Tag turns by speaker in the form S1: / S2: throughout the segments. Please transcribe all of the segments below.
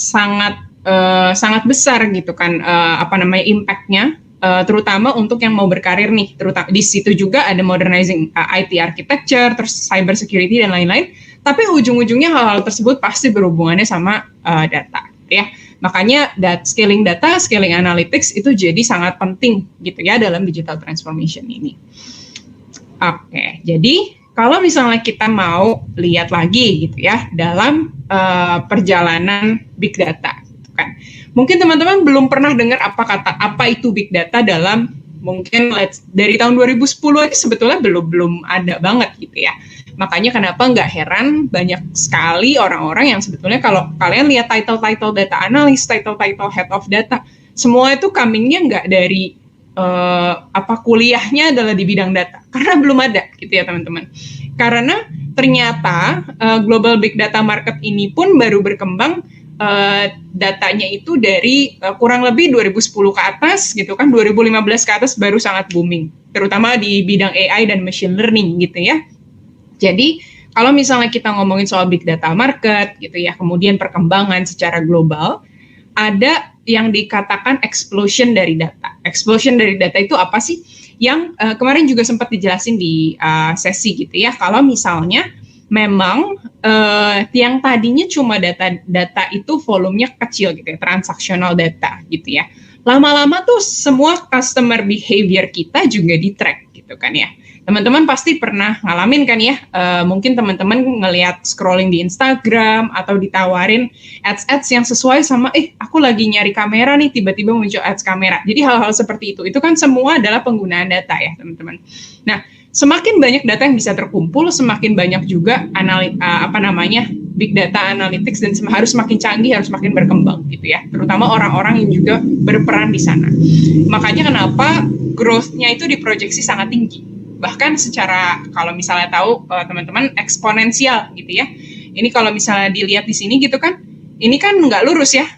S1: sangat besar gitu kan, impact-nya, terutama untuk yang mau berkarir nih, terutama di situ juga ada modernizing IT architecture, terus cyber security dan lain-lain. Tapi ujung-ujungnya hal-hal tersebut pasti berhubungannya sama data, ya. Makanya scaling data, scaling analytics itu jadi sangat penting gitu ya dalam digital transformation ini. Oke, jadi kalau misalnya kita mau lihat lagi gitu ya dalam perjalanan big data, gitu kan. Mungkin teman-teman belum pernah dengar apa itu big data dalam mungkin dari tahun 2010 itu sebetulnya belum ada banget gitu ya. Makanya kenapa nggak heran banyak sekali orang-orang yang sebetulnya kalau kalian lihat title data analyst, title head of data, semua itu coming-nya nggak dari kuliahnya adalah di bidang data, karena belum ada gitu ya teman-teman. Karena ternyata global big data market ini pun baru berkembang, datanya itu dari kurang lebih 2010 ke atas gitu kan, 2015 ke atas baru sangat booming, terutama di bidang AI dan machine learning gitu ya. Jadi kalau misalnya kita ngomongin soal big data market gitu ya, kemudian perkembangan secara global, ada yang dikatakan explosion dari data. Explosion dari data itu apa sih? Yang kemarin juga sempat dijelasin di sesi gitu ya. Kalau misalnya memang yang tadinya cuma data itu volumenya kecil gitu ya, transaksional data gitu ya. Lama-lama tuh semua customer behavior kita juga di-track gitu kan ya. Teman-teman pasti pernah ngalamin kan ya, mungkin teman-teman ngelihat scrolling di Instagram atau ditawarin ads yang sesuai sama, aku lagi nyari kamera nih, tiba-tiba muncul ads kamera. Jadi hal-hal seperti itu kan semua adalah penggunaan data ya teman-teman. Nah, semakin banyak data yang bisa terkumpul, semakin banyak juga big data analytics dan harus semakin canggih, harus semakin berkembang gitu ya. Terutama orang-orang yang juga berperan di sana. Makanya kenapa growth-nya itu diproyeksi sangat tinggi. Bahkan secara kalau misalnya tahu teman-teman eksponensial gitu ya. Ini kalau misalnya dilihat di sini gitu kan, ini kan nggak lurus ya,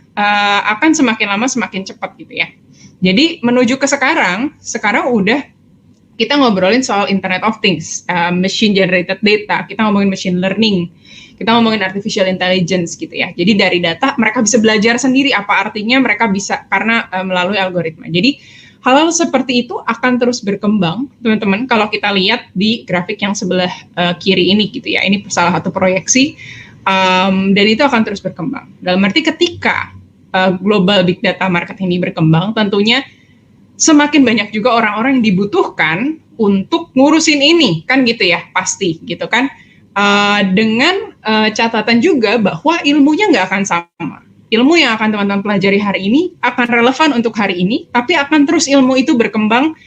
S1: akan semakin lama semakin cepat gitu ya. Jadi menuju ke sekarang udah kita ngobrolin soal Internet of Things, machine generated data, kita ngomongin machine learning, kita ngomongin artificial intelligence gitu ya. Jadi dari data mereka bisa belajar sendiri apa artinya, mereka bisa karena melalui algoritma. Jadi hal-hal seperti itu akan terus berkembang, teman-teman. Kalau kita lihat di grafik yang sebelah kiri ini gitu ya, ini salah satu proyeksi, dan itu akan terus berkembang. Dalam arti ketika global big data market ini berkembang, tentunya semakin banyak juga orang-orang yang dibutuhkan untuk ngurusin ini, kan gitu ya, pasti gitu kan. Dengan catatan juga bahwa ilmunya nggak akan sama. Ilmu yang akan teman-teman pelajari hari ini akan relevan untuk hari ini, tapi akan terus ilmu itu berkembang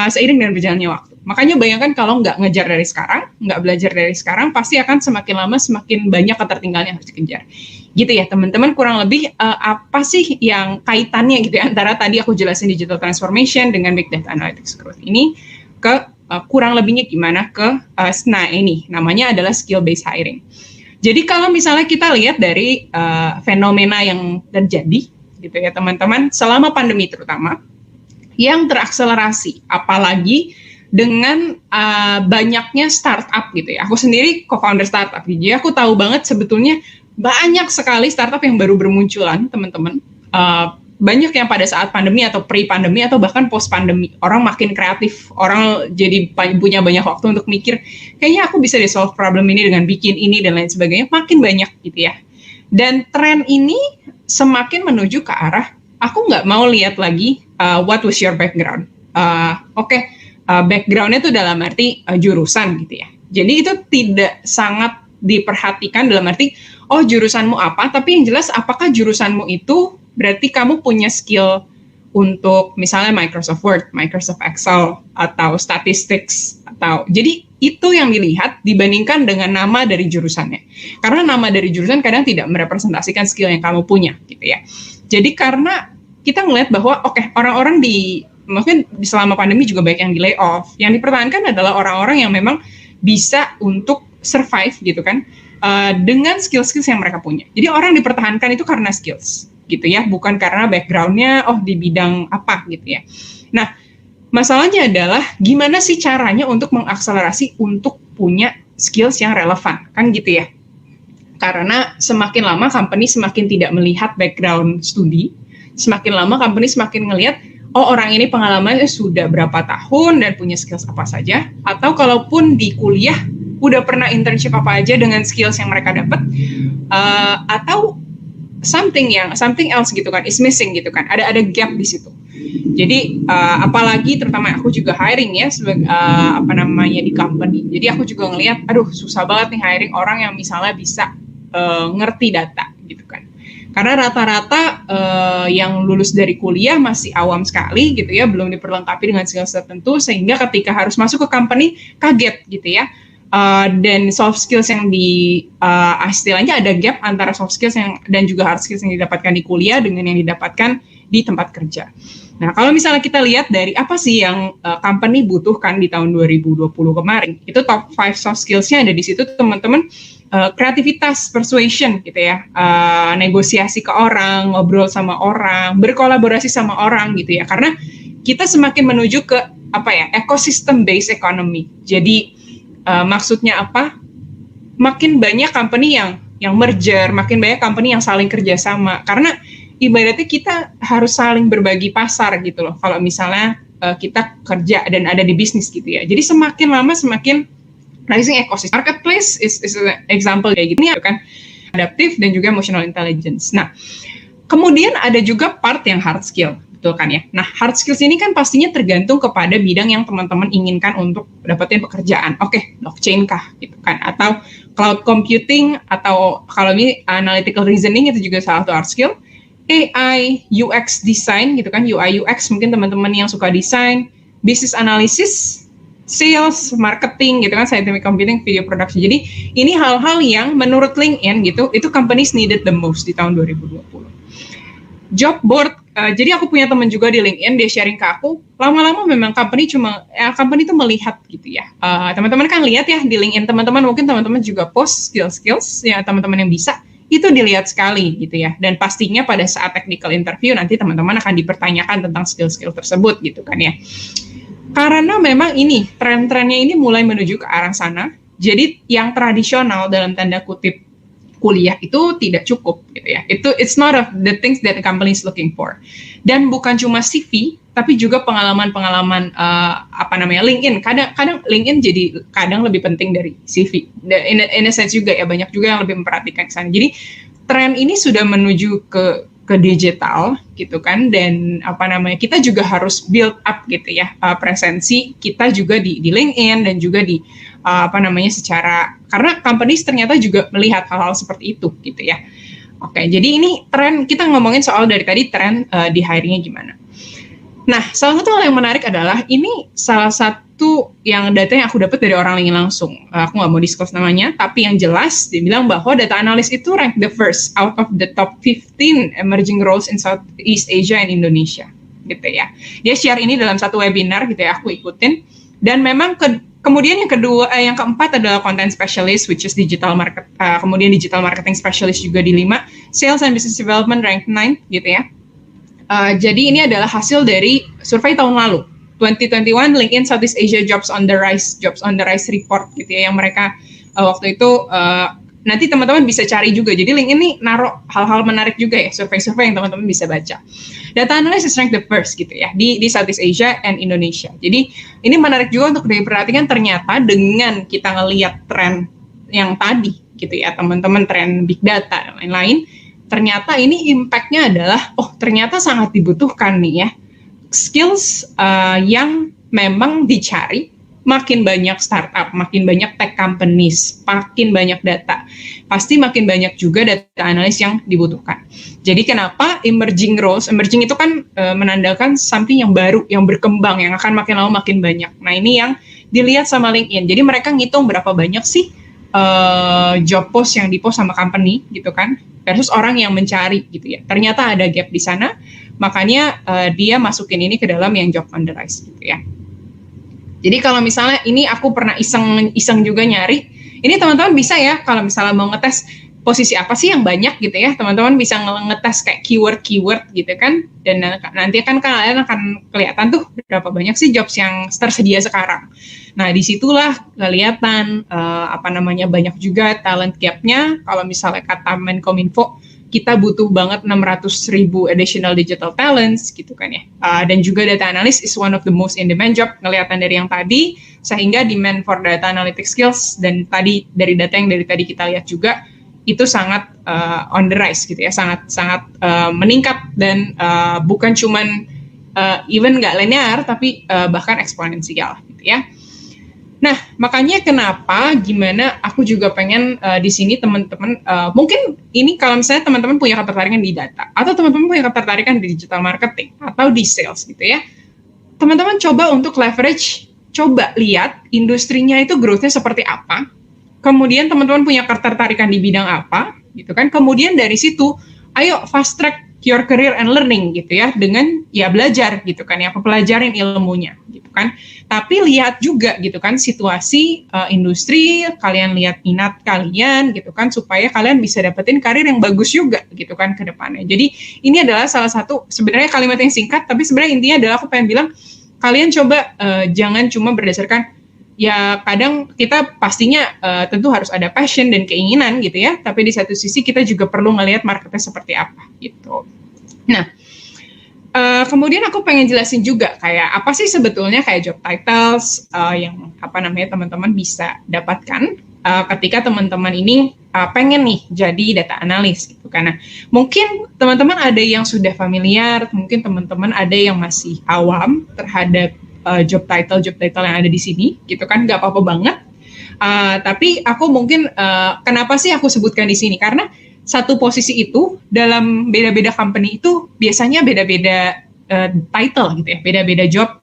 S1: seiring dengan berjalannya waktu. Makanya bayangkan kalau nggak ngejar dari sekarang, nggak belajar dari sekarang, pasti akan semakin lama semakin banyak ketertinggalan yang harus dikejar. Gitu ya teman-teman, kurang lebih apa sih yang kaitannya gitu ya, antara tadi aku jelasin digital transformation dengan big data analytics growth ini ke kurang lebihnya gimana ke ini namanya adalah skill based hiring. Jadi kalau misalnya kita lihat dari fenomena yang terjadi gitu ya teman-teman, selama pandemi terutama, yang terakselerasi, apalagi dengan banyaknya startup gitu ya. Aku sendiri co-founder startup, jadi aku tahu banget sebetulnya banyak sekali startup yang baru bermunculan teman-teman. Banyak yang pada saat pandemi atau pre-pandemi atau bahkan post-pandemi. Orang makin kreatif, orang jadi punya banyak waktu untuk mikir, kayaknya aku bisa solve problem ini dengan bikin ini dan lain sebagainya, makin banyak gitu ya. Dan tren ini semakin menuju ke arah, aku nggak mau lihat lagi what was your background. Background-nya itu dalam arti jurusan gitu ya. Jadi itu tidak sangat diperhatikan dalam arti, jurusanmu apa, tapi yang jelas apakah jurusanmu itu berarti kamu punya skill untuk misalnya Microsoft Word, Microsoft Excel, atau statistics, atau jadi itu yang dilihat dibandingkan dengan nama dari jurusannya. Karena nama dari jurusan kadang tidak merepresentasikan skill yang kamu punya, gitu ya. Jadi karena kita ngelihat bahwa orang-orang mungkin selama pandemi juga banyak yang di layoff, yang dipertahankan adalah orang-orang yang memang bisa untuk survive gitu kan, dengan skill-skills yang mereka punya. Jadi orang dipertahankan itu karena skills gitu ya, bukan karena background-nya di bidang apa gitu ya. Nah, masalahnya adalah gimana sih caranya untuk mengakselerasi untuk punya skills yang relevan, kan gitu ya. Karena semakin lama company semakin tidak melihat background studi, semakin lama company semakin ngelihat, oh orang ini pengalamannya sudah berapa tahun dan punya skills apa saja, atau kalaupun di kuliah udah pernah internship apa aja dengan skills yang mereka dapat, atau something else gitu kan, is missing gitu kan, ada gap di situ. Jadi apalagi terutama aku juga hiring ya sebagai di company. Jadi aku juga ngelihat, aduh susah banget nih hiring orang yang misalnya bisa ngerti data gitu kan. Karena rata-rata yang lulus dari kuliah masih awam sekali gitu ya, belum diperlengkapi dengan skill tertentu, sehingga ketika harus masuk ke company kaget gitu ya. Dan soft skills yang istilahnya ada gap antara soft skills dan juga hard skills yang didapatkan di kuliah dengan yang didapatkan di tempat kerja. Nah, kalau misalnya kita lihat dari apa sih yang company butuhkan di tahun 2020 kemarin, itu top 5 soft skills-nya ada di situ teman-teman. Kreativitas, persuasion gitu ya, negosiasi ke orang, ngobrol sama orang, berkolaborasi sama orang gitu ya, karena kita semakin menuju ke ecosystem based economy. Jadi maksudnya apa? Makin banyak company yang merger, makin banyak company yang saling kerjasama, karena ibaratnya kita harus saling berbagi pasar gitu loh, kalau misalnya kita kerja dan ada di bisnis gitu ya. Jadi semakin lama semakin rising ecosystem. Marketplace is an example kayak gitu ya kan, adaptive dan juga emotional intelligence. Nah, kemudian ada juga part yang hard skill, betul kan ya. Nah, hard skills ini kan pastinya tergantung kepada bidang yang teman-teman inginkan untuk dapetin pekerjaan. Oke, blockchain kah gitu kan, atau cloud computing, atau kalau ini analytical reasoning itu juga salah satu hard skill. AI, UX design gitu kan, UI UX mungkin teman-teman yang suka desain, business analysis, sales, marketing gitu kan, scientific computing, video production. Jadi ini hal-hal yang menurut LinkedIn gitu, itu companies needed the most di tahun 2020. Job board, jadi aku punya teman juga di LinkedIn, dia sharing ke aku, lama-lama memang company itu melihat gitu ya. Teman-teman kan lihat ya di LinkedIn teman-teman, mungkin teman-teman juga post skills ya teman-teman yang bisa, itu dilihat sekali gitu ya. Dan pastinya pada saat technical interview nanti teman-teman akan dipertanyakan tentang skill-skill tersebut gitu kan ya. Karena memang ini tren-trennya ini mulai menuju ke arah sana. Jadi yang tradisional dalam tanda kutip kuliah itu tidak cukup gitu ya. It's not of the things that the company is looking for. Dan bukan cuma CV, tapi juga pengalaman-pengalaman LinkedIn. Kadang LinkedIn jadi kadang lebih penting dari CV. In a sense juga ya, banyak juga yang lebih memperhatikan ke sana. Jadi tren ini sudah menuju ke digital gitu kan, dan kita juga harus build up gitu ya presensi kita juga di LinkedIn dan juga di secara, karena companies ternyata juga melihat hal-hal seperti itu gitu ya. Oke, jadi ini tren, kita ngomongin soal dari tadi tren di hiringnya gimana. Nah, salah satu hal yang menarik adalah ini salah satu yang data yang aku dapat dari orang LinkedIn langsung. Aku nggak mau disclose namanya, tapi yang jelas dia bilang bahwa data analis itu rank the first out of the top 15 emerging roles in Southeast Asia and Indonesia, gitu ya. Dia share ini dalam satu webinar gitu ya, aku ikutin. Dan memang kemudian yang keempat adalah content specialist, which is digital market. Kemudian digital marketing specialist juga di 5, sales and business development rank 9, gitu ya. Jadi ini adalah hasil dari survei tahun lalu, 2021 LinkedIn Southeast Asia Jobs on the Rise report gitu ya, yang mereka waktu itu nanti teman-teman bisa cari juga. Jadi LinkedIn ini naruh hal-hal menarik juga ya, survei-survei yang teman-teman bisa baca. Data analysis rank the first gitu ya di Southeast Asia and Indonesia. Jadi ini menarik juga untuk diperhatikan, ternyata dengan kita ngelihat tren yang tadi gitu ya teman-teman, tren big data dan lain-lain, ternyata ini impact-nya adalah, ternyata sangat dibutuhkan nih ya, skills yang memang dicari. Makin banyak startup, makin banyak tech companies, makin banyak data, pasti makin banyak juga data analis yang dibutuhkan. Jadi kenapa emerging roles, emerging itu kan menandakan something yang baru, yang berkembang, yang akan makin lama makin banyak. Nah ini yang dilihat sama LinkedIn, jadi mereka ngitung berapa banyak sih job post yang di-post sama company gitu kan, versus orang yang mencari gitu ya. Ternyata ada gap di sana, makanya dia masukin ini ke dalam yang job on the rise gitu ya. Jadi kalau misalnya ini aku pernah iseng juga nyari, ini teman-teman bisa ya kalau misalnya mau ngetes posisi apa sih yang banyak gitu ya, teman-teman bisa ngetes kayak keyword gitu kan, dan nanti kan kalian akan kelihatan tuh berapa banyak sih jobs yang tersedia sekarang. Nah disitulah kelihatan banyak juga talent gap-nya. Kalau misalnya kata Menkominfo, kita butuh banget 600.000 additional digital talents gitu kan ya. Dan juga data analyst is one of the most in demand job, kelihatan dari yang tadi, sehingga demand for data analytics skills dan tadi dari data yang dari tadi kita lihat juga itu sangat on the rise gitu ya, sangat meningkat dan bukan cuman even nggak linear tapi bahkan eksponensial gitu ya. Nah, makanya gimana aku juga pengen di sini teman-teman, mungkin ini kalau misalnya teman-teman punya ketertarikan di data, atau teman-teman punya ketertarikan di digital marketing, atau di sales gitu ya, teman-teman coba untuk leverage, coba lihat industrinya itu growth-nya seperti apa, kemudian teman-teman punya ketertarikan di bidang apa, gitu kan, kemudian dari situ, ayo fast track your career and learning gitu ya, dengan ya belajar gitu kan ya, pelajarin ilmunya gitu kan, tapi lihat juga gitu kan situasi industri, kalian lihat minat kalian gitu kan, supaya kalian bisa dapetin karir yang bagus juga gitu kan ke depannya. Jadi ini adalah salah satu sebenarnya kalimat yang singkat, tapi sebenarnya intinya adalah aku pengen bilang, kalian coba jangan cuma berdasarkan ya, kadang kita pastinya tentu harus ada passion dan keinginan gitu ya, tapi di satu sisi kita juga perlu ngelihat marketnya seperti apa gitu. Nah, kemudian aku pengen jelasin juga kayak apa sih sebetulnya kayak job titles yang teman-teman bisa dapatkan ketika teman-teman ini pengen nih jadi data analis gitu. Karena mungkin teman-teman ada yang sudah familiar, mungkin teman-teman ada yang masih awam terhadap job title yang ada di sini gitu kan, nggak apa-apa banget. Tapi aku mungkin kenapa sih aku sebutkan di sini, karena satu posisi itu dalam beda-beda company itu biasanya beda-beda title gitu ya, beda-beda job.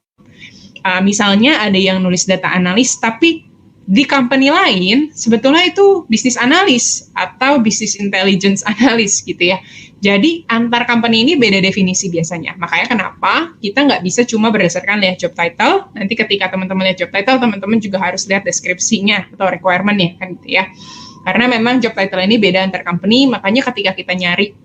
S1: Misalnya ada yang nulis data analis tapi di company lain sebetulnya itu bisnis analis atau bisnis intelligence analis gitu ya. Jadi antar company ini beda definisi biasanya. Makanya kenapa kita nggak bisa cuma berdasarkan lihat job title. Nanti ketika teman-teman lihat job title, teman-teman juga harus lihat deskripsinya atau requirement-nya kan gitu ya. Karena memang job title ini beda antar company. Makanya ketika kita nyari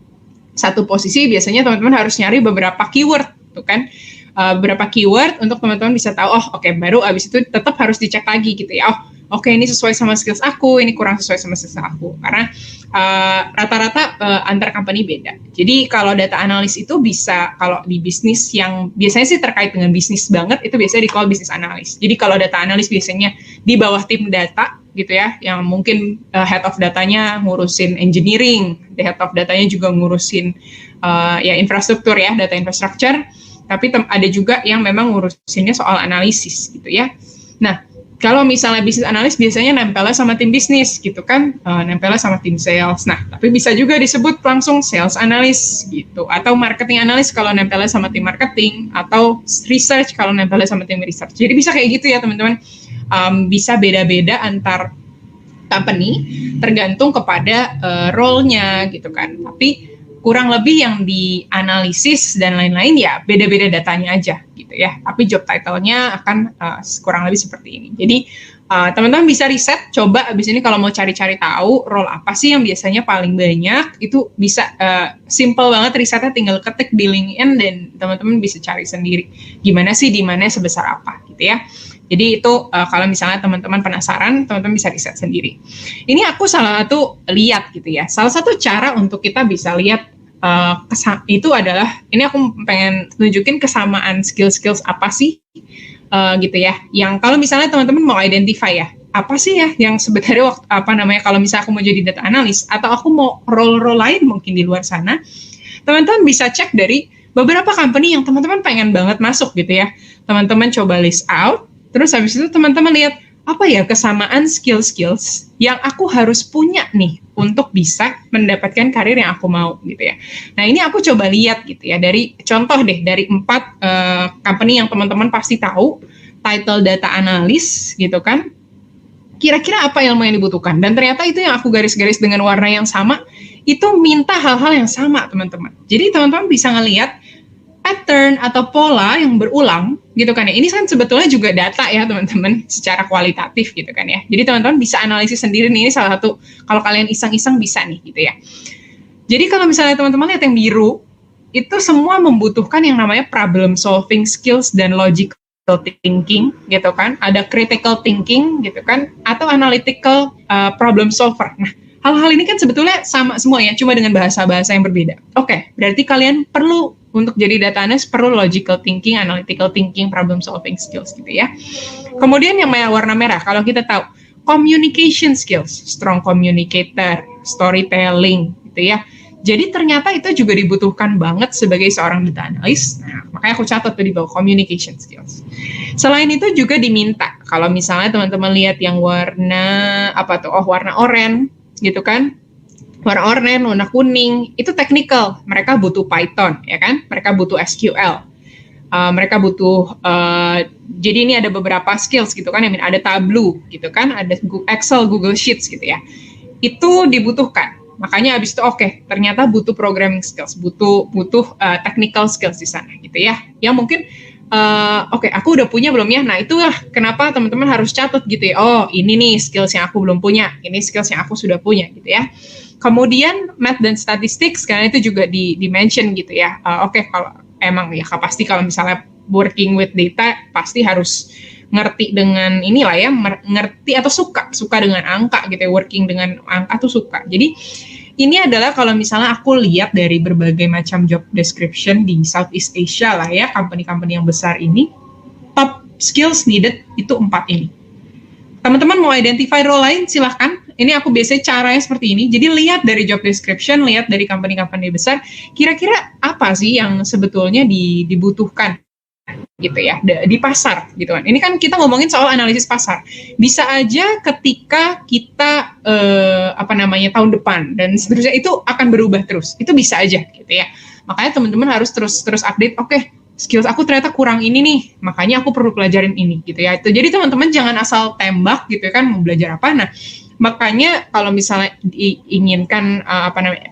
S1: satu posisi, biasanya teman-teman harus nyari beberapa keyword, tuh kan. Beberapa keyword untuk teman-teman bisa tahu, baru abis itu tetap harus dicek lagi gitu ya. Ini sesuai sama skills aku, ini kurang sesuai sama skills aku. Karena rata-rata antar company beda. Jadi kalau data analis itu bisa, kalau di bisnis yang biasanya sih terkait dengan bisnis banget, itu biasanya di-call bisnis analis. Jadi kalau data analis biasanya di bawah tim data gitu ya, yang mungkin head of datanya ngurusin engineering, the head of datanya juga ngurusin infrastruktur ya, data infrastructure. Tapi ada juga yang memang ngurusinnya soal analisis gitu ya. Nah, kalau misalnya bisnis analis biasanya nempelnya sama tim bisnis gitu kan, nempelnya sama tim sales. Nah, tapi bisa juga disebut langsung sales analis gitu, atau marketing analis kalau nempelnya sama tim marketing, atau research kalau nempelnya sama tim research. Jadi bisa kayak gitu ya teman-teman. Bisa beda-beda antar company tergantung kepada role-nya gitu kan. Tapi kurang lebih yang dianalisis dan lain-lain ya beda-beda datanya aja gitu ya. Tapi job title-nya akan kurang lebih seperti ini. Jadi teman-teman bisa riset, coba abis ini kalau mau cari-cari tahu role apa sih yang biasanya paling banyak, itu bisa simple banget risetnya, tinggal ketik di LinkedIn dan teman-teman bisa cari sendiri gimana sih di mana sebesar apa gitu ya. Jadi itu kalau misalnya teman-teman penasaran, teman-teman bisa riset sendiri. Ini aku salah satu lihat gitu ya. Salah satu cara untuk kita bisa lihat itu adalah, ini aku pengen tunjukin kesamaan skill-skills apa sih gitu ya. Yang kalau misalnya teman-teman mau identify ya, apa sih ya yang sebenarnya kalau misalnya aku mau jadi data analis atau aku mau role-role lain mungkin di luar sana, teman-teman bisa cek dari beberapa company yang teman-teman pengen banget masuk gitu ya. Teman-teman coba list out, terus habis itu teman-teman lihat apa ya kesamaan skills yang aku harus punya nih untuk bisa mendapatkan karir yang aku mau gitu ya. Nah ini aku coba lihat gitu ya, dari contoh deh dari 4 company yang teman-teman pasti tahu title data analis gitu kan. Kira-kira apa ilmu yang dibutuhkan, dan ternyata itu yang aku garis-garis dengan warna yang sama itu minta hal-hal yang sama teman-teman. Jadi teman-teman bisa ngelihat pattern atau pola yang berulang gitu kan ya. Ini kan sebetulnya juga data ya teman-teman secara kualitatif gitu kan ya. Jadi teman-teman bisa analisis sendiri nih, ini salah satu kalau kalian iseng-iseng bisa nih gitu ya. Jadi kalau misalnya teman-teman lihat yang biru, itu semua membutuhkan yang namanya problem solving skills dan logical thinking gitu kan. Ada critical thinking gitu kan, atau analytical problem solver. Nah, hal-hal ini kan sebetulnya sama semua ya, cuma dengan bahasa-bahasa yang berbeda. Oke, berarti kalian perlu untuk jadi data analyst perlu logical thinking, analytical thinking, problem solving skills gitu ya. Kemudian yang warna merah, kalau kita tahu communication skills, strong communicator, storytelling gitu ya. Jadi ternyata itu juga dibutuhkan banget sebagai seorang data analyst. Nah, makanya aku catat tuh di bawah communication skills. Selain itu juga diminta, kalau misalnya teman-teman lihat yang warna apa tuh? Oh, warna oranye gitu kan. Warna oranye, warna kuning, itu technical. Mereka butuh Python, ya kan? Mereka butuh SQL. Mereka butuh, jadi ini ada beberapa skills gitu kan. Ada Tableau gitu kan, ada Excel, Google Sheets gitu ya. Itu dibutuhkan. Makanya abis itu oke, ternyata butuh programming skills, butuh technical skills di sana gitu ya. Yang mungkin oke, aku udah punya belum ya? Nah, itulah kenapa teman-teman harus catat gitu ya. Oh, ini nih skills yang aku belum punya, ini skills yang aku sudah punya gitu ya. Kemudian math dan statistik, karena itu juga di-mention gitu ya. Oke, kalau emang ya pasti kalau misalnya working with data pasti harus ngerti dengan inilah ya, ngerti atau suka dengan angka gitu ya, working dengan angka tuh suka. Jadi ini adalah kalau misalnya aku lihat dari berbagai macam job description di Southeast Asia lah ya, company-company yang besar ini, top skills needed itu 4 ini. Teman-teman mau identify role lain, silahkan. Ini aku biasanya caranya seperti ini. Jadi lihat dari job description, lihat dari company-company besar, kira-kira apa sih yang sebetulnya dibutuhkan gitu ya, di pasar gitu kan. Ini kan kita ngomongin soal analisis pasar. Bisa aja ketika kita tahun depan dan seterusnya itu akan berubah terus. Itu bisa aja gitu ya. Makanya teman-teman harus terus update. Oke, skills aku ternyata kurang ini nih, makanya aku perlu pelajarin ini gitu ya. Itu jadi teman-teman jangan asal tembak gitu kan, mau belajar apa. Nah, makanya kalau misalnya diinginkan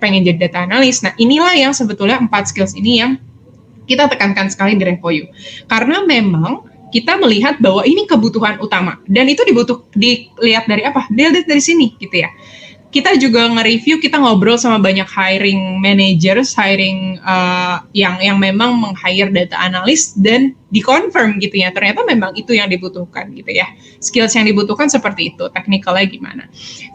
S1: pengen jadi data analis, nah inilah yang sebetulnya 4 skills ini yang kita tekankan sekali di Revoyu. Karena memang kita melihat bahwa ini kebutuhan utama dan itu dilihat dari apa? Dilihat dari sini gitu ya. Kita juga nge-review, kita ngobrol sama banyak hiring managers, yang memang meng-hire data analis dan di-confirm gitu ya, ternyata memang itu yang dibutuhkan gitu ya. Skills yang dibutuhkan seperti itu, technical-nya gimana.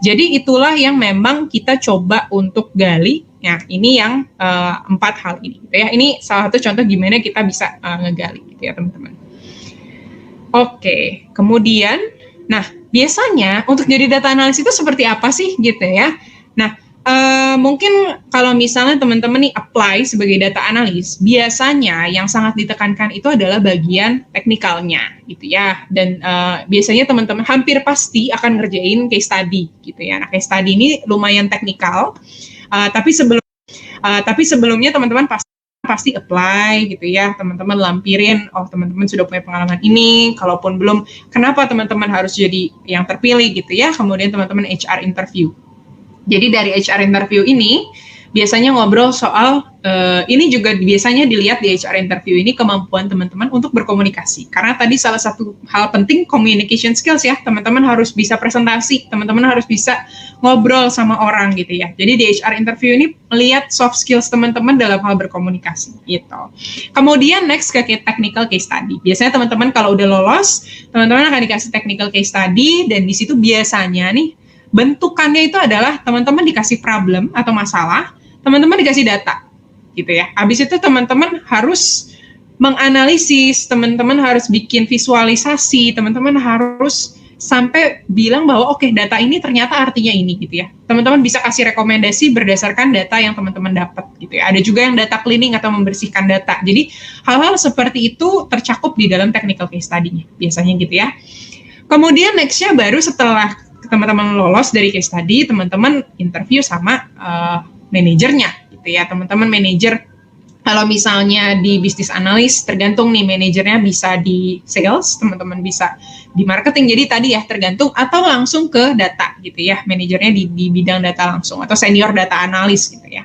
S1: Jadi itulah yang memang kita coba untuk gali. Ya, ini yang 4 hal ini gitu ya. Ini salah satu contoh gimana kita bisa ngegali gitu ya teman-teman. Oke, kemudian, nah biasanya untuk jadi data analis itu seperti apa sih gitu ya. Nah, mungkin kalau misalnya teman-teman nih apply sebagai data analis, biasanya yang sangat ditekankan itu adalah bagian teknikalnya gitu ya. Dan biasanya teman-teman hampir pasti akan ngerjain case study gitu ya. Nah, case study ini lumayan teknikal, tapi sebelumnya teman-teman pasti apply gitu ya, teman-teman lampirin, oh teman-teman sudah punya pengalaman ini, kalaupun belum, kenapa teman-teman harus jadi yang terpilih gitu ya, kemudian teman-teman HR interview. Jadi dari HR interview ini, biasanya ngobrol soal, ini juga biasanya dilihat di HR interview ini kemampuan teman-teman untuk berkomunikasi. Karena tadi salah satu hal penting communication skills ya, teman-teman harus bisa presentasi, teman-teman harus bisa ngobrol sama orang gitu ya. Jadi di HR interview ini melihat soft skills teman-teman dalam hal berkomunikasi gitu. Kemudian next ke technical case study. Biasanya teman-teman kalau udah lolos, teman-teman akan dikasih technical case study dan di situ biasanya nih bentukannya itu adalah teman-teman dikasih problem atau masalah, teman-teman dikasih data gitu ya. Habis itu teman-teman harus menganalisis, teman-teman harus bikin visualisasi, teman-teman harus sampai bilang bahwa oke, data ini ternyata artinya ini gitu ya. Teman-teman bisa kasih rekomendasi berdasarkan data yang teman-teman dapat gitu ya. Ada juga yang data cleaning atau membersihkan data. Jadi hal-hal seperti itu tercakup di dalam technical case study-nya biasanya gitu ya. Kemudian next-nya baru setelah teman-teman lolos dari case study, teman-teman interview sama manajernya gitu ya. Teman-teman manajer, kalau misalnya di bisnis analis tergantung nih, manajernya bisa di sales, teman-teman bisa di marketing. Jadi tadi ya tergantung, atau langsung ke data gitu ya, manajernya di bidang data langsung atau senior data analis gitu ya.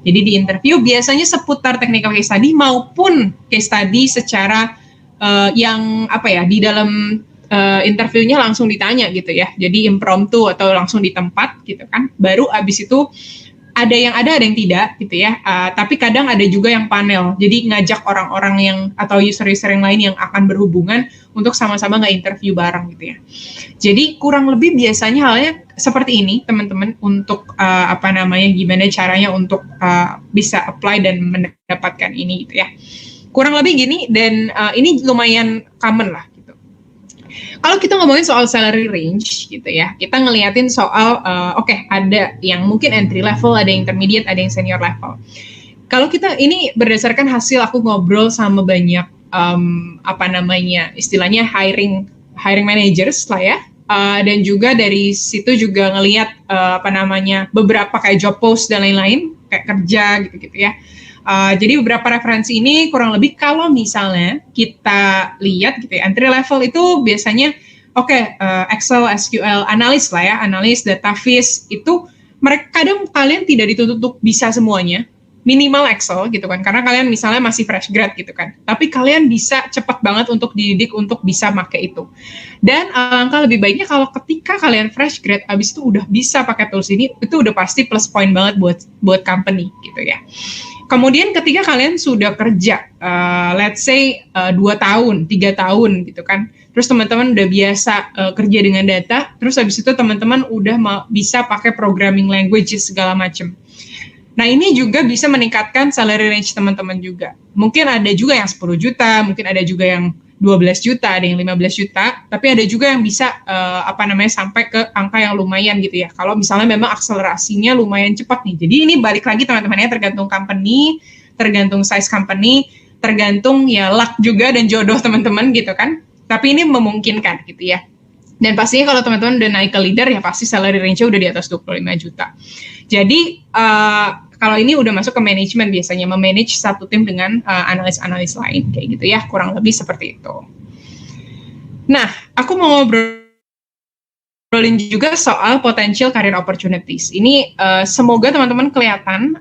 S1: Jadi di interview biasanya seputar technical case study maupun case study secara yang apa ya, di dalam interviewnya langsung ditanya gitu ya. Jadi impromptu atau langsung di tempat gitu kan. Baru abis itu ada yang tidak gitu ya. Tapi kadang ada juga yang panel. Jadi ngajak orang-orang yang atau user-user yang lain yang akan berhubungan untuk sama-sama nge-interview bareng gitu ya. Jadi kurang lebih biasanya halnya seperti ini teman-teman untuk gimana caranya untuk bisa apply dan mendapatkan ini gitu ya. Kurang lebih gini, dan ini lumayan common lah gitu. Kalau kita ngomongin soal salary range gitu ya, kita ngeliatin soal ada yang mungkin entry level, ada yang intermediate, ada yang senior level. Kalau kita ini berdasarkan hasil aku ngobrol sama banyak istilahnya hiring managers lah ya, dan juga dari situ juga ngelihat beberapa kayak job post dan lain-lain kayak kerja gitu ya. Jadi beberapa referensi ini kurang lebih kalau misalnya kita lihat gitu ya, entry level itu biasanya Excel, SQL, analis lah ya, analis, data viz itu mereka kadang kalian tidak dituntut untuk bisa semuanya, minimal Excel gitu kan, karena kalian misalnya masih fresh grad gitu kan, tapi kalian bisa cepat banget untuk dididik untuk bisa pakai itu. Dan alangkah lebih baiknya kalau ketika kalian fresh grad, abis itu udah bisa pakai tools ini, itu udah pasti plus point banget buat company gitu ya. Kemudian ketika kalian sudah kerja, let's say 2 tahun, 3 tahun gitu kan, terus teman-teman udah biasa kerja dengan data, terus habis itu teman-teman udah bisa pakai programming languages segala macam. Nah ini juga bisa meningkatkan salary range teman-teman juga. Mungkin ada juga yang 10 juta, mungkin ada juga yang 12 juta, ada yang 15 juta, tapi ada juga yang bisa sampai ke angka yang lumayan gitu ya. Kalau misalnya memang akselerasinya lumayan cepat nih. Jadi ini balik lagi teman-teman ya, tergantung company, tergantung size company, tergantung ya luck juga dan jodoh teman-teman gitu kan. Tapi ini memungkinkan gitu ya. Dan pastinya kalau teman-teman udah naik ke leader ya pasti salary range-nya udah di atas 25 juta. Jadi kalau ini udah masuk ke manajemen biasanya, memanage satu tim dengan analis-analis lain kayak gitu ya, kurang lebih seperti itu. Nah, aku mau ngobrolin juga soal potential career opportunities. Ini semoga teman-teman kelihatan.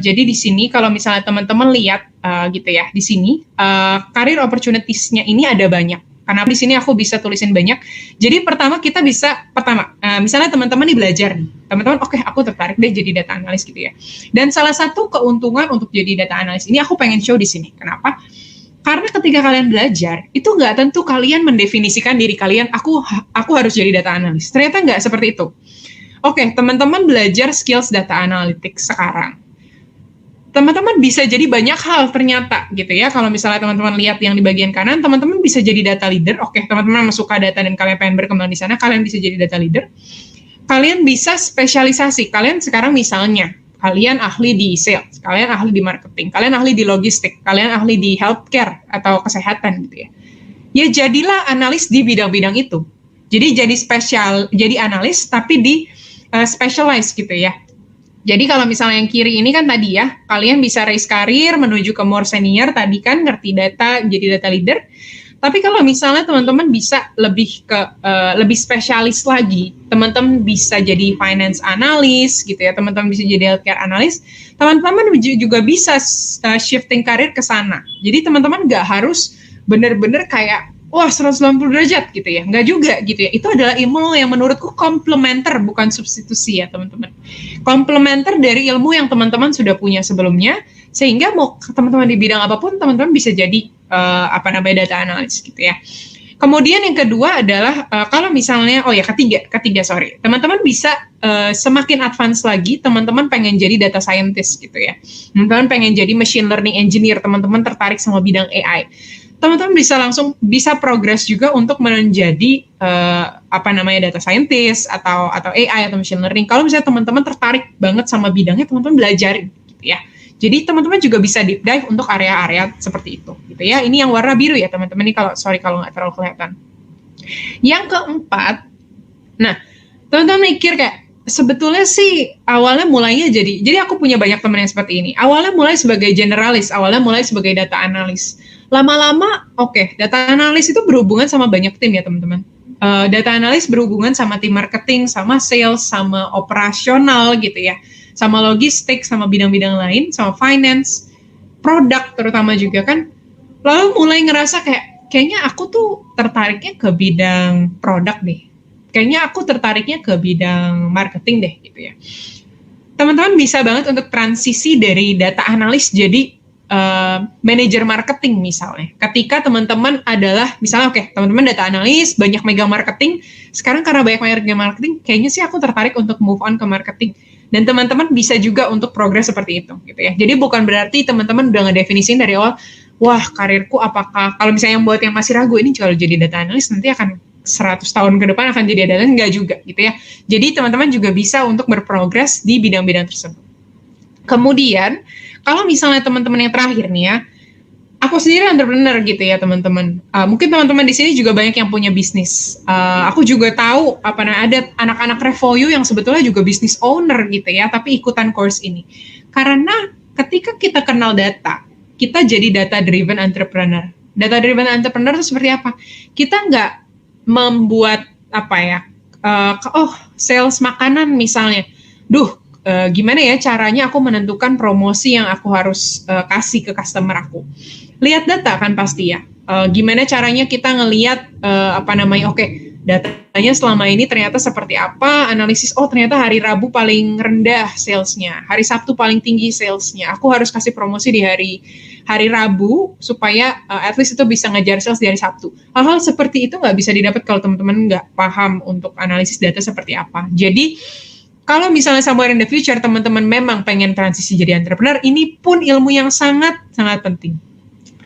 S1: Jadi di sini kalau misalnya teman-teman lihat gitu ya, di sini career opportunities-nya ini ada banyak. Karena di sini aku bisa tulisin banyak. Jadi kita bisa misalnya teman-teman nih belajar nih. Teman-teman, aku tertarik deh jadi data analis gitu ya. Dan salah satu keuntungan untuk jadi data analis ini aku pengen show di sini. Kenapa? Karena ketika kalian belajar, itu nggak tentu kalian mendefinisikan diri kalian, aku harus jadi data analis. Ternyata nggak seperti itu. Teman-teman belajar skills data analytics sekarang. Teman-teman bisa jadi banyak hal ternyata gitu ya. Kalau misalnya teman-teman lihat yang di bagian kanan, teman-teman bisa jadi data leader. Teman-teman suka data dan kalian pengen berkembang di sana, kalian bisa jadi data leader. Kalian bisa spesialisasi. Kalian sekarang misalnya, kalian ahli di sales, kalian ahli di marketing, kalian ahli di logistik, kalian ahli di healthcare atau kesehatan gitu ya. Ya jadilah analis di bidang-bidang itu. Jadi jadi analis tapi di specialize gitu ya. Jadi kalau misalnya yang kiri ini kan tadi ya, kalian bisa raise karir menuju ke more senior, tadi kan ngerti data, jadi data leader. Tapi kalau misalnya teman-teman bisa lebih spesialis lagi, teman-teman bisa jadi finance analyst gitu ya, teman-teman bisa jadi healthcare analyst, teman-teman juga bisa shifting karir ke sana. Jadi teman-teman nggak harus benar-benar kayak 190 derajat gitu ya, nggak juga gitu ya. Itu adalah ilmu yang menurutku komplementer, bukan substitusi ya teman-teman. Komplementer dari ilmu yang teman-teman sudah punya sebelumnya, sehingga mau teman-teman di bidang apapun, teman-teman bisa jadi data analis gitu ya. Kemudian yang kedua adalah kalau misalnya, ketiga sorry, teman-teman bisa semakin advance lagi, teman-teman pengen jadi data scientist gitu ya. Teman-teman pengen jadi machine learning engineer, teman-teman tertarik sama bidang AI. Teman-teman bisa progress juga untuk menjadi data scientist atau AI atau machine learning. Kalau misalnya teman-teman tertarik banget sama bidangnya, teman-teman belajarin gitu ya. Jadi teman-teman juga bisa deep dive untuk area-area seperti itu gitu ya. Ini yang warna biru ya teman-teman, ini kalau nggak terlalu kelihatan. Yang keempat, nah teman-teman mikir kayak sebetulnya sih awalnya mulainya jadi aku punya banyak teman yang seperti ini. Awalnya mulai sebagai generalis, awalnya mulai sebagai data analis. Lama-lama, data analis itu berhubungan sama banyak tim ya teman-teman. Data analis berhubungan sama tim marketing, sama sales, sama operasional gitu ya. sama logistik, sama bidang-bidang lain, sama finance, produk terutama juga kan. Lalu mulai ngerasa kayaknya aku tuh tertariknya ke bidang produk deh. Kayaknya aku tertariknya ke bidang marketing deh gitu ya. Teman-teman bisa banget untuk transisi dari data analis jadi manajer marketing misalnya. Ketika teman-teman adalah, misalnya teman-teman data analis, banyak megang marketing, sekarang karena banyak megang marketing, kayaknya sih aku tertarik untuk move on ke marketing. Dan teman-teman bisa juga untuk progres seperti itu, gitu ya. Jadi bukan berarti teman-teman udah ngedefinisin dari awal, wah karirku apakah, kalau misalnya yang buat yang masih ragu, ini kalau jadi data analis nanti akan 100 tahun ke depan akan jadi data analis, enggak juga, gitu ya. Jadi teman-teman juga bisa untuk berprogres di bidang-bidang tersebut. Kemudian, kalau misalnya teman-teman yang terakhir nih ya, aku sendiri entrepreneur gitu ya teman-teman. Mungkin teman-teman di sini juga banyak yang punya bisnis. Aku juga tahu ada anak-anak Revoyu yang sebetulnya juga business owner gitu ya, tapi ikutan course ini. Karena ketika kita kenal data, kita jadi data driven entrepreneur. Data driven entrepreneur itu seperti apa? Kita nggak membuat sales makanan misalnya. Gimana ya caranya aku menentukan promosi yang aku harus kasih ke customer aku. Lihat data kan pasti ya. Gimana caranya kita ngelihat datanya selama ini ternyata seperti apa, analisis, ternyata hari Rabu paling rendah salesnya, hari Sabtu paling tinggi salesnya, aku harus kasih promosi di hari Rabu supaya at least itu bisa ngejar sales di hari Sabtu. Hal-hal seperti itu nggak bisa didapat kalau teman-teman nggak paham untuk analisis data seperti apa. Jadi kalau misalnya somewhere in the future teman-teman memang pengen transisi jadi entrepreneur, ini pun ilmu yang sangat-sangat penting.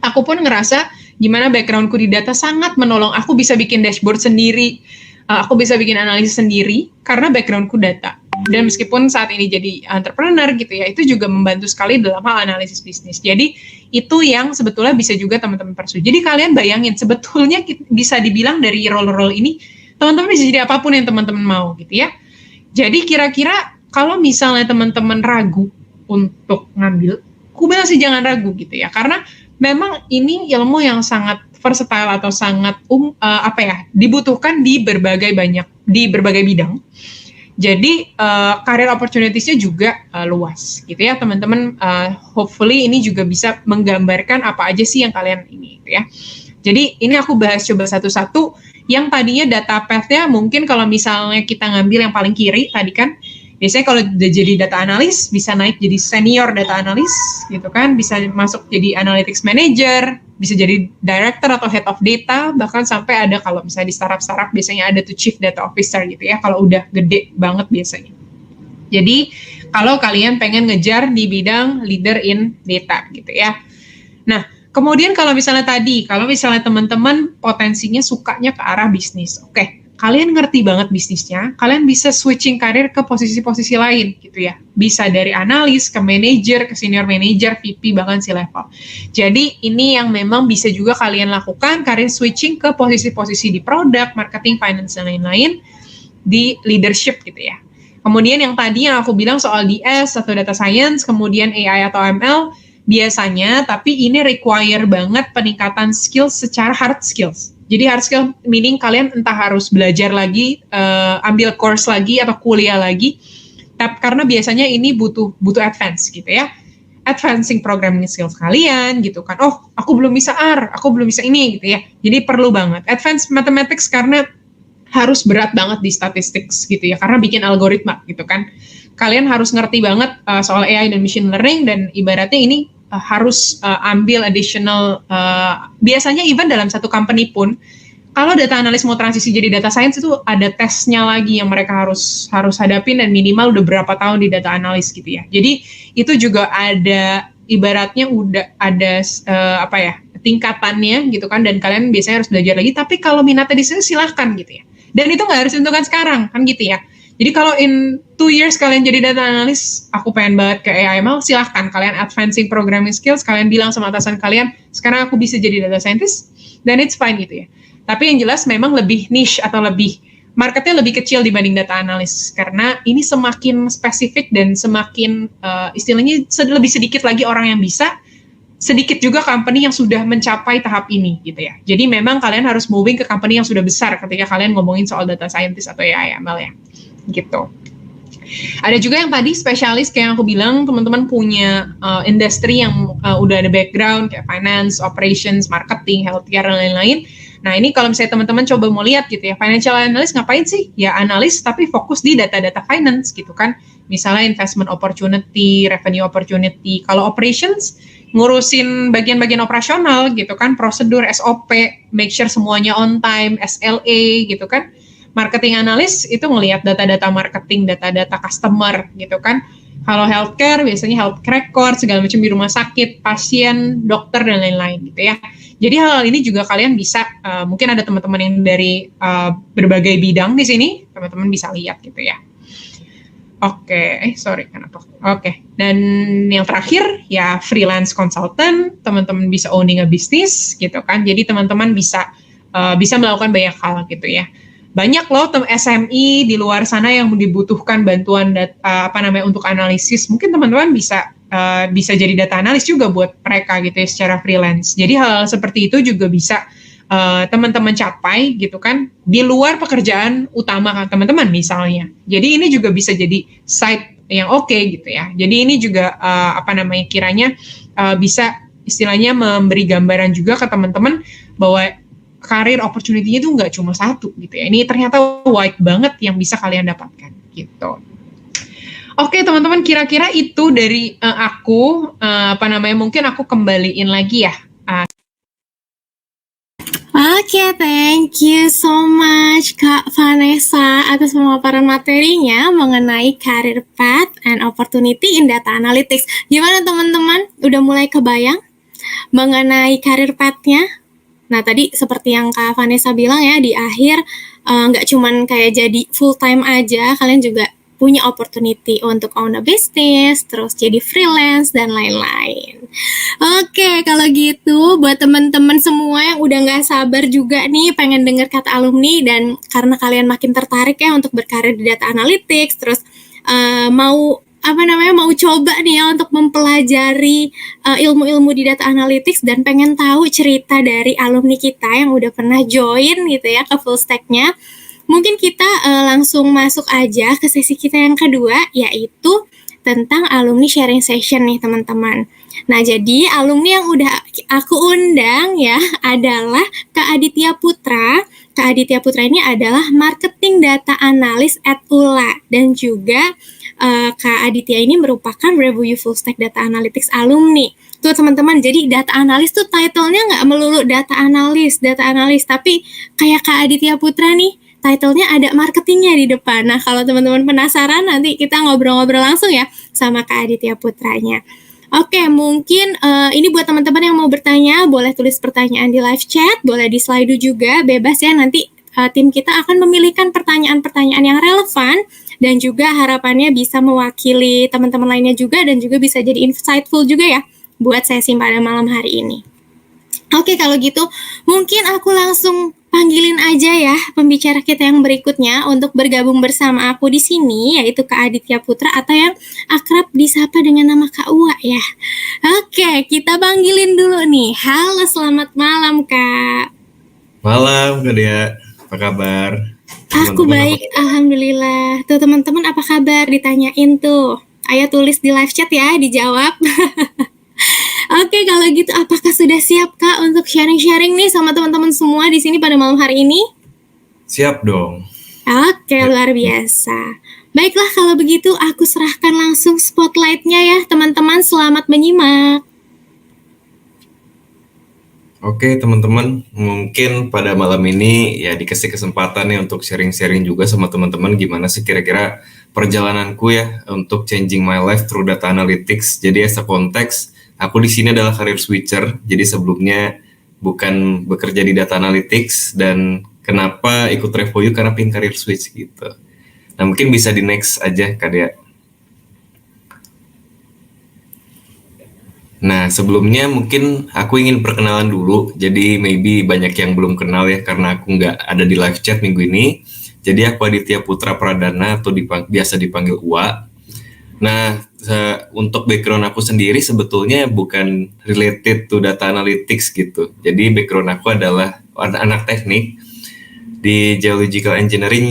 S1: Aku pun ngerasa gimana backgroundku di data sangat menolong. Aku bisa bikin dashboard sendiri, aku bisa bikin analisis sendiri karena backgroundku data. Dan meskipun saat ini jadi entrepreneur gitu ya, itu juga membantu sekali dalam hal analisis bisnis. Jadi itu yang sebetulnya bisa juga teman-teman pursue. Jadi kalian bayangin, sebetulnya bisa dibilang dari role-role ini, teman-teman bisa jadi apapun yang teman-teman mau gitu ya. Jadi kira-kira kalau misalnya teman-teman ragu untuk ngambil, aku bilang sih jangan ragu gitu ya. Karena memang ini ilmu yang sangat versatile atau sangat dibutuhkan di berbagai bidang. Jadi career opportunities-nya juga luas gitu ya teman-teman. Hopefully ini juga bisa menggambarkan apa aja sih yang kalian ini gitu ya. Jadi ini aku bahas coba satu-satu. Yang tadinya data path-nya mungkin kalau misalnya kita ngambil yang paling kiri tadi kan, biasanya kalau udah jadi data analis bisa naik jadi senior data analis gitu kan, bisa masuk jadi analytics manager, bisa jadi director atau head of data, bahkan sampai ada kalau misalnya di startup biasanya ada tuh chief data officer gitu ya, kalau udah gede banget biasanya. Jadi kalau kalian pengen ngejar di bidang leader in data gitu ya. Nah, kemudian kalau misalnya teman-teman potensinya sukanya ke arah bisnis, kalian ngerti banget bisnisnya, kalian bisa switching karir ke posisi-posisi lain gitu ya. Bisa dari analis ke manager, ke senior manager, VP, bahkan C-level. Jadi ini yang memang bisa juga kalian lakukan, karir switching ke posisi-posisi di product, marketing, finance, dan lain-lain, di leadership gitu ya. Kemudian yang tadi yang aku bilang soal DS atau data science, kemudian AI atau ML, biasanya, tapi ini require banget peningkatan skills secara hard skills. Jadi hard skill meaning kalian entah harus belajar lagi, ambil course lagi atau kuliah lagi, karena biasanya ini butuh advance gitu ya. Advancing programming skills kalian gitu kan. Aku belum bisa R, aku belum bisa ini gitu ya. Jadi perlu banget advance mathematics karena harus berat banget di statistics gitu ya, karena bikin algoritma gitu kan. Kalian harus ngerti banget soal AI dan machine learning, dan ibaratnya ini harus ambil additional, biasanya even dalam satu company pun, kalau data analis mau transisi jadi data science itu ada tesnya lagi yang mereka harus hadapin, dan minimal udah berapa tahun di data analis gitu ya. Jadi itu juga ada, ibaratnya udah ada tingkatannya gitu kan, dan kalian biasanya harus belajar lagi, tapi kalau minatnya di sini silahkan gitu ya. Dan itu nggak harus ditentukan sekarang kan gitu ya. Jadi kalau in 2 years kalian jadi data analis, aku pengen banget ke AI/ML, silahkan kalian advancing programming skills, kalian bilang sama atasan kalian, sekarang aku bisa jadi data scientist, then it's fine gitu ya. Tapi yang jelas memang lebih niche atau marketnya lebih kecil dibanding data analis, karena ini semakin spesifik dan semakin istilahnya lebih sedikit lagi orang yang bisa, sedikit juga company yang sudah mencapai tahap ini gitu ya. Jadi memang kalian harus moving ke company yang sudah besar ketika kalian ngomongin soal data scientist atau AI/ML ya. Gitu. Ada juga yang tadi spesialis kayak yang aku bilang, teman-teman punya industri yang udah ada background kayak finance, operations, marketing, healthcare dan lain-lain. Nah ini kalau misalnya teman-teman coba mau lihat gitu ya, financial analyst ngapain sih? Ya analis tapi fokus di data-data finance gitu kan. Misalnya investment opportunity, revenue opportunity. Kalau operations ngurusin bagian-bagian operasional gitu kan, prosedur, SOP, make sure semuanya on time, SLA gitu kan. Marketing analis itu ngelihat data-data marketing, data-data customer gitu kan. Kalau healthcare biasanya health record segala macam di rumah sakit, pasien, dokter dan lain-lain gitu ya. Jadi hal ini juga kalian bisa mungkin ada teman-teman yang dari berbagai bidang di sini, teman-teman bisa lihat gitu ya. Oke, sorry kenapa? Oke, dan yang terakhir ya freelance consultant, teman-teman bisa owning a business gitu kan. Jadi teman-teman bisa melakukan banyak hal gitu ya. Banyak loh SMI di luar sana yang dibutuhkan bantuan untuk analisis. Mungkin teman-teman bisa jadi data analis juga buat mereka gitu ya secara freelance. Jadi hal seperti itu juga bisa teman-teman capai gitu kan di luar pekerjaan utama kan teman-teman misalnya. Jadi ini juga bisa jadi side yang oke gitu ya. Jadi ini juga kiranya bisa istilahnya memberi gambaran juga ke teman-teman bahwa karir opportunity-nya itu nggak cuma satu gitu ya. Ini ternyata wide banget yang bisa kalian dapatkan gitu. Oke teman-teman, kira-kira itu dari aku mungkin aku kembaliin lagi ya.
S2: Oke, thank you so much Kak Vanessa atas pemaparan materinya mengenai career path and opportunity in data analytics. Gimana teman-teman? Udah mulai kebayang mengenai career path-nya? Nah, tadi seperti yang Kak Vanessa bilang ya, di akhir nggak cuman kayak jadi full time aja, kalian juga punya opportunity untuk own a business, terus jadi freelance, dan lain-lain. Oke, kalau gitu buat teman-teman semua yang udah nggak sabar juga nih pengen denger kata alumni, dan karena kalian makin tertarik ya untuk berkarir di data analytics, terus mau coba nih ya untuk mempelajari ilmu-ilmu di data analytics dan pengen tahu cerita dari alumni kita yang udah pernah join gitu ya ke full stack-nya, mungkin kita langsung masuk aja ke sesi kita yang kedua, yaitu tentang alumni sharing session nih teman-teman. Nah, jadi alumni yang udah aku undang ya adalah Kak Aditya Putra. Kak Aditya Putra ini adalah marketing data analis at ULA, dan juga Kak Aditya ini merupakan review full stack data analytics alumni. Tuh teman-teman, jadi data analis tuh title-nya nggak melulu data analis, tapi kayak Kak Aditya Putra nih, title-nya ada marketingnya di depan. Nah, kalau teman-teman penasaran, nanti kita ngobrol-ngobrol langsung ya sama Kak Aditya Putranya. Oke, mungkin ini buat teman-teman yang mau bertanya, boleh tulis pertanyaan di live chat, boleh di Slido juga, bebas ya. Nanti tim kita akan memilihkan pertanyaan-pertanyaan yang relevan, dan juga harapannya bisa mewakili teman-teman lainnya juga, dan juga bisa jadi insightful juga ya buat sesi pada malam hari ini. Oke, kalau gitu mungkin aku langsung panggilin aja ya pembicara kita yang berikutnya untuk bergabung bersama aku di sini, yaitu Kak Aditya Putra atau yang akrab disapa dengan nama Kak Uwa ya. Oke, kita panggilin dulu nih. Halo, selamat malam Kak.
S3: Malam Kak Dea, apa kabar?
S2: Aku baik, alhamdulillah. Tuh teman-teman apa kabar? Ditanyain tuh. Ayo tulis di live chat ya, dijawab. Oke, kalau gitu apakah sudah siap Kak untuk sharing-sharing nih sama teman-teman semua di sini pada malam hari ini?
S3: Siap dong.
S2: Oke, luar biasa. Baiklah, kalau begitu aku serahkan langsung spotlight-nya ya teman-teman. Selamat menyimak.
S3: Oke teman-teman, mungkin pada malam ini ya dikasih kesempatan nih untuk sharing-sharing juga sama teman-teman gimana sih kira-kira perjalananku ya untuk changing my life through data analytics. Jadi as a konteks, aku di sini adalah career switcher. Jadi sebelumnya bukan bekerja di data analytics, dan kenapa ikut Revoyu karena pengen career switch gitu. Nah mungkin bisa di next aja Kak Dea. Nah, sebelumnya mungkin aku ingin perkenalan dulu. Jadi maybe banyak yang belum kenal ya karena aku nggak ada di live chat minggu ini. Jadi aku Aditya Putra Pradana atau biasa dipanggil Uwa. Nah, untuk background aku sendiri sebetulnya bukan related to data analytics gitu. Jadi background aku adalah anak teknik di Geological Engineering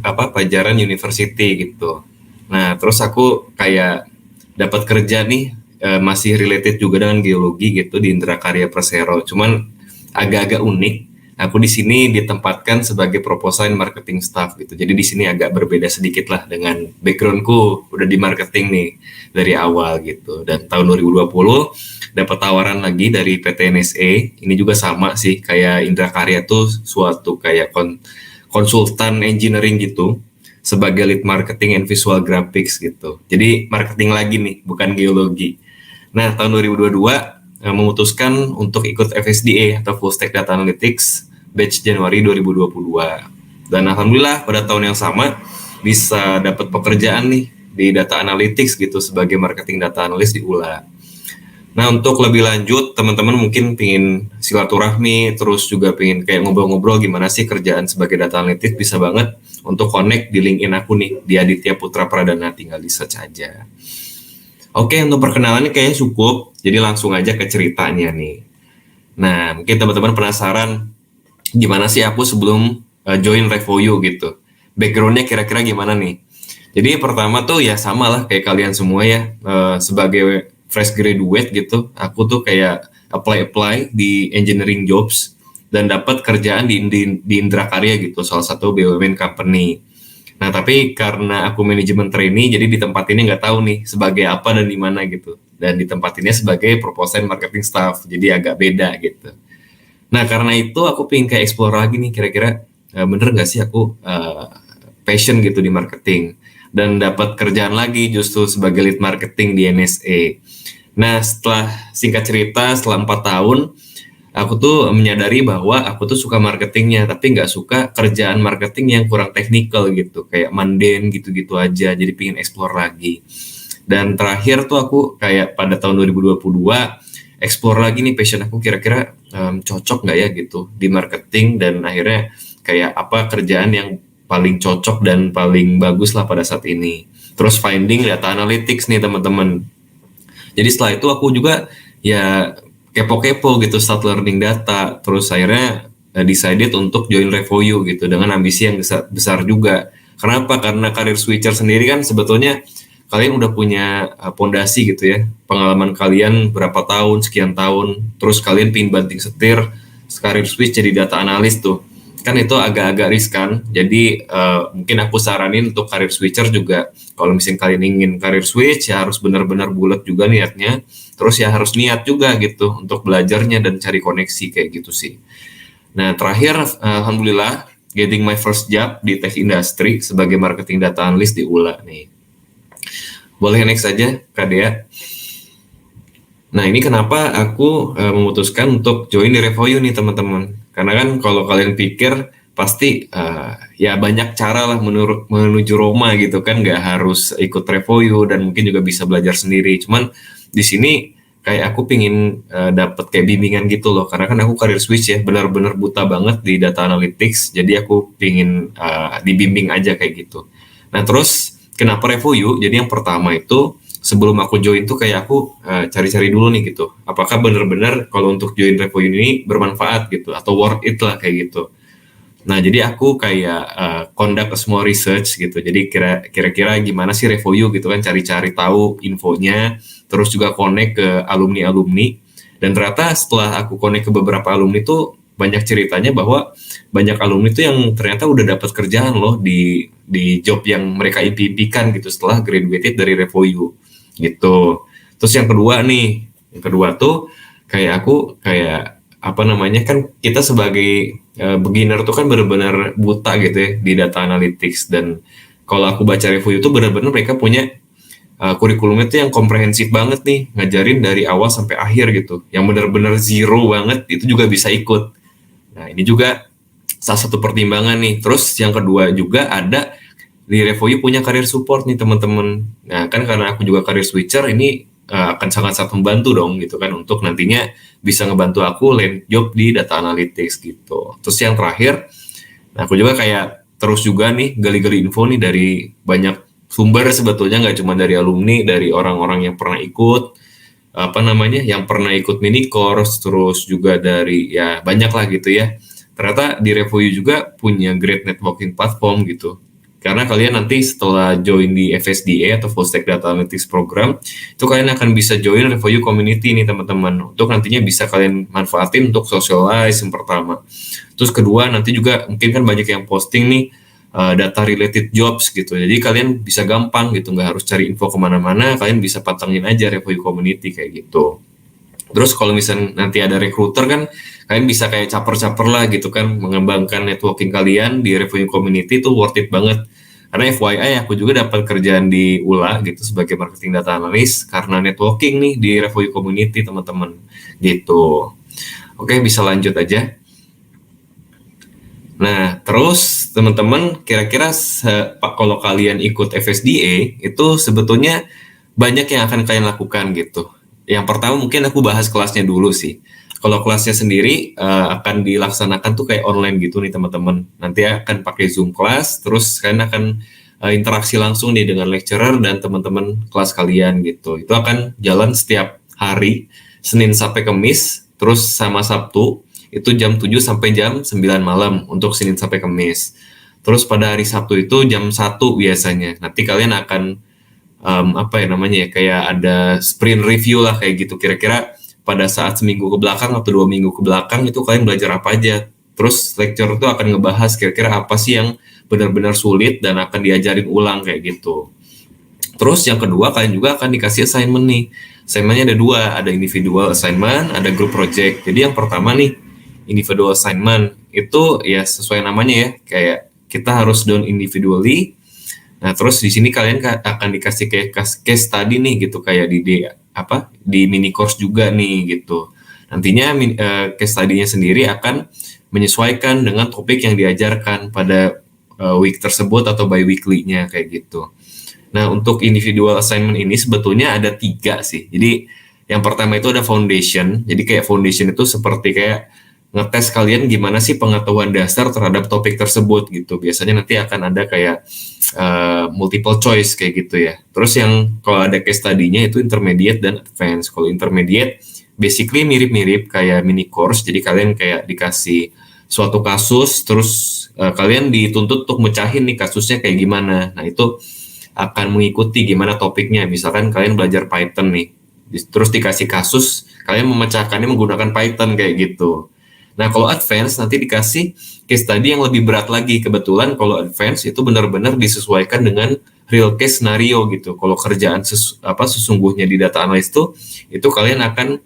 S3: Pajajaran University gitu. Nah, terus aku kayak dapat kerja nih, masih related juga dengan geologi gitu di Indrakarya Persero. Cuman agak-agak unik. Aku di sini ditempatkan sebagai proposal and marketing staff gitu. Jadi di sini agak berbeda sedikit lah dengan backgroundku udah di marketing nih dari awal gitu. Dan tahun 2020 dapat tawaran lagi dari PT NSE. Ini juga sama sih kayak Indrakarya tuh suatu kayak konsultan engineering gitu sebagai lead marketing and visual graphics gitu. Jadi marketing lagi nih, bukan geologi. Nah, tahun 2022 memutuskan untuk ikut FSDA atau Full Stack Data Analytics batch Januari 2022. Dan alhamdulillah pada tahun yang sama bisa dapat pekerjaan nih di data analytics gitu sebagai marketing data analyst di ULA. Nah, untuk lebih lanjut, teman-teman mungkin pingin silaturahmi, terus juga pingin kayak ngobrol-ngobrol gimana sih kerjaan sebagai data analytics, bisa banget untuk connect di LinkedIn aku nih, di Aditya Putra Pradana, tinggal di search aja. Oke, untuk perkenalannya kayaknya cukup, jadi langsung aja ke ceritanya nih. Nah, mungkin teman-teman penasaran gimana sih aku sebelum join Revoyu gitu. Background-nya kira-kira gimana nih? Jadi pertama tuh ya sama lah kayak kalian semua ya, sebagai fresh graduate gitu, aku tuh kayak apply di engineering jobs dan dapat kerjaan di Indrakarya gitu, salah satu BUMN company. Nah, tapi karena aku manajemen trainee, jadi di tempat ini nggak tahu nih sebagai apa dan di mana gitu. Dan di tempat ini sebagai proposal marketing staff, jadi agak beda gitu. Nah, karena itu aku pengen kayak explore lagi nih, kira-kira bener nggak sih aku passion gitu di marketing. Dan dapat kerjaan lagi justru sebagai lead marketing di NSE. Nah, setelah singkat cerita, setelah 4 tahun, aku tuh menyadari bahwa aku tuh suka marketingnya, tapi nggak suka kerjaan marketing yang kurang teknikal gitu, kayak mundane gitu-gitu aja, jadi pengen explore lagi. Dan terakhir tuh aku kayak pada tahun 2022, explore lagi nih passion aku kira-kira cocok nggak ya gitu di marketing, dan akhirnya kayak apa kerjaan yang paling cocok dan paling bagus lah pada saat ini. Terus finding data analytics nih teman-teman. Jadi setelah itu aku juga ya kepo-kepo gitu, start learning data. Terus akhirnya decided untuk join Revoyu gitu dengan ambisi yang besar juga. Kenapa? Karena career switcher sendiri kan sebetulnya kalian udah punya pondasi gitu ya. Pengalaman kalian berapa tahun, sekian tahun. Terus kalian pingin banting setir, career switch jadi data analis tuh. Kan itu agak-agak riskan. Jadi mungkin aku saranin untuk career switcher juga, kalau misalnya kalian ingin career switch ya harus benar-benar bulat juga niatnya, terus ya harus niat juga gitu untuk belajarnya dan cari koneksi kayak gitu sih. Nah, terakhir alhamdulillah getting my first job di tech industry sebagai marketing data analyst di ULA nih. Boleh next aja Kak Dea. Nah, ini kenapa aku memutuskan untuk join di Revoyu nih teman-teman. Karena kan kalau kalian pikir pasti ya banyak cara lah menuju Roma gitu kan, nggak harus ikut Revoyu dan mungkin juga bisa belajar sendiri. Cuman di sini kayak aku pingin dapat kayak bimbingan gitu loh, karena kan aku career switch ya, benar-benar buta banget di data analytics, jadi aku pingin dibimbing aja kayak gitu. Nah, terus kenapa Revoyu? Jadi yang pertama itu sebelum aku join tuh kayak aku cari-cari dulu nih gitu, apakah benar-benar kalau untuk join Revoyu ini bermanfaat gitu atau worth it lah kayak gitu. Nah, jadi aku kayak conduct a small research gitu. Jadi kira-kira gimana sih Revoyu gitu kan, cari-cari tahu infonya, terus juga connect ke alumni-alumni. Dan ternyata setelah aku connect ke beberapa alumni tuh banyak ceritanya bahwa banyak alumni tuh yang ternyata udah dapat kerjaan loh di job yang mereka impikan gitu setelah graduated dari Revoyu gitu. Terus yang kedua tuh kayak aku kayak apa namanya, kan kita sebagai beginner tuh kan benar-benar buta gitu ya di data analytics, dan kalau aku baca review itu benar-benar mereka punya kurikulumnya tuh yang komprehensif banget nih, ngajarin dari awal sampai akhir gitu, yang benar-benar zero banget itu juga bisa ikut. Nah, ini juga salah satu pertimbangan nih. Terus yang kedua juga ada di Revoyu punya career support nih teman-teman. Nah, kan karena aku juga career switcher, ini akan sangat-sangat membantu dong gitu kan, untuk nantinya bisa ngebantu aku land job di data analytics gitu. Terus yang terakhir, nah aku juga kayak terus juga nih gali-gali info nih dari banyak sumber sebetulnya, nggak cuma dari alumni, dari orang-orang yang pernah ikut yang pernah ikut mini course, terus juga dari ya banyak lah gitu ya. Ternyata di Revoyu juga punya great networking platform gitu. Karena kalian nanti setelah join di FSDA atau Full Stack Data Analytics Program, itu kalian akan bisa join Review Community nih teman-teman. Untuk nantinya bisa kalian manfaatin untuk socialize yang pertama. Terus kedua, nanti juga mungkin kan banyak yang posting nih data related jobs gitu. Jadi kalian bisa gampang gitu, nggak harus cari info kemana-mana, kalian bisa patengin aja Review Community kayak gitu. Terus kalau misalnya nanti ada recruiter kan, kalian bisa kayak caper-caper lah gitu kan, mengembangkan networking kalian di Review Community itu worth it banget. Karena FYI aku juga dapat kerjaan di ULA gitu sebagai marketing data analyst karena networking nih di Review Community teman-teman gitu. Oke, bisa lanjut aja. Nah, terus teman-teman kira-kira kalau kalian ikut FSDA itu sebetulnya banyak yang akan kalian lakukan gitu. Yang pertama mungkin aku bahas kelasnya dulu sih. Kalau kelasnya sendiri akan dilaksanakan tuh kayak online gitu nih teman-teman. Nanti akan pakai Zoom class, terus kalian akan interaksi langsung nih dengan lecturer dan teman-teman kelas kalian gitu. Itu akan jalan setiap hari, Senin sampai Kamis, terus sama Sabtu. Itu jam 7 sampai jam 9 malam untuk Senin sampai Kamis. Terus pada hari Sabtu itu jam 1 biasanya. Nanti kalian akan kayak ada sprint review lah kayak gitu. Kira-kira pada saat seminggu ke belakang atau 2 minggu ke belakang itu kalian belajar apa aja. Terus lecturer itu akan ngebahas kira-kira apa sih yang benar-benar sulit dan akan diajarin ulang kayak gitu. Terus yang kedua kalian juga akan dikasih assignment nih. Assignment-nya ada 2, ada individual assignment, ada group project. Jadi yang pertama nih, individual assignment itu ya sesuai namanya ya, kayak kita harus done individually. Nah, terus di sini kalian akan dikasih kayak case study nih gitu, kayak di mini course juga nih gitu. Nantinya case study-nya sendiri akan menyesuaikan dengan topik yang diajarkan pada week tersebut atau bi-weekly-nya kayak gitu. Nah, untuk individual assignment ini sebetulnya ada 3 sih. Jadi yang pertama itu ada foundation. Jadi kayak foundation itu seperti kayak ngetes kalian gimana sih pengetahuan dasar terhadap topik tersebut gitu. Biasanya nanti akan ada kayak multiple choice kayak gitu ya. Terus yang kalau ada case study-nya itu intermediate dan advance. Kalau intermediate basically mirip-mirip kayak mini course. Jadi kalian kayak dikasih suatu kasus, terus kalian dituntut untuk mecahin nih kasusnya kayak gimana. Nah, itu akan mengikuti gimana topiknya. Misalkan kalian belajar Python nih, terus dikasih kasus, kalian memecahkannya menggunakan Python kayak gitu. Nah, kalau advance nanti dikasih case study yang lebih berat lagi. Kebetulan kalau advance itu benar-benar disesuaikan dengan real case scenario gitu. Kalau kerjaan sesungguhnya di data analyst itu kalian akan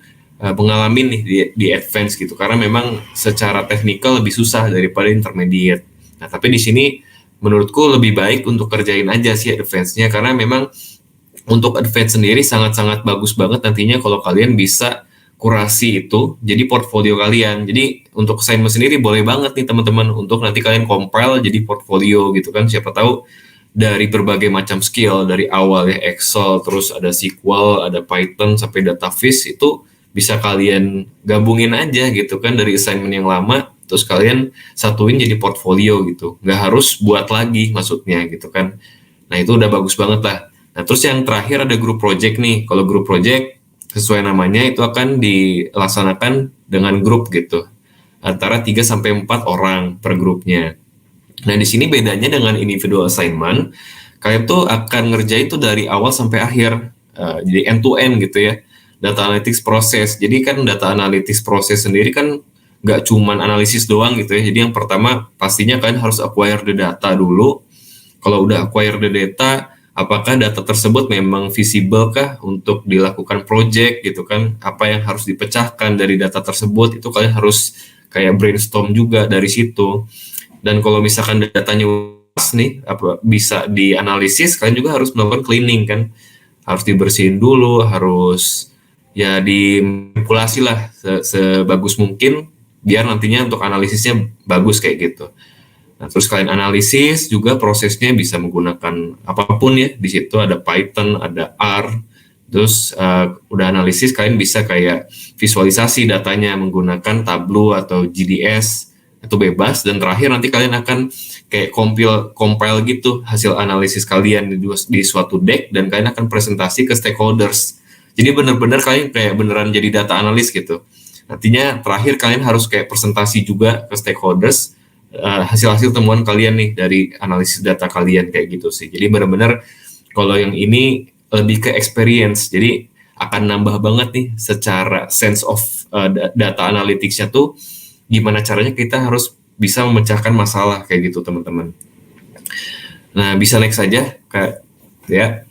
S3: mengalami nih di advance gitu. Karena memang secara teknikal lebih susah daripada intermediate. Nah, tapi di sini menurutku lebih baik untuk kerjain aja sih advance-nya. Karena memang untuk advance sendiri sangat-sangat bagus banget nantinya kalau kalian bisa kurasi itu jadi portfolio kalian. Jadi untuk assignment sendiri boleh banget nih teman-teman untuk nanti kalian compile jadi portfolio gitu kan. Siapa tahu dari berbagai macam skill, dari awal ya Excel, terus ada SQL, ada Python sampai Dataviz, itu bisa kalian gabungin aja gitu kan dari assignment yang lama, terus kalian satuin jadi portfolio gitu. Nggak harus buat lagi maksudnya gitu kan. Nah, itu udah bagus banget lah. Nah, terus yang terakhir ada group project nih. Kalau group project sesuai namanya itu akan dilaksanakan dengan grup gitu. Antara 3 sampai 4 orang per grupnya. Nah, di sini bedanya dengan individual assignment, kalian tuh akan ngerjain itu dari awal sampai akhir. Jadi end to end gitu ya. Data analytics proses. Jadi kan data analytics proses sendiri kan nggak cuman analisis doang gitu ya. Jadi yang pertama pastinya kalian harus acquire the data dulu. Kalau udah acquire the data, apakah data tersebut memang visible kah untuk dilakukan project gitu kan? Apa yang harus dipecahkan dari data tersebut, itu kalian harus kayak brainstorm juga dari situ. Dan kalau misalkan datanya pas nih, bisa dianalisis, kalian juga harus melakukan cleaning kan? Harus dibersihin dulu, harus ya dimanipulasi lah sebagus mungkin biar nantinya untuk analisisnya bagus kayak gitu. Nah, terus kalian analisis juga prosesnya bisa menggunakan apapun ya. Di situ ada Python, ada R. Terus udah analisis, kalian bisa kayak visualisasi datanya menggunakan Tableau atau GDS. Itu bebas. Dan terakhir nanti kalian akan kayak compile gitu hasil analisis kalian di suatu deck, dan kalian akan presentasi ke stakeholders. Jadi benar-benar kalian kayak beneran jadi data analis gitu. Nantinya terakhir kalian harus kayak presentasi juga ke stakeholders, hasil-hasil temuan kalian nih dari analisis data kalian kayak gitu sih. Jadi benar-benar kalau yang ini lebih ke experience, jadi akan nambah banget nih secara sense of data analytics-nya tuh gimana caranya kita harus bisa memecahkan masalah kayak gitu teman-teman. Nah bisa next saja Kak ya.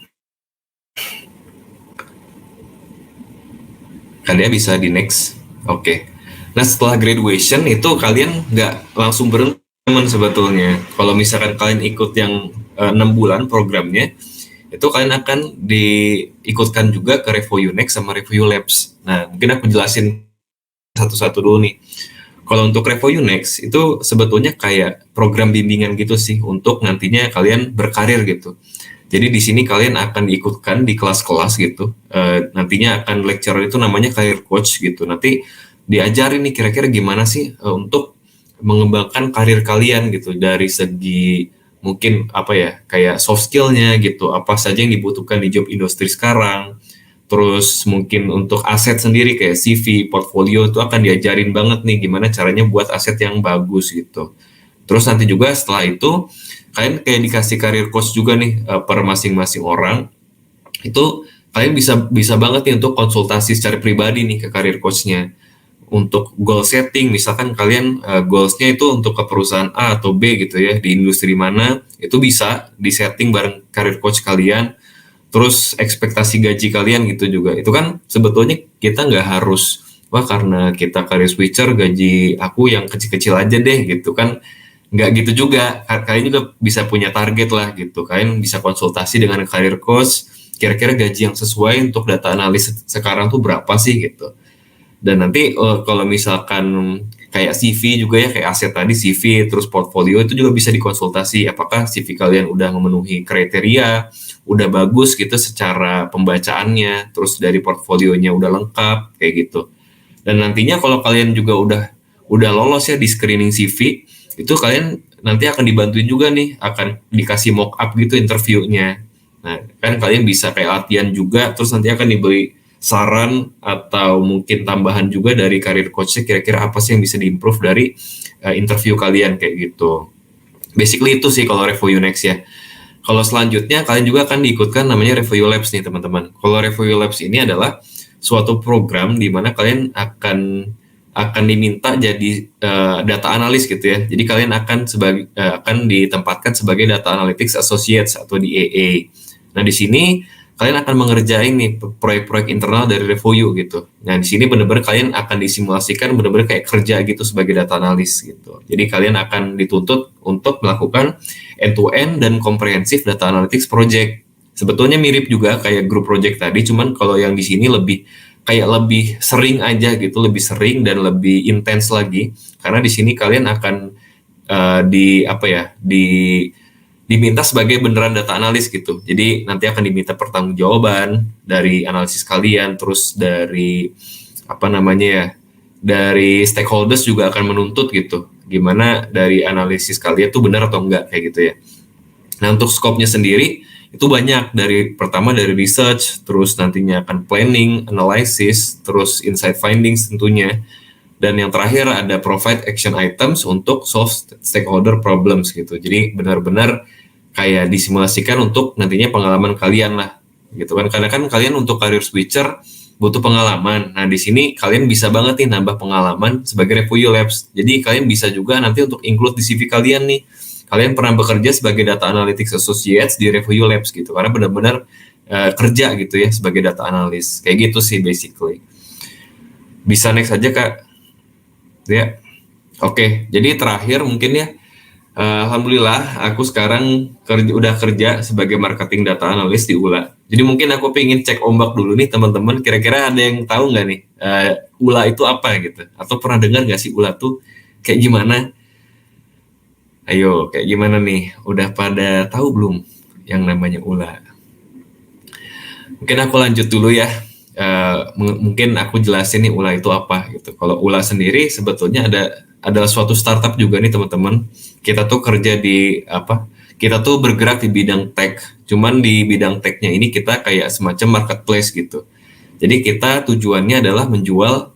S3: Kalian bisa di next. Oke. Nah setelah graduation itu kalian nggak langsung berhenti teman sebetulnya. Kalau misalkan kalian ikut yang 6 bulan programnya, itu kalian akan diikutkan juga ke Review Next sama Review Labs. Nah mungkin aku jelasin satu-satu dulu nih. Kalau untuk Review Next itu sebetulnya kayak program bimbingan gitu sih untuk nantinya kalian berkarir gitu. Jadi di sini kalian akan diikutkan di kelas-kelas gitu. Nantinya akan lecturer itu namanya career coach gitu. Nanti diajarin nih kira-kira gimana sih untuk mengembangkan karir kalian gitu dari segi mungkin apa ya kayak soft skill-nya gitu. Apa saja yang dibutuhkan di job industri sekarang. Terus mungkin untuk aset sendiri kayak CV, portfolio itu akan diajarin banget nih gimana caranya buat aset yang bagus gitu. Terus nanti juga setelah itu kalian kayak dikasih career coach juga nih per masing-masing orang. Itu kalian bisa banget nih untuk konsultasi secara pribadi nih ke career coach-nya. Untuk goal setting, misalkan kalian goals-nya itu untuk ke perusahaan A atau B gitu ya, di industri mana, itu bisa di-setting bareng career coach kalian. Terus ekspektasi gaji kalian gitu juga. Itu kan sebetulnya kita nggak harus, wah karena kita career switcher gaji aku yang kecil-kecil aja deh gitu kan. Nggak gitu juga, kalian juga bisa punya target lah gitu. Kalian bisa konsultasi dengan career coach, kira-kira gaji yang sesuai untuk data analis sekarang tuh berapa sih gitu. Dan nanti kalau misalkan kayak CV juga ya, kayak aset tadi CV, terus portfolio itu juga bisa dikonsultasi apakah CV kalian udah memenuhi kriteria, udah bagus gitu secara pembacaannya, terus dari portfolionya udah lengkap kayak gitu. Dan nantinya kalau kalian juga udah lolos ya di screening CV, itu kalian nanti akan dibantuin juga nih, akan dikasih mock up gitu interviewnya. Nah, kan kalian bisa kayak latihan juga, terus nanti akan diberi saran atau mungkin tambahan juga dari career coach-nya kira-kira apa sih yang bisa diimprove dari interview kalian kayak gitu. Basically itu sih kalau Review Next ya. Kalau selanjutnya kalian juga akan diikutkan namanya Review Labs nih teman-teman. Kalau Review Labs ini adalah suatu program di mana kalian akan diminta jadi data analis gitu ya. Jadi kalian akan ditempatkan sebagai data analytics associates atau di AA. Nah di sini kalian akan mengerjain nih proyek-proyek internal dari Review gitu. Nah di sini benar-benar kalian akan disimulasikan benar-benar kayak kerja gitu sebagai data analis gitu. Jadi kalian akan dituntut untuk melakukan end-to-end dan komprehensif data analytics project. Sebetulnya mirip juga kayak group project tadi, cuman kalau yang di sini lebih sering aja gitu, lebih sering dan lebih intens lagi. Karena di sini kalian akan diminta sebagai beneran data analis gitu. Jadi nanti akan diminta pertanggungjawaban dari analisis kalian, terus dari dari stakeholders juga akan menuntut gitu. Gimana dari analisis kalian tuh benar atau enggak kayak gitu ya. Nah untuk scope-nya sendiri itu banyak, pertama dari research, terus nantinya akan planning, analysis, terus insight findings tentunya. Dan yang terakhir ada provide action items untuk solve stakeholder problems gitu. Jadi benar-benar kayak disimulasikan untuk nantinya pengalaman kalian lah gitu kan. Karena kan kalian untuk career switcher butuh pengalaman. Nah di sini kalian bisa banget nih nambah pengalaman sebagai Review Labs. Jadi kalian bisa juga nanti untuk include di CV kalian nih. Kalian pernah bekerja sebagai data analytics associates di Review Labs gitu. Karena benar-benar kerja gitu ya sebagai data analis. Kayak gitu sih basically. Bisa next aja Kak. Ya, oke. Jadi terakhir mungkin ya, alhamdulillah aku sekarang udah kerja sebagai marketing data analyst di ULA. Jadi mungkin aku pengen cek ombak dulu nih teman-teman. Kira-kira ada yang tahu nggak nih ULA itu apa gitu? Atau pernah dengar nggak sih ULA tuh kayak gimana? Ayo, kayak gimana nih? Udah pada tahu belum yang namanya ULA? Mungkin aku lanjut dulu ya. Mungkin aku jelasin nih ULA itu apa gitu. Kalau ULA sendiri sebetulnya adalah suatu startup juga nih teman-teman. Kita tuh kerja kita tuh bergerak di bidang tech. Cuman di bidang tech-nya ini kita kayak semacam marketplace gitu. Jadi kita tujuannya adalah menjual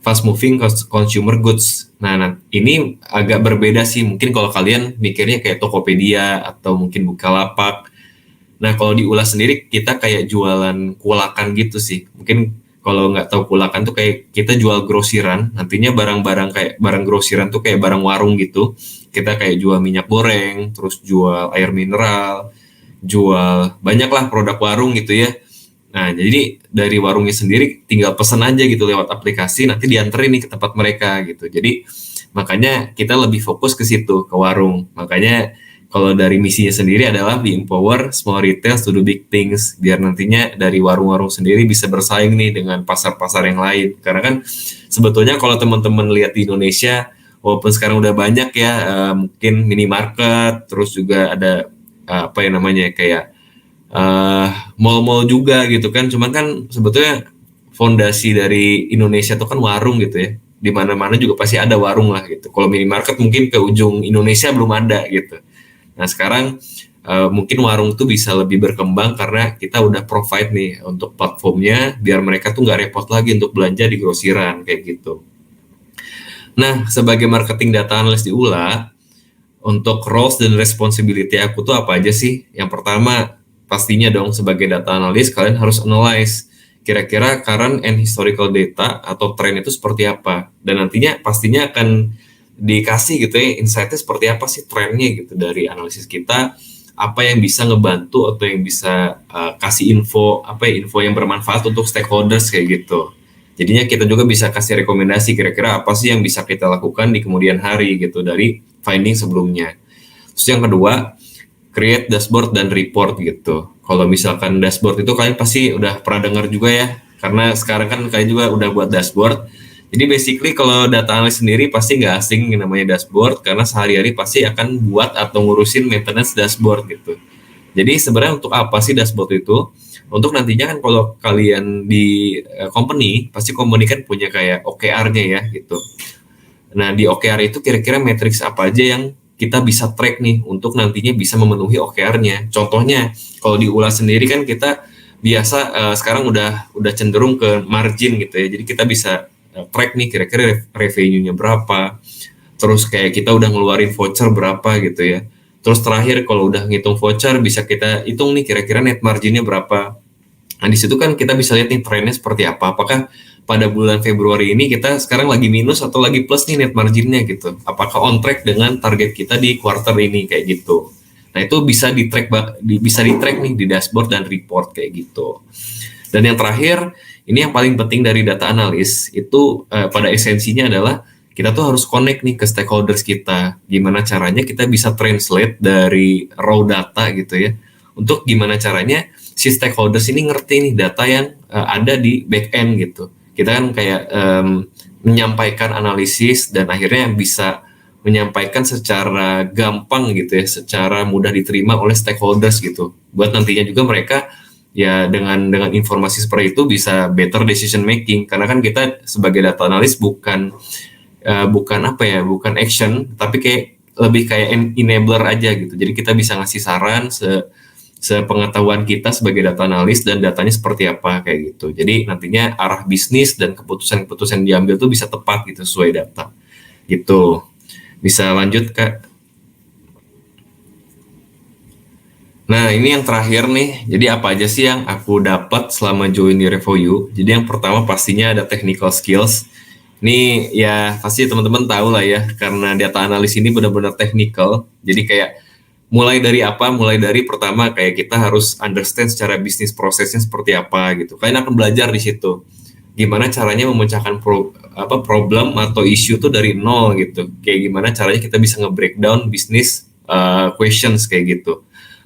S3: fast moving consumer goods. Nah, ini agak berbeda sih. Mungkin kalau kalian mikirnya kayak Tokopedia atau mungkin Bukalapak. Nah, kalau di Ula sendiri kita kayak jualan kulakan gitu sih. Mungkin kalau nggak tahu kulakan tuh kayak kita jual grosiran. Nantinya barang-barang kayak barang grosiran tuh kayak barang warung gitu. Kita kayak jual minyak goreng, terus jual air mineral, jual banyaklah produk warung gitu ya. Nah, jadi dari warungnya sendiri tinggal pesan aja gitu lewat aplikasi, nanti dianterin nih ke tempat mereka gitu. Jadi makanya kita lebih fokus ke situ, ke warung. Makanya kalau dari misinya sendiri adalah we empower small retail to do big things, biar nantinya dari warung-warung sendiri bisa bersaing nih dengan pasar-pasar yang lain. Karena kan sebetulnya kalau teman-teman lihat di Indonesia, walaupun sekarang udah banyak ya, mungkin minimarket, terus juga ada apa yang namanya kayak mall-mall juga gitu kan. Cuman kan sebetulnya fondasi dari Indonesia itu kan warung gitu ya. Di mana-mana juga pasti ada warung lah gitu. Kalau minimarket mungkin ke ujung Indonesia belum ada gitu. Nah, sekarang mungkin warung tuh bisa lebih berkembang karena kita udah provide nih untuk platformnya biar mereka tuh nggak repot lagi untuk belanja di grosiran kayak gitu. Nah, sebagai marketing data analyst di ULA, untuk roles dan responsibility aku tuh apa aja sih? Yang pertama, pastinya dong sebagai data analyst kalian harus analyze kira-kira current and historical data atau tren itu seperti apa. Dan nantinya pastinya akan dikasih gitu ya, insight-nya seperti apa sih trennya gitu dari analisis kita, apa yang bisa ngebantu atau yang bisa kasih info, info yang bermanfaat untuk stakeholders kayak gitu. Jadinya kita juga bisa kasih rekomendasi kira-kira apa sih yang bisa kita lakukan di kemudian hari gitu dari finding sebelumnya. Terus yang kedua, create dashboard dan report gitu. Kalau misalkan dashboard itu kalian pasti udah pernah dengar juga ya, karena sekarang kan kalian juga udah buat dashboard. Jadi basically kalau data analis sendiri pasti nggak asing namanya dashboard, karena sehari-hari pasti akan buat atau ngurusin maintenance dashboard gitu. Jadi sebenarnya untuk apa sih dashboard itu? Untuk nantinya kan kalau kalian di company, pasti company kan punya kayak OKR-nya ya gitu. Nah di OKR itu kira-kira matriks apa aja yang kita bisa track nih untuk nantinya bisa memenuhi OKR-nya. Contohnya kalau di ULA sendiri kan kita biasa sekarang udah cenderung ke margin gitu ya. Jadi kita bisa track nih kira-kira revenue-nya berapa. Terus kayak kita udah ngeluarin voucher berapa gitu ya. Terus terakhir kalau udah ngitung voucher bisa kita hitung nih kira-kira net marginnya berapa. Nah di situ kan kita bisa lihat nih trennya seperti apa. Apakah pada bulan Februari ini kita sekarang lagi minus atau lagi plus nih net marginnya gitu. Apakah on track dengan target kita di quarter ini kayak gitu. Nah itu bisa di-track nih di dashboard dan report kayak gitu. Dan yang terakhir, ini yang paling penting dari data analis itu pada esensinya adalah kita tuh harus connect nih ke stakeholders kita. Gimana caranya kita bisa translate dari raw data gitu ya. Untuk gimana caranya si stakeholders ini ngerti nih data yang ada di back end gitu. Kita kan kayak menyampaikan analisis dan akhirnya bisa menyampaikan secara gampang gitu ya, secara mudah diterima oleh stakeholders gitu. Buat nantinya juga mereka ya dengan informasi seperti itu bisa better decision making. Karena kan kita sebagai data analis bukan action, tapi kayak lebih kayak enabler aja gitu. Jadi kita bisa ngasih saran sepengetahuan kita sebagai data analis dan datanya seperti apa kayak gitu. Jadi nantinya arah bisnis dan keputusan yang diambil tuh bisa tepat gitu sesuai data. Gitu. Bisa lanjut Kak. Nah ini yang terakhir nih. Jadi apa aja sih yang aku dapat selama join di Revoyu? Jadi yang pertama pastinya ada technical skills. Ini ya pasti teman-teman tahu lah ya, karena data analis ini benar-benar technical. Jadi kayak mulai dari pertama kayak kita harus understand secara bisnis prosesnya seperti apa gitu. Kalian akan belajar di situ. Gimana caranya memecahkan problem atau isu tuh dari nol gitu. Kayak gimana caranya kita bisa nge-breakdown bisnis questions kayak gitu.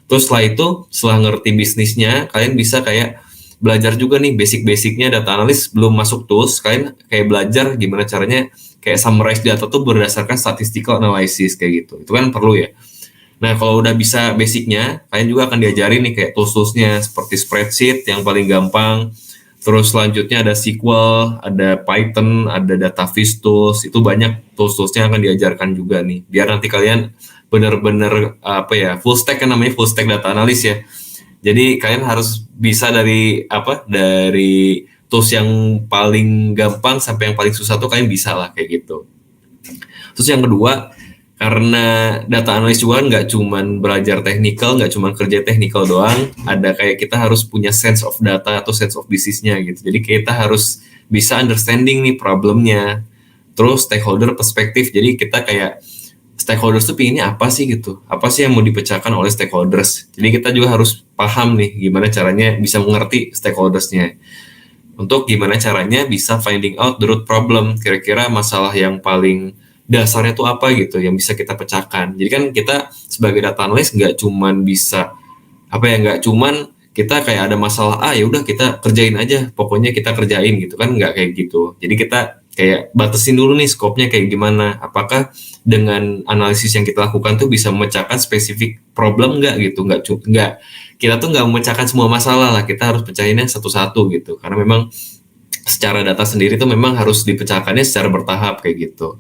S3: Terus setelah ngerti bisnisnya, kalian bisa kayak belajar juga nih basic-basicnya data analis belum masuk tools, kalian kayak belajar gimana caranya kayak summarize data tuh berdasarkan statistical analysis kayak gitu. Itu kan perlu ya. Nah kalau udah bisa basicnya, kalian juga akan diajarin nih kayak tools-toolsnya seperti spreadsheet yang paling gampang. Terus selanjutnya ada SQL, ada Python, ada Dataviz tools, itu banyak tools-toolsnya akan diajarkan juga nih. Biar nanti kalian benar-benar full stack kan namanya full stack data analis ya. Jadi kalian harus bisa dari tools yang paling gampang sampai yang paling susah tuh kalian bisa lah kayak gitu. Terus yang kedua, karena data analis juga nggak cuman belajar technical, nggak cuman kerja technical doang, ada kayak kita harus punya sense of data atau sense of business-nya gitu. Jadi kita harus bisa understanding nih problemnya, terus stakeholder perspektif. Jadi kita kayak stakeholders tuh pinginnya apa sih gitu, apa sih yang mau dipecahkan oleh stakeholders. Jadi kita juga harus paham nih gimana caranya bisa mengerti stakeholdersnya. Untuk gimana caranya bisa finding out the root problem, kira-kira masalah yang paling dasarnya tuh apa gitu yang bisa kita pecahkan. Jadi kan kita sebagai data analyst nggak cuman bisa nggak cuman kita kayak ada masalah ya udah kita kerjain aja, pokoknya kita kerjain gitu kan, nggak kayak gitu. Jadi kita kayak batasin dulu nih skopnya kayak gimana, apakah dengan analisis yang kita lakukan tuh bisa memecahkan spesifik problem nggak gitu, nggak kita tuh nggak memecahkan semua masalah lah, kita harus pecahinnya satu-satu gitu, karena memang secara data sendiri tuh memang harus dipecahkannya secara bertahap kayak gitu.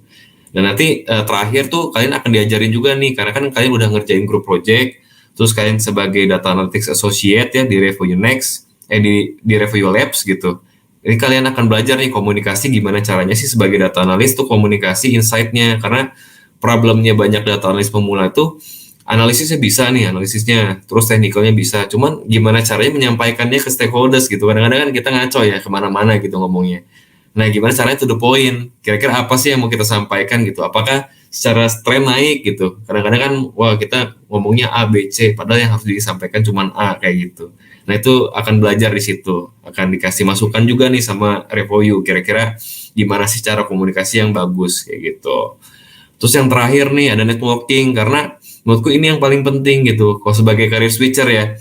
S3: Dan nanti terakhir tuh kalian akan diajarin juga nih, karena kan kalian udah ngerjain group project, terus kalian sebagai data analytics associate ya di Review Next, di Review Labs gitu. Jadi kalian akan belajar nih komunikasi, gimana caranya sih sebagai data analis tuh komunikasi insight-nya, karena problemnya banyak data analis pemula itu analisisnya bisa nih, analisisnya, terus teknikalnya bisa, cuman gimana caranya menyampaikannya ke stakeholders gitu. Kadang-kadang kan kita ngaco ya kemana-mana gitu ngomongnya. Nah, gimana caranya to the point? Kira-kira apa sih yang mau kita sampaikan gitu? Apakah secara strength naik gitu? Kadang-kadang kan, wah kita ngomongnya A, B, C, padahal yang harus disampaikan cuma A kayak gitu. Nah, itu akan belajar di situ. Akan dikasih masukan juga nih sama review. Kira-kira gimana sih cara komunikasi yang bagus kayak gitu. Terus yang terakhir nih ada networking, karena menurutku ini yang paling penting gitu. Kalau sebagai career switcher ya,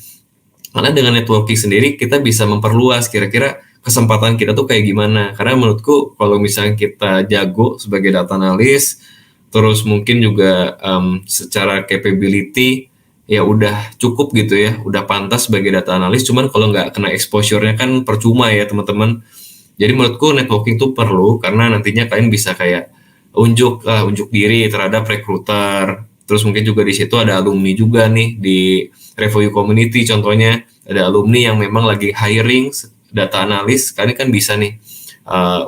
S3: karena dengan networking sendiri kita bisa memperluas kira-kira kesempatan kita tuh kayak gimana. Karena menurutku kalau misalnya kita jago sebagai data analis, terus mungkin juga secara capability ya udah cukup gitu ya, udah pantas sebagai data analis. Cuman kalau nggak kena exposure-nya kan percuma ya teman-teman. Jadi menurutku networking tuh perlu, karena nantinya kalian bisa kayak unjuk diri terhadap recruiter. Terus mungkin juga di situ ada alumni juga nih di review community, contohnya ada alumni yang memang lagi hiring data analis, kalian kan bisa nih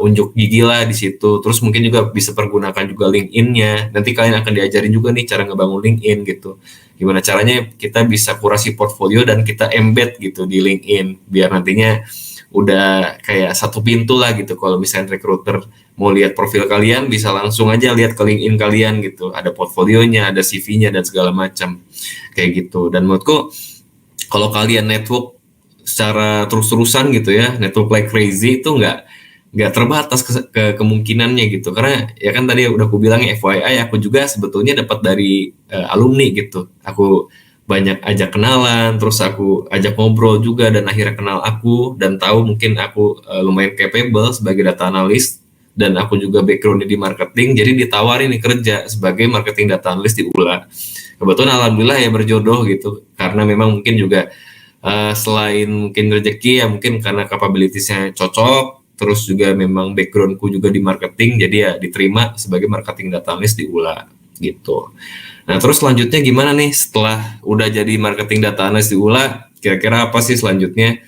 S3: unjuk gigi lah di situ. Terus mungkin juga bisa pergunakan juga LinkedIn-nya. Nanti kalian akan diajarin juga nih cara ngebangun LinkedIn gitu. Gimana caranya kita bisa kurasi portfolio dan kita embed gitu di LinkedIn, biar nantinya udah kayak satu pintu lah gitu. Kalau misalnya recruiter mau lihat profil kalian, bisa langsung aja lihat ke LinkedIn kalian gitu. Ada portfolionya, ada CV-nya dan segala macam kayak gitu. Dan menurutku kalau kalian network secara terus-terusan gitu ya, network like crazy, itu nggak terbatas ke kemungkinannya gitu. Karena ya kan tadi udah aku bilang FYI, aku juga sebetulnya dapat dari alumni gitu. Aku banyak ajak kenalan, terus aku ajak ngobrol juga, dan akhirnya kenal aku dan tahu mungkin aku lumayan capable sebagai data analis, dan aku juga backgroundnya di marketing, jadi ditawarin nih kerja sebagai marketing data analis di ULA. Kebetulan alhamdulillah ya berjodoh gitu, karena memang mungkin juga selain mungkin rezeki ya, mungkin karena capabilities-nya cocok, terus juga memang background-ku juga di marketing, jadi ya diterima sebagai marketing data analyst di ULA gitu. Nah, terus selanjutnya gimana nih setelah udah jadi marketing data analyst di ULA, kira-kira apa sih selanjutnya?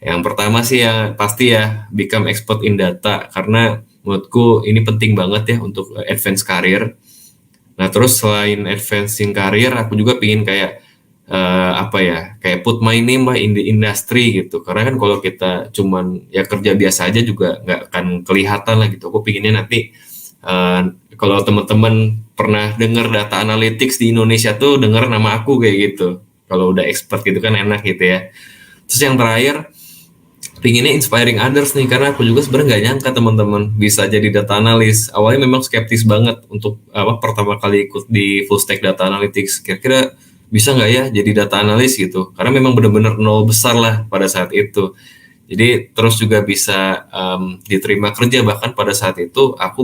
S3: Yang pertama sih ya pasti ya become expert in data, karena menurutku ini penting banget ya untuk advance career. Nah, terus selain advancing career, aku juga pingin kayak kayak put my name lah in the industry gitu. Karena kan kalau kita cuman ya kerja biasa aja juga nggak akan kelihatan lah gitu. Aku pinginnya nanti kalau teman-teman pernah dengar data analytics di Indonesia tuh dengar nama aku kayak gitu. Kalau udah expert gitu kan enak gitu ya. Terus yang terakhir, pinginnya inspiring others nih, karena aku juga sebenarnya nggak nyangka teman-teman bisa jadi data analis. Awalnya memang skeptis banget untuk pertama kali ikut di full stack data analytics. Kira-kira bisa nggak ya jadi data analis gitu, karena memang benar-benar nol besar lah pada saat itu. Jadi terus juga bisa diterima kerja, bahkan pada saat itu aku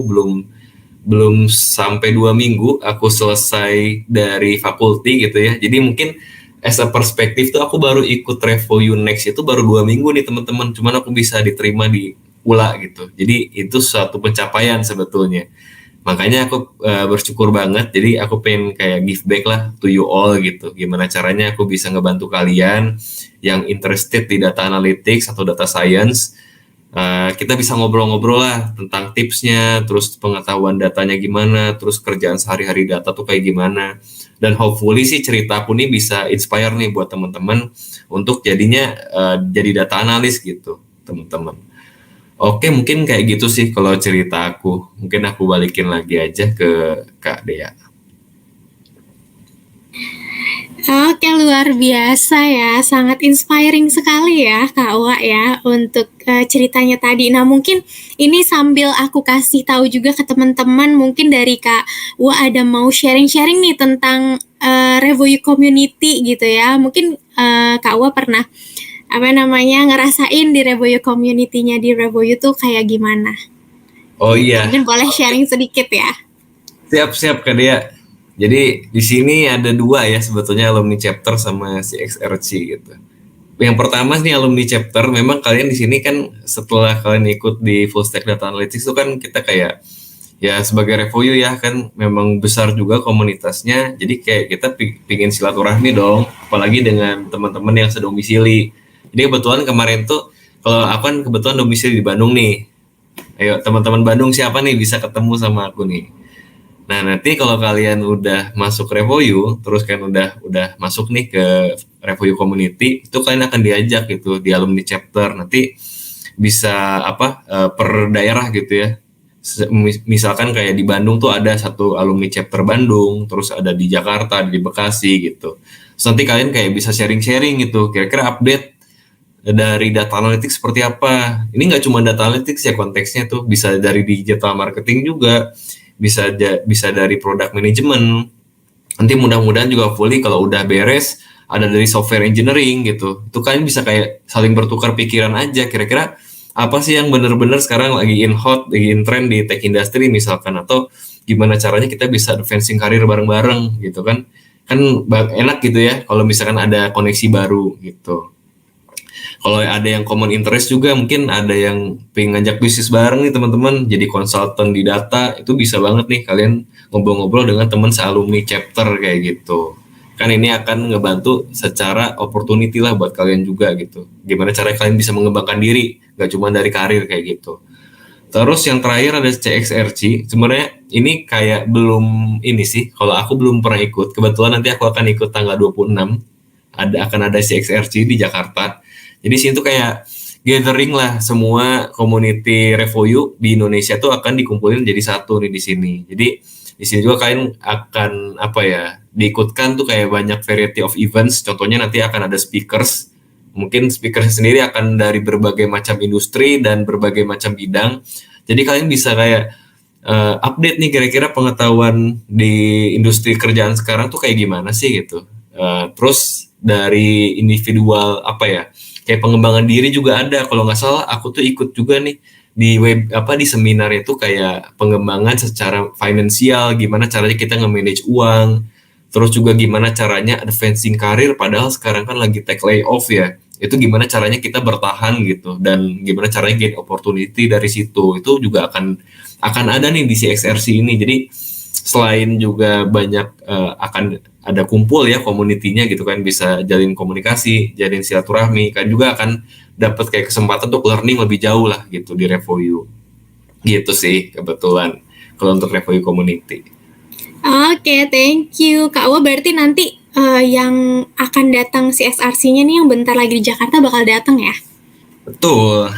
S3: belum sampai 2 minggu aku selesai dari fakulti gitu ya. Jadi mungkin as a perspektif tuh aku baru ikut Review Next itu baru 2 minggu nih teman-teman, cuman aku bisa diterima di ULA gitu. Jadi itu suatu pencapaian sebetulnya. Makanya aku bersyukur banget, jadi aku pengen kayak give back lah to you all gitu. Gimana caranya aku bisa ngebantu kalian yang interested di data analytics atau data science, Kita bisa ngobrol-ngobrol lah tentang tipsnya, terus pengetahuan datanya gimana, terus kerjaan sehari-hari data tuh kayak gimana. Dan hopefully sih cerita aku nih bisa inspire nih buat teman-teman untuk jadinya jadi data analis gitu, teman-teman. Oke, mungkin kayak gitu sih kalau cerita aku. Mungkin aku balikin lagi aja ke Kak Dea.
S2: Oke, luar biasa ya. Sangat inspiring sekali ya, Kak Wa ya, untuk ceritanya tadi. Nah, mungkin ini sambil aku kasih tahu juga ke teman-teman, mungkin dari Kak Wa ada mau sharing-sharing nih tentang Revoyu Community gitu ya. Mungkin Kak Wa pernah ngerasain di Revoyu Community-nya di Revoyu tuh kayak gimana?
S3: Oh
S2: Gitu.
S3: iya,
S2: Mungkin boleh sharing sedikit ya.
S3: siap-siap Kak Dea. Jadi di sini ada dua ya sebetulnya, alumni chapter sama si XRC gitu. Yang pertama nih alumni chapter, memang kalian di sini kan setelah kalian ikut di Full Stack Data Analytics itu kan kita kayak ya sebagai Revoyu ya kan memang besar juga komunitasnya. Jadi kayak kita pingin silaturahmi dong, apalagi dengan teman-teman yang sedomisili. Jadi kebetulan kemarin tuh kalau aku kan kebetulan domisili di Bandung nih. Ayo teman-teman Bandung siapa nih bisa ketemu sama aku nih. Nah, nanti kalau kalian udah masuk Revoyu, terus kan udah masuk nih ke Revoyu Community, itu kalian akan diajak gitu di alumni chapter. Nanti bisa per daerah gitu ya. Misalkan kayak di Bandung tuh ada satu alumni chapter Bandung, terus ada di Jakarta, ada di Bekasi gitu. Terus nanti kalian kayak bisa sharing-sharing gitu, kira-kira update dari data analytics seperti apa. Ini nggak cuma data analytics ya konteksnya tuh, bisa dari digital marketing juga, bisa dari product management. Nanti mudah-mudahan juga fully kalau udah beres ada dari software engineering gitu. Itu kalian bisa kayak saling bertukar pikiran aja, kira-kira apa sih yang benar-benar sekarang lagi in trend di tech industry misalkan, atau gimana caranya kita bisa advancing karir bareng-bareng gitu kan. Kan enak gitu ya kalau misalkan ada koneksi baru gitu. Kalau ada yang common interest juga, mungkin ada yang pengen ngajak bisnis bareng nih teman-teman, jadi konsultan di data, itu bisa banget nih kalian ngobrol-ngobrol dengan teman sealumni chapter kayak gitu. Kan ini akan ngebantu secara opportunity lah buat kalian juga gitu. Gimana cara kalian bisa mengembangkan diri, gak cuma dari karir kayak gitu. Terus yang terakhir ada CXRC. Sebenarnya ini kayak belum ini sih, kalau aku belum pernah ikut. Kebetulan nanti aku akan ikut tanggal 26, akan ada CXRC di Jakarta. Jadi sini tuh kayak gathering lah semua community Revoyu di Indonesia tuh akan dikumpulin jadi satu nih di sini. Jadi di sini juga kalian akan diikutkan tuh kayak banyak variety of events. Contohnya nanti akan ada speakers. Mungkin speakersnya sendiri akan dari berbagai macam industri dan berbagai macam bidang. Jadi kalian bisa kayak update nih kira-kira pengetahuan di industri kerjaan sekarang tuh kayak gimana sih gitu. Terus dari individual kayak pengembangan diri juga ada. Kalau nggak salah aku tuh ikut juga nih di di seminar itu kayak pengembangan secara finansial, gimana caranya kita nge-manage uang, terus juga gimana caranya advancing karir padahal sekarang kan lagi tech layoff ya. Itu gimana caranya kita bertahan gitu, dan gimana caranya gain opportunity dari situ. Itu juga akan ada nih di CXRC ini. Jadi selain juga banyak akan ada kumpul ya community-nya gitu kan, bisa jalin komunikasi, jalin silaturahmi, kan juga akan dapat kayak kesempatan untuk learning lebih jauh lah gitu di Revoyu. Gitu sih kebetulan kalau untuk Revoyu Community.
S2: Oke, thank you Kak Wa. Berarti nanti yang akan datang CXRC-nya nih yang bentar lagi di Jakarta bakal datang ya?
S3: Betul.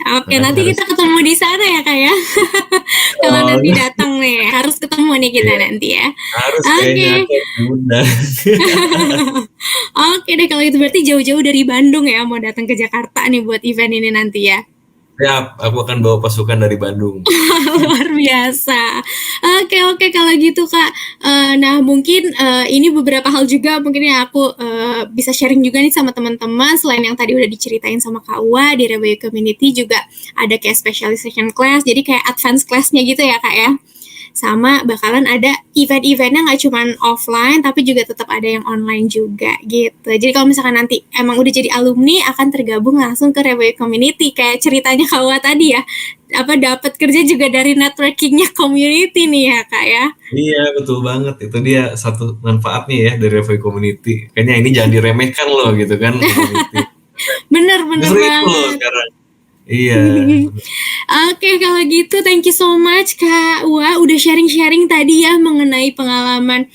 S2: Oke, nanti kita ketemu di sana ya Kak ya. Kalau nanti datang nih, harus ketemu nih kita nanti ya.
S3: Harus kayaknya udah.
S2: Oke deh, kalau itu berarti jauh-jauh dari Bandung ya mau datang ke Jakarta nih buat event ini nanti ya.
S3: Siap, aku akan bawa pasukan dari Bandung.
S2: Luar biasa. Oke, kalau gitu Kak. Nah mungkin ini beberapa hal juga mungkin yang aku bisa sharing juga nih sama teman-teman. Selain yang tadi udah diceritain sama Kak Wa, di Revoyu Community juga ada kayak specialization class, jadi kayak advance class-nya gitu ya Kak ya. Sama bakalan ada event-eventnya nggak cuma offline tapi juga tetap ada yang online juga gitu. Jadi kalau misalkan nanti emang udah jadi alumni akan tergabung langsung ke Revoyu Community kayak ceritanya Kak Wa tadi ya, dapat kerja juga dari networkingnya community nih ya Kak ya.
S3: Iya betul banget, itu dia satu manfaatnya ya dari Revoyu Community. Kayaknya ini jangan diremehkan loh gitu kan.
S2: Bener banget.
S3: Itu loh sekarang. Iya.
S2: Oke, kalau gitu thank you so much Kak Ua udah sharing-sharing tadi ya mengenai pengalaman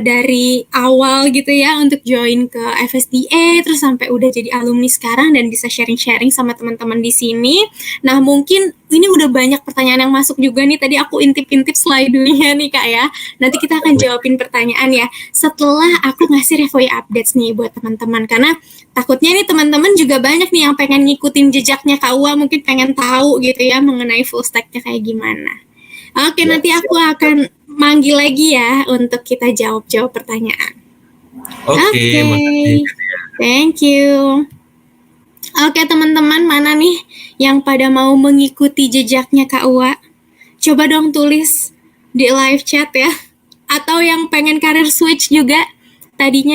S2: dari awal gitu ya untuk join ke FSDA terus sampai udah jadi alumni sekarang dan bisa sharing-sharing sama teman-teman di sini. Nah, mungkin ini udah banyak pertanyaan yang masuk juga nih. Tadi aku intip-intip slide-nya nih Kak ya. Nanti kita akan jawabin pertanyaan ya setelah aku ngasih review updates nih buat teman-teman karena takutnya nih teman-teman juga banyak nih yang pengen ngikutin jejaknya Kak Ua, mungkin pengen tahu gitu ya mengenai full stack-nya kayak gimana. Oke,
S3: Ya,
S2: nanti aku akan manggil lagi ya untuk kita jawab-jawab pertanyaan.
S3: Oke, makasih.
S2: Thank you. Oke, teman-teman, mana nih yang pada mau mengikuti jejaknya Kak Ua? Coba dong tulis di live chat ya. Atau yang pengen karir switch juga. Tadi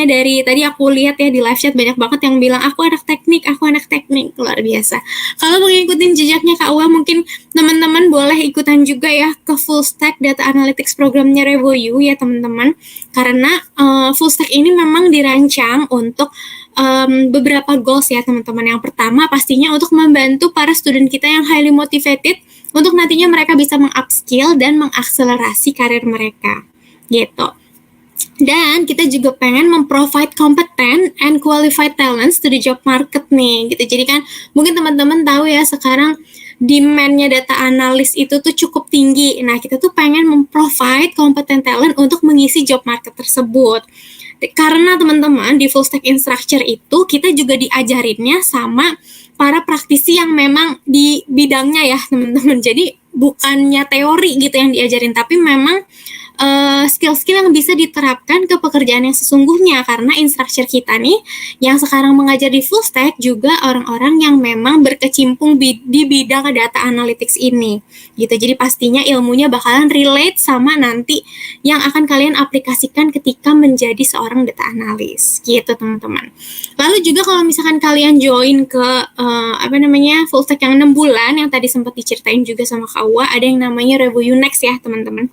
S2: aku lihat ya di live chat banyak banget yang bilang aku anak teknik, luar biasa. Kalau mau ngikutin jejaknya Kak Ua, mungkin teman-teman boleh ikutan juga ya ke full stack data analytics programnya RevoU ya teman-teman. Karena full stack ini memang dirancang untuk beberapa goals ya teman-teman. Yang pertama pastinya untuk membantu para student kita yang highly motivated untuk nantinya mereka bisa mengupskill dan mengakselerasi karir mereka gitu. Dan kita juga pengen memprovide competent and qualified talents to the job market nih gitu. Jadi kan mungkin teman-teman tahu ya sekarang demand-nya data analis itu tuh cukup tinggi. Nah, kita tuh pengen memprovide competent talent untuk mengisi job market tersebut. Karena teman-teman di full stack instructor itu kita juga diajarinnya sama para praktisi yang memang di bidangnya ya teman-teman. Jadi bukannya teori gitu yang diajarin, tapi memang skill-skill yang bisa diterapkan ke pekerjaan yang sesungguhnya karena instructor kita nih yang sekarang mengajar di full stack juga orang-orang yang memang berkecimpung di bidang data analytics ini gitu. Jadi pastinya ilmunya bakalan relate sama nanti yang akan kalian aplikasikan ketika menjadi seorang data analis gitu teman-teman. Lalu juga kalau misalkan kalian join ke full stack yang 6 bulan yang tadi sempat diceritain juga sama Kak Ua, ada yang namanya RevoU Next ya teman-teman.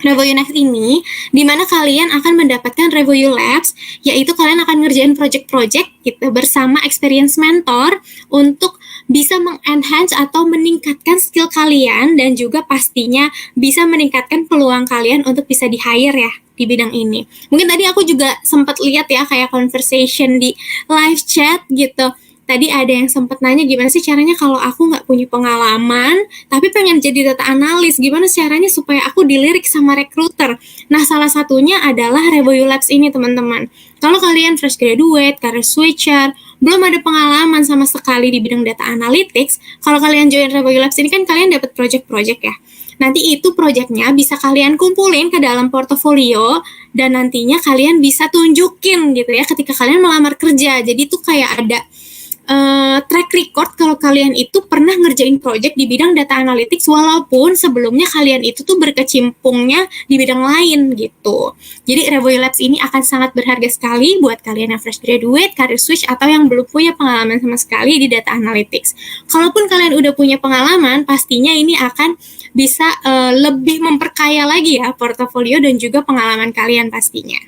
S2: RevoU Next ini di mana kalian akan mendapatkan RevoU Labs, yaitu kalian akan ngerjain project-project gitu bersama experience mentor untuk bisa mengenhance atau meningkatkan skill kalian dan juga pastinya bisa meningkatkan peluang kalian untuk bisa di-hire ya di bidang ini. Mungkin tadi aku juga sempat lihat ya kayak conversation di live chat gitu. Tadi ada yang sempat nanya gimana sih caranya kalau aku nggak punya pengalaman tapi pengen jadi data analis, gimana caranya supaya aku dilirik sama recruiter. Nah, salah satunya adalah RevoU Labs ini teman-teman. Kalau kalian fresh graduate, career switcher, belum ada pengalaman sama sekali di bidang data analytics, kalau kalian join RevoU Labs ini kan kalian dapat project-project ya. Nanti itu projectnya bisa kalian kumpulin ke dalam portofolio dan nantinya kalian bisa tunjukin gitu ya ketika kalian melamar kerja. Jadi itu kayak ada track record kalau kalian itu pernah ngerjain project di bidang data analytics walaupun sebelumnya kalian itu tuh berkecimpungnya di bidang lain gitu. Jadi RevoU Labs ini akan sangat berharga sekali buat kalian yang fresh graduate, career switch, atau yang belum punya pengalaman sama sekali di data analytics. Kalaupun kalian udah punya pengalaman, pastinya ini akan bisa lebih memperkaya lagi ya portofolio dan juga pengalaman kalian pastinya.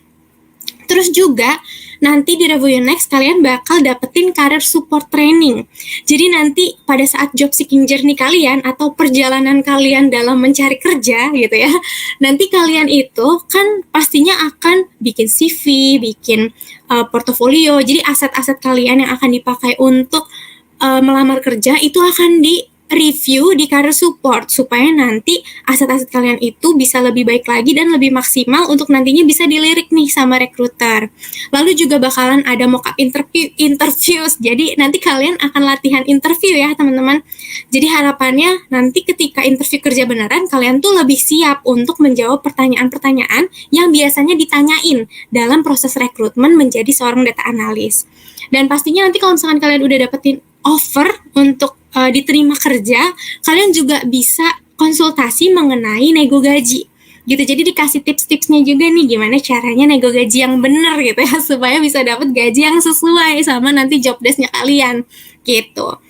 S2: Terus juga nanti di RevoU Next kalian bakal dapetin career support training. Jadi nanti pada saat job seeking journey kalian atau perjalanan kalian dalam mencari kerja gitu ya, nanti kalian itu kan pastinya akan bikin CV, bikin portofolio. Jadi aset-aset kalian yang akan dipakai untuk melamar kerja itu akan review di career support supaya nanti aset-aset kalian itu bisa lebih baik lagi dan lebih maksimal untuk nantinya bisa dilirik nih sama recruiter. Lalu juga bakalan ada mock up interviews. Jadi nanti kalian akan latihan interview ya teman-teman. Jadi harapannya nanti ketika interview kerja beneran kalian tuh lebih siap untuk menjawab pertanyaan-pertanyaan yang biasanya ditanyain dalam proses rekrutmen menjadi seorang data analis. Dan pastinya nanti kalau misalkan kalian udah dapetin offer untuk diterima kerja, kalian juga bisa konsultasi mengenai nego gaji gitu. Jadi dikasih tips-tipsnya juga nih gimana caranya nego gaji yang benar gitu ya supaya bisa dapat gaji yang sesuai sama nanti job desk-nya kalian gitu.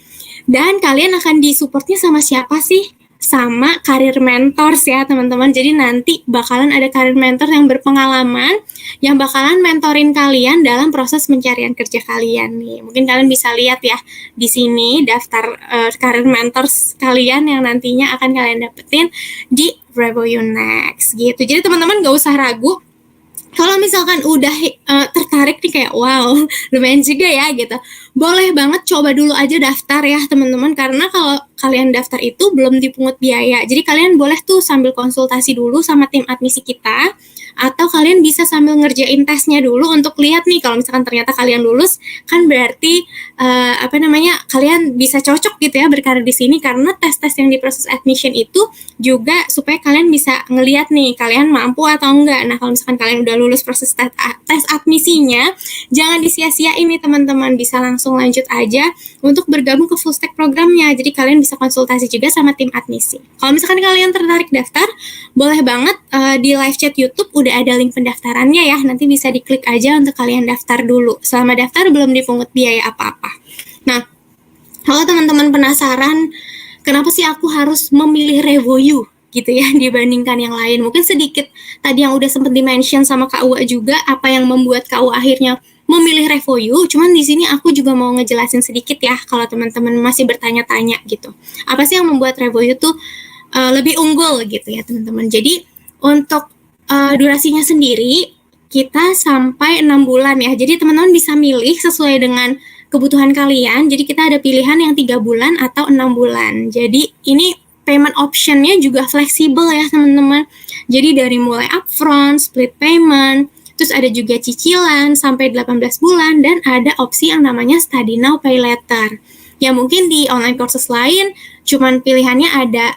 S2: Dan kalian akan disupportnya sama siapa sih? sama karir mentors ya teman-teman. Jadi nanti bakalan ada karir mentor yang berpengalaman yang bakalan mentorin kalian dalam proses pencarian kerja kalian nih. Mungkin kalian bisa lihat ya di sini daftar karir mentors kalian yang nantinya akan kalian dapetin di Revoyu Next gitu. Jadi teman-teman gak usah ragu. Kalau misalkan udah tertarik nih kayak wow, lumayan juga ya gitu. Boleh banget coba dulu aja daftar ya teman-teman, karena kalau kalian daftar itu belum dipungut biaya. Jadi kalian boleh tuh sambil konsultasi dulu sama tim admisi kita, atau kalian bisa sambil ngerjain tesnya dulu untuk lihat nih kalau misalkan ternyata kalian lulus, kan berarti kalian bisa cocok gitu ya berkarir di sini, karena tes-tes yang di proses admission itu juga supaya kalian bisa ngelihat nih kalian mampu atau enggak. Nah, kalau misalkan kalian udah lulus proses tes admisinya, jangan disia-siain nih teman-teman, bisa langsung lanjut aja untuk bergabung ke full stack programnya. Jadi kalian bisa konsultasi juga sama tim admisi. Kalau misalkan kalian tertarik daftar, boleh banget di live chat YouTube udah ada link pendaftarannya ya. Nanti bisa diklik aja untuk kalian daftar dulu. Selama daftar belum dipungut biaya apa-apa. Nah, kalau teman-teman penasaran kenapa sih aku harus memilih Revoyu gitu ya dibandingkan yang lain, mungkin sedikit tadi yang udah sempat di-mention sama Kak Uwa juga apa yang membuat Kak Uwa akhirnya memilih Revoyu. Cuman di sini aku juga mau ngejelasin sedikit ya kalau teman-teman masih bertanya-tanya gitu. Apa sih yang membuat Revoyu tuh lebih unggul gitu ya teman-teman. Jadi untuk durasinya sendiri kita sampai 6 bulan ya. Jadi teman-teman bisa milih sesuai dengan kebutuhan kalian. Jadi kita ada pilihan yang 3 bulan atau 6 bulan. Jadi ini payment option-nya juga fleksibel ya teman-teman. Jadi dari mulai upfront, split payment, terus ada juga cicilan sampai 18 bulan, dan ada opsi yang namanya study now pay later. Ya mungkin di online courses lain cuman pilihannya ada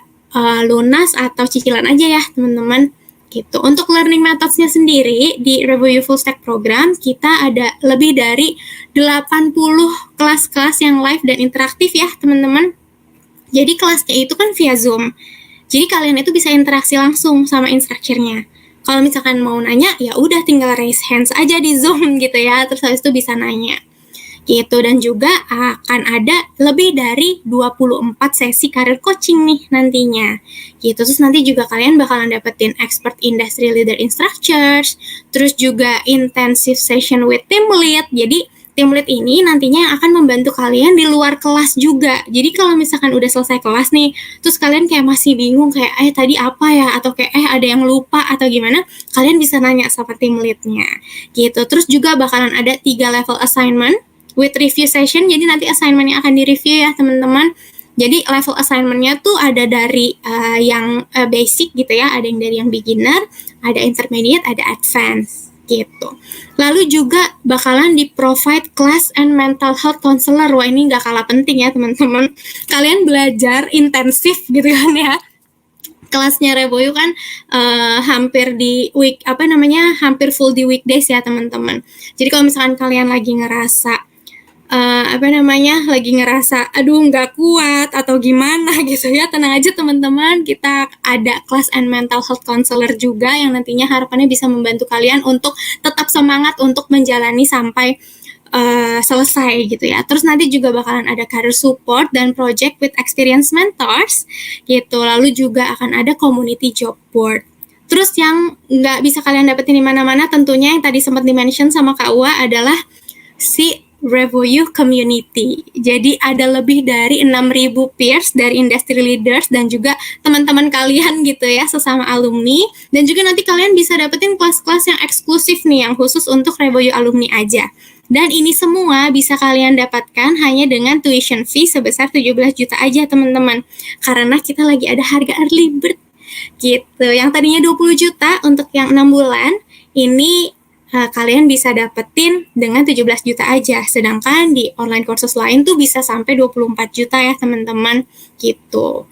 S2: lunas atau cicilan aja ya teman-teman. Gitu. Untuk learning methods-nya sendiri di Revoyu Full Stack Program kita ada lebih dari 80 kelas-kelas yang live dan interaktif ya teman-teman. Jadi kelasnya itu kan via Zoom. Jadi kalian itu bisa interaksi langsung sama instructor-nya. Kalau misalkan mau nanya ya udah tinggal raise hands aja di Zoom gitu ya. Terus habis itu bisa nanya. Gitu, dan juga akan ada lebih dari 24 sesi karir coaching nih nantinya. Gitu, terus nanti juga kalian bakalan dapetin expert industry leader instructors, terus juga intensive session with team lead. Jadi tim lead ini nantinya yang akan membantu kalian di luar kelas juga. Jadi kalau misalkan udah selesai kelas nih, terus kalian kayak masih bingung kayak tadi apa ya, atau kayak ada yang lupa atau gimana, kalian bisa nanya sama tim leadnya. Gitu, terus juga bakalan ada 3 level assignment with review session. Jadi nanti assignment-nya akan di-review ya teman-teman. Jadi level assignment-nya tuh ada dari yang basic gitu ya, ada yang dari yang beginner, ada intermediate, ada advance gitu. Lalu juga bakalan di-provide class and mental health counselor. Wah, ini nggak kalah penting ya teman-teman. Kalian belajar intensif gitu kan ya. Kelasnya Revoyu kan hampir di hampir full di weekdays ya teman-teman. Jadi kalau misalkan kalian lagi ngerasa aduh nggak kuat atau gimana gitu ya, tenang aja teman-teman, kita ada class and mental health counselor juga yang nantinya harapannya bisa membantu kalian untuk tetap semangat untuk menjalani sampai selesai gitu ya. Terus nanti juga bakalan ada career support dan project with experienced mentors gitu. Lalu juga akan ada community job board. Terus yang nggak bisa kalian dapetin di mana-mana tentunya yang tadi sempat di-mention sama Kak Uwa adalah si Revoyu Community. Jadi ada lebih dari 6.000 peers dari industry leaders dan juga teman-teman kalian gitu ya, sesama alumni. Dan juga nanti kalian bisa dapetin kelas-kelas yang eksklusif nih, yang khusus untuk Revoyu alumni aja. Dan ini semua bisa kalian dapatkan hanya dengan tuition fee sebesar 17 juta aja teman-teman. Karena kita lagi ada harga early bird gitu. Yang tadinya 20 juta untuk yang 6 bulan, ini kalian bisa dapetin dengan 17 juta aja. Sedangkan di online courses lain tuh bisa sampai 24 juta ya teman-teman gitu.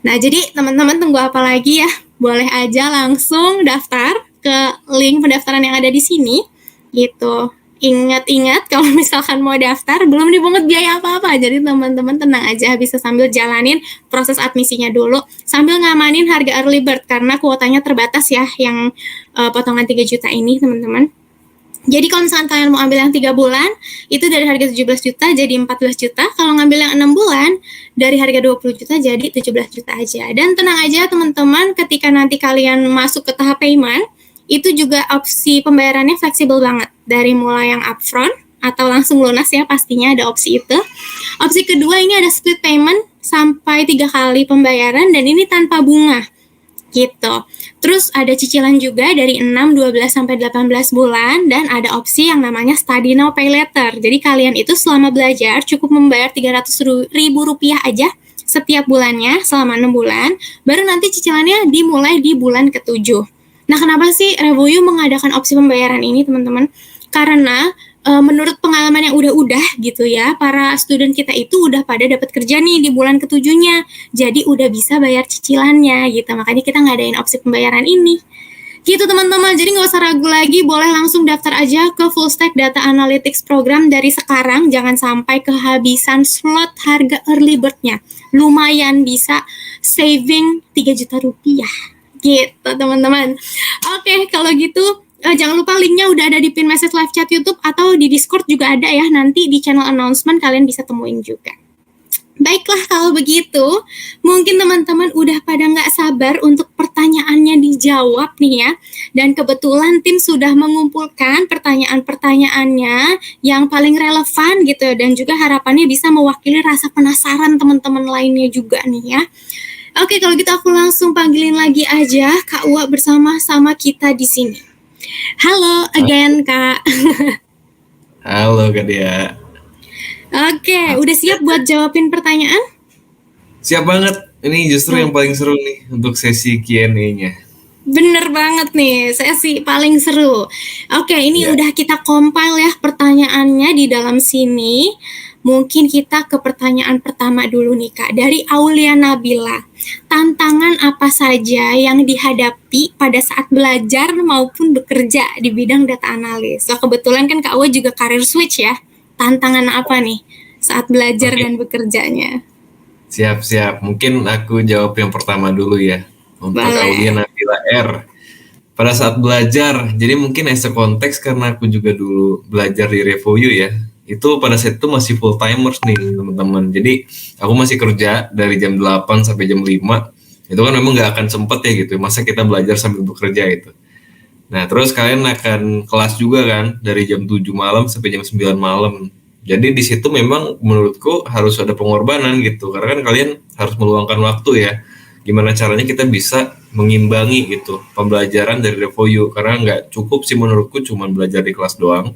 S2: Nah, jadi teman-teman tunggu apa lagi ya? Boleh aja langsung daftar ke link pendaftaran yang ada di sini gitu. Ingat-ingat kalau misalkan mau daftar belum dipungut biaya apa-apa. Jadi teman-teman tenang aja, bisa sambil jalanin proses admisinya dulu sambil ngamanin harga early bird karena kuotanya terbatas ya yang potongan 3 juta ini teman-teman. Jadi kalau misalkan kalian mau ambil yang 3 bulan, itu dari harga 17 juta jadi 14 juta. Kalau ngambil yang 6 bulan, dari harga 20 juta jadi 17 juta aja. Dan tenang aja teman-teman, ketika nanti kalian masuk ke tahap payment, itu juga opsi pembayarannya fleksibel banget. Dari mulai yang upfront, atau langsung lunas ya, pastinya ada opsi itu. Opsi kedua ini ada split payment sampai 3 kali pembayaran, dan ini tanpa bunga. Gitu. Terus ada cicilan juga dari 6, 12, sampai 18 bulan, dan ada opsi yang namanya study now pay later. Jadi kalian itu selama belajar cukup membayar 300 ribu rupiah aja setiap bulannya selama 6 bulan, baru nanti cicilannya dimulai di bulan ke-7. Nah, kenapa sih Revoyu mengadakan opsi pembayaran ini, teman-teman? Karena menurut pengalaman yang udah gitu ya, para student kita itu udah pada dapat kerja nih di bulan ke-7-nya. Jadi udah bisa bayar cicilannya gitu. Makanya kita ngadain opsi pembayaran ini. Gitu teman-teman, jadi nggak usah ragu lagi, boleh langsung daftar aja ke Full Stack Data Analytics program dari sekarang. Jangan sampai kehabisan slot harga early bird-nya. Lumayan bisa saving 3 juta rupiah. Gitu teman-teman. Oke, kalau gitu jangan lupa linknya udah ada di pin message live chat YouTube atau di Discord juga ada ya, nanti di channel announcement kalian bisa temuin juga. Baiklah kalau begitu, mungkin teman-teman udah pada nggak sabar untuk pertanyaannya dijawab nih ya. Dan kebetulan tim sudah mengumpulkan pertanyaan-pertanyaannya yang paling relevan gitu, dan juga harapannya bisa mewakili rasa penasaran teman-teman lainnya juga nih ya. Oke, kalau gitu aku langsung panggilin lagi aja Kak Uwa bersama-sama kita di sini. Halo again, Kak.
S3: Halo Kak Dea.
S2: Oke, udah siap buat jawabin pertanyaan?
S3: Siap banget. Ini justru yang paling seru nih untuk sesi Q&A-nya.
S2: Bener banget nih, sesi paling seru. Oke, ini udah kita compile ya pertanyaannya di dalam sini. Mungkin kita ke pertanyaan pertama dulu nih Kak, dari Aulia Nabila. Tantangan apa saja yang dihadapi pada saat belajar maupun bekerja di bidang data analis? So, kebetulan kan Kak Uwa juga career switch ya. Tantangan apa nih saat belajar dan bekerjanya?
S3: Siap. Mungkin aku jawab yang pertama dulu ya. Untuk Aulia Nabila R. Pada saat belajar, jadi mungkin as a konteks karena aku juga dulu belajar di Revoyu ya. Itu pada saat itu masih full timers nih teman-teman. Jadi aku masih kerja dari jam 8 sampai jam 5. Itu kan memang nggak akan sempet ya gitu. Masa kita belajar sambil bekerja itu. Nah terus kalian akan kelas juga kan dari jam 7 malam sampai jam 9 malam. Jadi di situ memang menurutku harus ada pengorbanan gitu. Karena kan kalian harus meluangkan waktu ya. Gimana caranya kita bisa mengimbangi gitu pembelajaran dari Revoyu. Karena nggak cukup sih menurutku cuma belajar di kelas doang.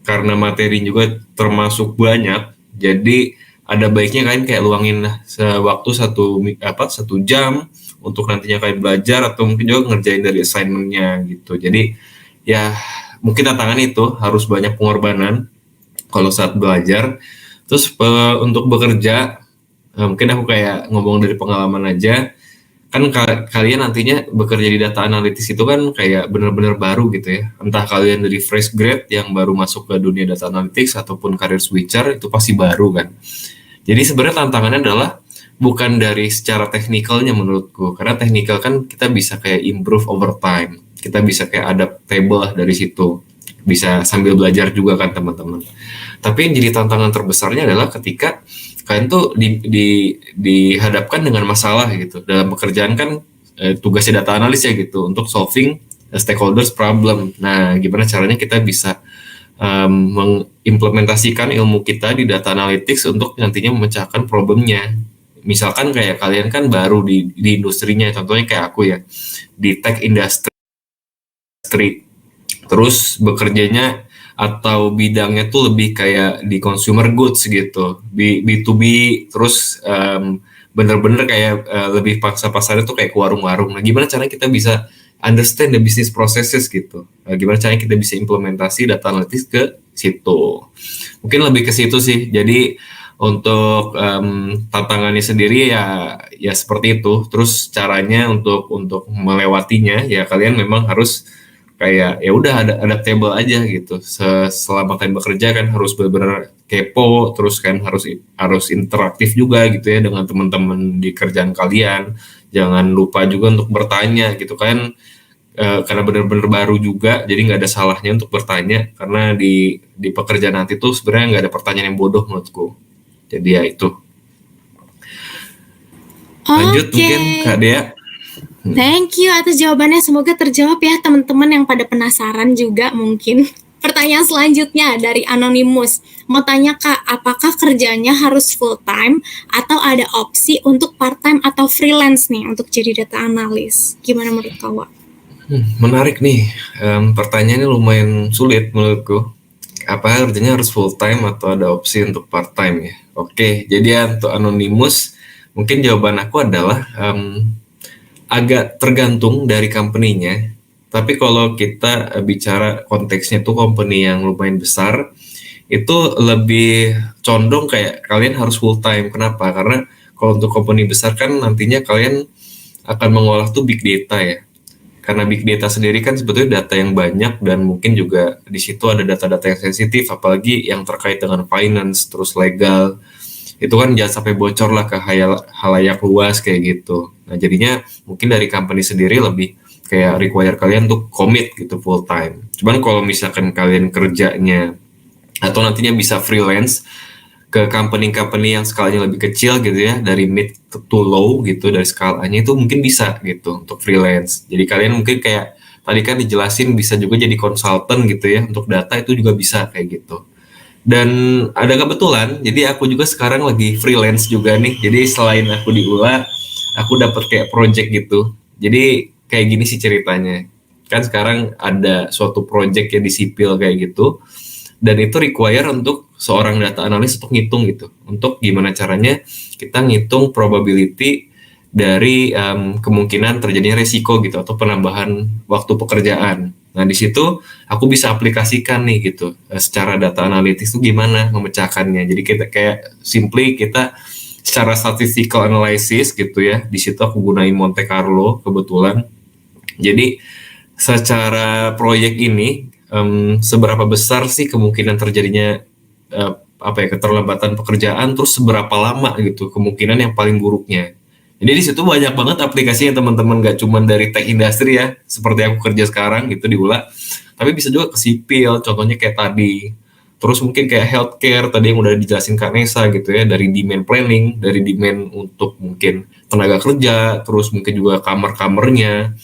S3: Karena materi juga termasuk banyak, jadi ada baiknya kalian kayak luangin sewaktu 1 jam untuk nantinya kalian belajar atau mungkin juga ngerjain dari assignment-nya gitu. Jadi ya mungkin tantangan itu harus banyak pengorbanan kalau saat belajar. Terus untuk bekerja, mungkin aku kayak ngomong dari pengalaman aja. Kan kalian nantinya bekerja di data analytics itu kan kayak benar-benar baru gitu ya. Entah kalian dari fresh grade yang baru masuk ke dunia data analytics ataupun career switcher, itu pasti baru kan. Jadi sebenarnya tantangannya adalah bukan dari secara teknikalnya menurutku. Karena teknikal kan kita bisa kayak improve over time. Kita bisa kayak adaptable lah dari situ. Bisa sambil belajar juga kan teman-teman. Tapi yang jadi tantangan terbesarnya adalah ketika kalian tuh dihadapkan dengan masalah gitu. Dalam pekerjaan kan tugasnya data analis ya gitu untuk solving stakeholders problem. Nah, gimana caranya kita bisa mengimplementasikan ilmu kita di data analytics untuk nantinya memecahkan problemnya. Misalkan kayak kalian kan baru di industrinya, contohnya kayak aku ya, di tech industry. Terus bekerjanya atau bidangnya tuh lebih kayak di consumer goods gitu, B2B, terus bener-bener kayak lebih paksa pasarnya tuh kayak ke warung-warung. Nah, gimana caranya kita bisa understand the business processes gitu? Gimana caranya kita bisa implementasi data analytics ke situ? Mungkin lebih ke situ sih. Jadi untuk tantangannya sendiri ya seperti itu. Terus caranya untuk melewatinya ya kalian memang harus kayak ya udah adaptable aja gitu. Selama kalian bekerja kan harus benar-benar kepo, terus kan harus interaktif juga gitu ya dengan teman-teman di kerjaan kalian. Jangan lupa juga untuk bertanya gitu kan. karena benar-benar baru juga, jadi nggak ada salahnya untuk bertanya, karena di pekerjaan nanti tuh sebenarnya nggak ada pertanyaan yang bodoh menurutku. Jadi ya itu. Lanjut mungkin Kak Dea.
S2: Thank you atas jawabannya. Semoga terjawab ya teman-teman yang pada penasaran juga mungkin. Pertanyaan selanjutnya dari Anonymous. Mau tanya Kak, apakah kerjanya harus full time atau ada opsi untuk part time atau freelance nih untuk jadi data analis? Gimana menurut Kak?
S3: Menarik nih. Pertanyaannya lumayan sulit menurutku. Apa kerjanya harus full time atau ada opsi untuk part time ya? Oke, jadi ya untuk Anonymous, mungkin jawaban aku adalah agak tergantung dari company-nya. Tapi kalau kita bicara konteksnya tuh company yang lumayan besar, itu lebih condong kayak kalian harus full time. Kenapa? Karena kalau untuk company besar kan nantinya kalian akan mengolah tuh big data ya. Karena big data sendiri kan sebetulnya data yang banyak, dan mungkin juga di situ ada data-data yang sensitif, apalagi yang terkait dengan finance, terus legal. Itu kan jangan sampai bocor lah ke halayak luas kayak gitu. Nah jadinya mungkin dari company sendiri lebih kayak require kalian untuk commit gitu full time. Cuman kalau misalkan kalian kerjanya atau nantinya bisa freelance ke company-company yang skalanya lebih kecil gitu ya, dari mid to low gitu, dari skalanya itu mungkin bisa gitu untuk freelance. Jadi kalian mungkin kayak tadi kan dijelasin bisa juga jadi konsultan gitu ya, untuk data itu juga bisa kayak gitu. Dan ada kebetulan, jadi aku juga sekarang lagi freelance juga nih. Jadi selain aku di ULA, aku dapat kayak project gitu. Jadi kayak gini sih ceritanya. Kan sekarang ada suatu project yang di sipil kayak gitu, dan itu require untuk seorang data analis untuk ngitung gitu. Untuk gimana caranya kita ngitung probability dari kemungkinan terjadinya resiko gitu, atau penambahan waktu pekerjaan. Nah di situ aku bisa aplikasikan nih gitu, secara data analytics itu gimana memecahkannya. Jadi kita kayak simply kita secara statistical analysis gitu ya. Di situ aku gunain Monte Carlo kebetulan. Jadi secara proyek ini seberapa besar sih kemungkinan terjadinya keterlambatan pekerjaan, terus seberapa lama gitu kemungkinan yang paling buruknya. Jadi di situ banyak banget aplikasinya teman-teman, gak cuma dari tech industry ya, seperti aku kerja sekarang gitu di ULA, tapi bisa juga ke sipil, contohnya kayak tadi. Terus mungkin kayak healthcare tadi yang udah dijelasin Kak Nesa gitu ya, dari demand planning, dari demand untuk mungkin tenaga kerja, terus mungkin juga kamar-kamarnya,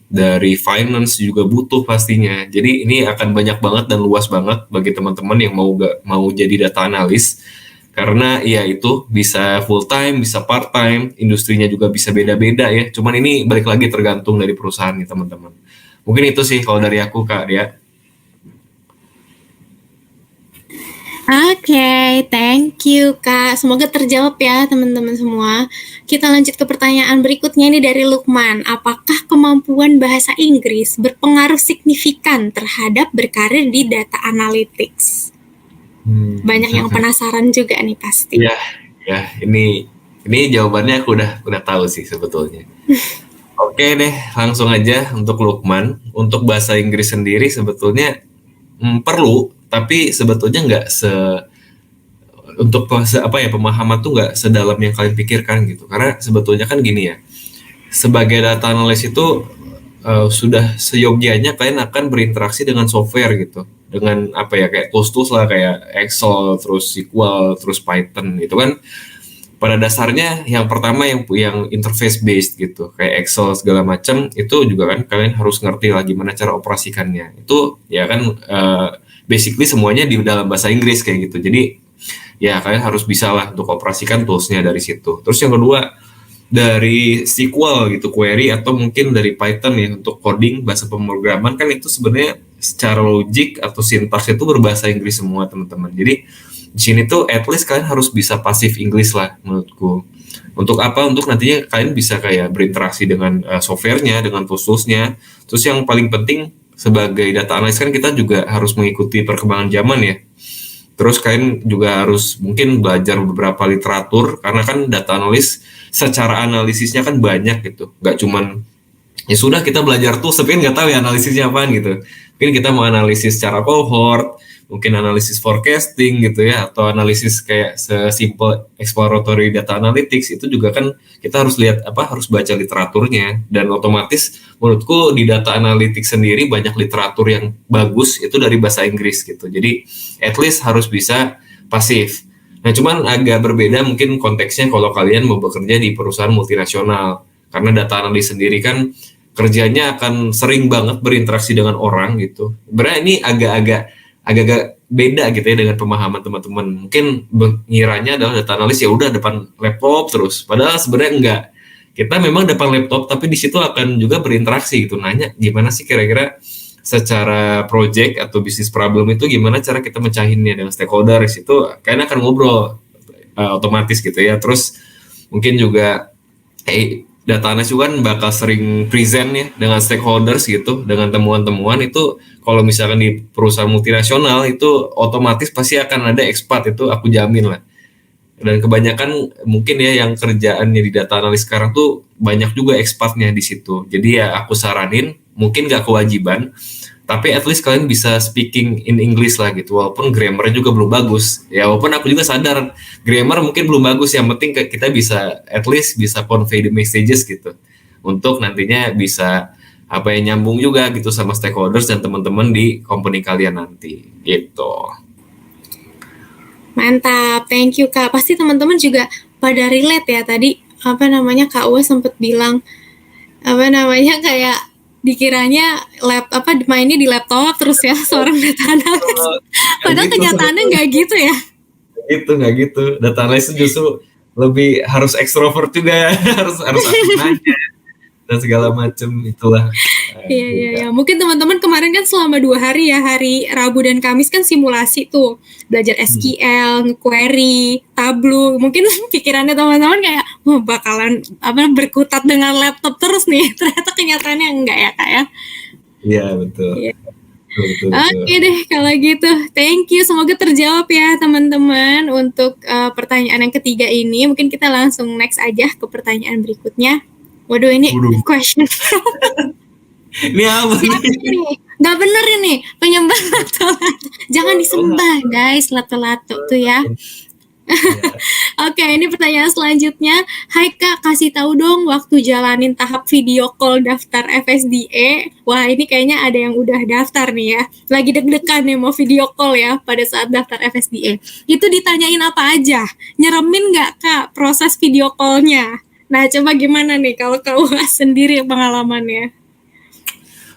S3: dari finance juga butuh pastinya. Jadi ini akan banyak banget dan luas banget bagi teman-teman yang mau jadi data analis. Karena ya itu bisa full time, bisa part time, industrinya juga bisa beda-beda ya. Cuman ini balik lagi tergantung dari perusahaan nih teman-teman. Mungkin itu sih kalau dari aku Kak Dea.
S2: Oke, thank you Kak. Semoga terjawab ya teman-teman semua. Kita lanjut ke pertanyaan berikutnya ini dari Lukman. Apakah kemampuan bahasa Inggris berpengaruh signifikan terhadap berkarir di data analytics? Banyak yang penasaran juga nih pasti.
S3: Ya, ini jawabannya aku udah tahu sih sebetulnya. Oke deh, langsung aja untuk Lukman. Untuk bahasa Inggris sendiri sebetulnya perlu, tapi sebetulnya nggak untuk pemahaman tuh nggak sedalam yang kalian pikirkan gitu. Karena sebetulnya kan gini ya, sebagai data analis itu sudah seyogyanya kalian akan berinteraksi dengan software gitu, dengan kayak tools lah kayak Excel, terus SQL, terus Python gitu kan. Pada dasarnya yang pertama yang interface based gitu, kayak Excel segala macam, itu juga kan kalian harus ngerti lah gimana cara operasikannya. Itu ya kan basically semuanya di dalam bahasa Inggris kayak gitu. Jadi ya kalian harus bisa lah untuk operasikan toolsnya dari situ. Terus yang kedua dari SQL gitu, query, atau mungkin dari Python ya untuk coding, bahasa pemrograman kan itu sebenarnya secara logik atau sintaks itu berbahasa Inggris semua teman-teman. Jadi di sini tuh at least kalian harus bisa passive English lah menurutku. Untuk apa? Untuk nantinya kalian bisa kayak berinteraksi dengan softwarenya, dengan tools-toolsnya. Terus yang paling penting sebagai data analis kan kita juga harus mengikuti perkembangan zaman ya. Terus kalian juga harus mungkin belajar beberapa literatur, karena kan data analis secara analisisnya kan banyak gitu. Gak cuman ya sudah kita belajar tools tapi kan nggak tahu ya analisisnya apaan gitu. Mungkin kita mau analisis secara cohort, mungkin analisis forecasting gitu ya, atau analisis kayak sesimpel exploratory data analytics, itu juga kan kita harus lihat harus baca literaturnya. Dan otomatis menurutku di data analytics sendiri banyak literatur yang bagus itu dari bahasa Inggris gitu. Jadi at least harus bisa pasif. Nah cuman agak berbeda mungkin konteksnya kalau kalian mau bekerja di perusahaan multinasional, karena data analis sendiri kan kerjanya akan sering banget berinteraksi dengan orang gitu. Sebenarnya ini agak-agak beda gitu ya dengan pemahaman teman-teman. Mungkin ngiranya adalah data analis ya udah depan laptop terus. Padahal sebenarnya enggak. Kita memang depan laptop tapi di situ akan juga berinteraksi gitu. Nanya gimana sih kira-kira secara project atau bisnis problem itu gimana cara kita mecahinnya dengan stakeholders, itu kayaknya akan ngobrol otomatis gitu ya. Terus mungkin juga data analis juga kan bakal sering present ya dengan stakeholders gitu, dengan temuan-temuan itu. Kalau misalkan di perusahaan multinasional itu otomatis pasti akan ada expat, itu aku jamin lah. Dan kebanyakan mungkin ya yang kerjaannya di data analis sekarang tuh banyak juga expatnya di situ. Jadi ya aku saranin, mungkin gak kewajiban, tapi at least kalian bisa speaking in English lah gitu, walaupun grammarnya juga belum bagus ya. Walaupun aku juga sadar grammar mungkin belum bagus, yang penting kita bisa at least bisa convey the messages gitu, untuk nantinya bisa nyambung juga gitu sama stakeholders dan teman-teman di company kalian nanti gitu.
S2: Mantap, thank you Kak. Pasti teman-teman juga pada relate ya tadi Kak Uwe sempat bilang kayak dikiranya mainnya di laptop terus ya seorang data analis. Padahal kenyataannya nggak gitu ya.
S3: Nggak gitu. Data analis justru lebih harus ekstrovert juga, harus aktif nanya dan segala macam itulah.
S2: Iya. Mungkin teman-teman kemarin kan selama 2 hari ya, hari Rabu dan Kamis kan simulasi tuh, belajar SQL, query, Tableau. Mungkin pikirannya teman-teman kayak bakalan berkutat dengan laptop terus nih. Ternyata kenyataannya enggak ya Kak ya.
S3: Iya betul.
S2: Iya. Oke deh kalau gitu, thank you, semoga terjawab ya teman-teman untuk pertanyaan yang ketiga ini. Mungkin kita langsung next aja ke pertanyaan berikutnya. Waduh ini question.
S3: Ini apa nih?
S2: Gak bener ini, penyembah lato-lato. Jangan disembah guys, lato-lato tuh ya. Oke, ini pertanyaan selanjutnya. Hai Kak, kasih tahu dong waktu jalanin tahap video call daftar FSDE. Wah, ini kayaknya ada yang udah daftar nih ya. Lagi deg-degan nih mau video call ya pada saat daftar FSDE. Itu ditanyain apa aja? Nyeremin nggak Kak proses video call-nya? Nah, coba gimana nih kalau Kak Uwas sendiri pengalamannya?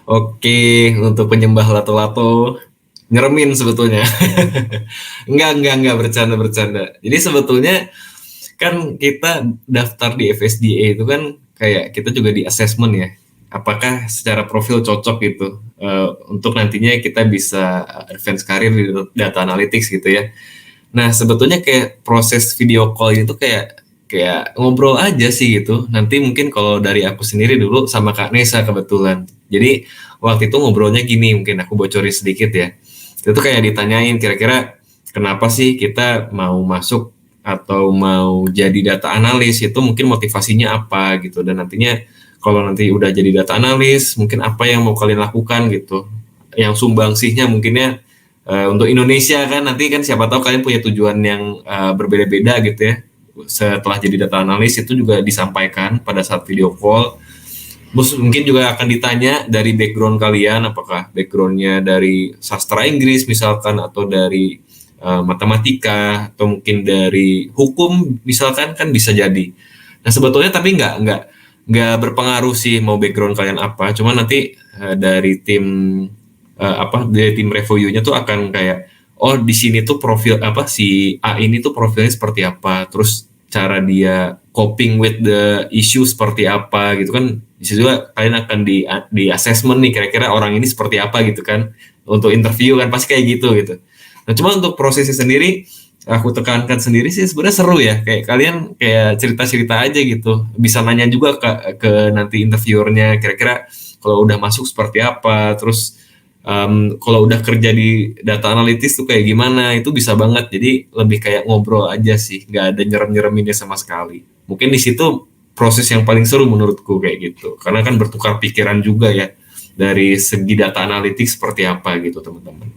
S3: Oke, untuk penyembah lato-lato nyeremin sebetulnya. Enggak bercanda. Jadi sebetulnya kan kita daftar di FSDE itu kan kayak kita juga di assessment ya. Apakah secara profil cocok gitu untuk nantinya kita bisa advance karir di data analytics gitu ya. Nah, sebetulnya kayak proses video call itu kayak ngobrol aja sih gitu. Nanti mungkin kalau dari aku sendiri dulu sama Kak Nesa kebetulan. Jadi waktu itu ngobrolnya gini, mungkin aku bocorin sedikit ya. Itu kayak ditanyain kira-kira kenapa sih kita mau masuk atau mau jadi data analis, itu mungkin motivasinya apa gitu. Dan nantinya kalau nanti udah jadi data analis, mungkin apa yang mau kalian lakukan gitu. Yang sumbangsihnya mungkinnya untuk Indonesia kan, nanti kan siapa tahu kalian punya tujuan yang berbeda-beda gitu ya. Setelah jadi data analis itu juga disampaikan pada saat video call. Terus mungkin juga akan ditanya dari background kalian, apakah backgroundnya dari sastra Inggris misalkan, atau dari matematika, atau mungkin dari hukum misalkan, kan bisa jadi. Nah sebetulnya tapi nggak berpengaruh sih mau background kalian apa, cuma nanti dari tim dari tim reviewnya tuh akan kayak, oh di sini tuh profil si A ini tuh profilnya seperti apa, terus cara dia coping with the issue seperti apa gitu kan. Bisa juga kalian akan di assessment nih, kira-kira orang ini seperti apa gitu kan, untuk interview kan pasti kayak gitu. Nah cuma untuk prosesnya sendiri aku tekankan sendiri sih sebenarnya seru ya, kayak kalian kayak cerita-cerita aja gitu, bisa nanya juga ke nanti interviewernya kira-kira kalau udah masuk seperti apa, terus kalau udah kerja di data analytics tuh kayak gimana, itu bisa banget. Jadi lebih kayak ngobrol aja sih, nggak ada nyerem-nyereminnya sama sekali. Mungkin di situ proses yang paling seru menurutku kayak gitu. Karena kan bertukar pikiran juga ya dari segi data analitik seperti apa gitu teman-teman.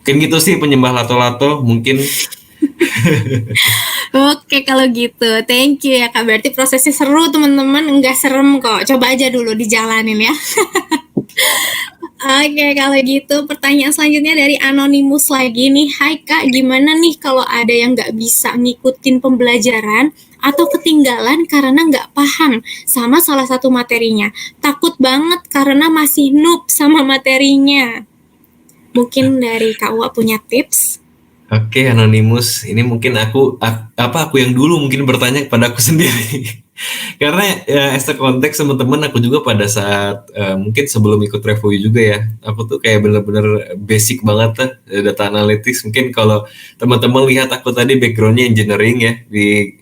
S3: Mungkin gitu sih penyembah lato-lato mungkin.
S2: Oke, kalau gitu, thank you ya Kak. Berarti prosesnya seru teman-teman, nggak serem kok. Coba aja dulu dijalanin ya. Oke, kalau gitu pertanyaan selanjutnya dari Anonymous lagi nih. Hai Kak, gimana nih kalau ada yang nggak bisa ngikutin pembelajaran atau ketinggalan karena nggak paham sama salah satu materinya? Takut banget karena masih noob sama materinya. Mungkin dari Kak Uwa punya tips?
S3: Oke, Anonymous, ini mungkin aku yang dulu mungkin bertanya kepada aku sendiri. Karena ya as a konteks teman-teman aku juga pada saat mungkin sebelum ikut review juga ya, aku tuh kayak bener-bener basic banget lah data analytics. Mungkin kalau teman-teman lihat aku tadi backgroundnya engineering ya di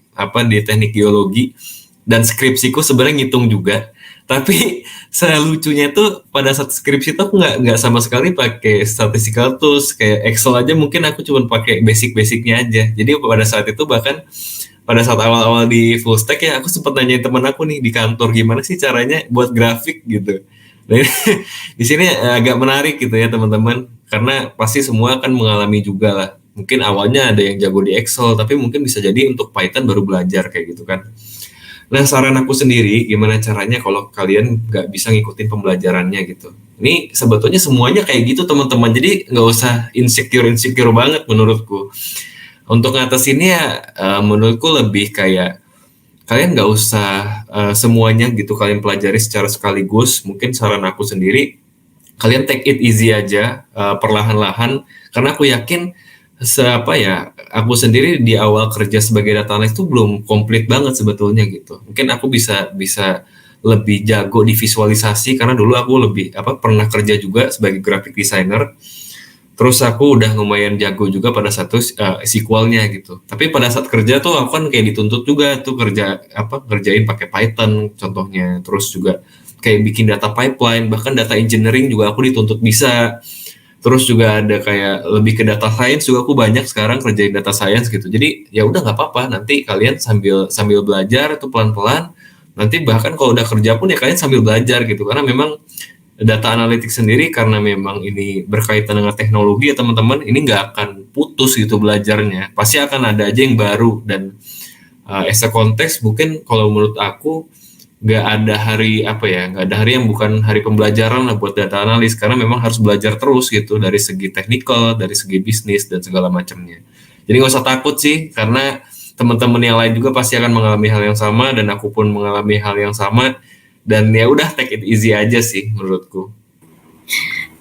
S3: teknik geologi dan skripsiku sebenarnya ngitung juga. Tapi selucunya tuh pada saat skripsi tuh aku nggak sama sekali pakai statistical tools kayak Excel aja, mungkin aku cuma pakai basic-basicnya aja. Jadi pada saat itu bahkan pada saat awal-awal di full stack ya aku sempat nanyain teman aku nih di kantor gimana sih caranya buat grafik gitu. Dan di sini agak menarik gitu ya teman-teman, karena pasti semua akan mengalami juga lah. Mungkin awalnya ada yang jago di Excel, tapi mungkin bisa jadi untuk Python baru belajar kayak gitu kan. Nah, saran aku sendiri, gimana caranya kalau kalian nggak bisa ngikutin pembelajarannya gitu. Ini sebetulnya semuanya kayak gitu teman-teman, jadi nggak usah insecure banget menurutku. Untuk ngatasinnya, menurutku lebih kayak kalian nggak usah semuanya gitu kalian pelajari secara sekaligus. Mungkin saran aku sendiri, kalian take it easy aja, perlahan-lahan, karena aku yakin aku sendiri di awal kerja sebagai data analis itu belum komplit banget sebetulnya gitu. Mungkin aku bisa lebih jago di visualisasi karena dulu aku pernah kerja juga sebagai graphic designer. Terus aku udah lumayan jago juga pada satu SQL-nya gitu. Tapi pada saat kerja tuh aku kan kayak dituntut juga tuh kerjain pakai Python contohnya. Terus juga kayak bikin data pipeline, bahkan data engineering juga aku dituntut bisa. Terus juga ada kayak lebih ke data science juga aku banyak sekarang kerjain data science gitu. Jadi ya udah nggak apa-apa, nanti kalian sambil belajar tuh pelan-pelan. Nanti bahkan kalau udah kerja pun ya kalian sambil belajar gitu. Karena memang data analytics sendiri karena memang ini berkaitan dengan teknologi ya teman-teman, ini nggak akan putus gitu belajarnya. Pasti akan ada aja yang baru dan as a konteks mungkin kalau menurut aku nggak ada hari yang bukan hari pembelajaran lah buat data analis, karena memang harus belajar terus gitu dari segi technical, dari segi bisnis dan segala macamnya. Jadi nggak usah takut sih, karena teman-teman yang lain juga pasti akan mengalami hal yang sama dan aku pun mengalami hal yang sama, dan ya udah take it easy aja sih menurutku.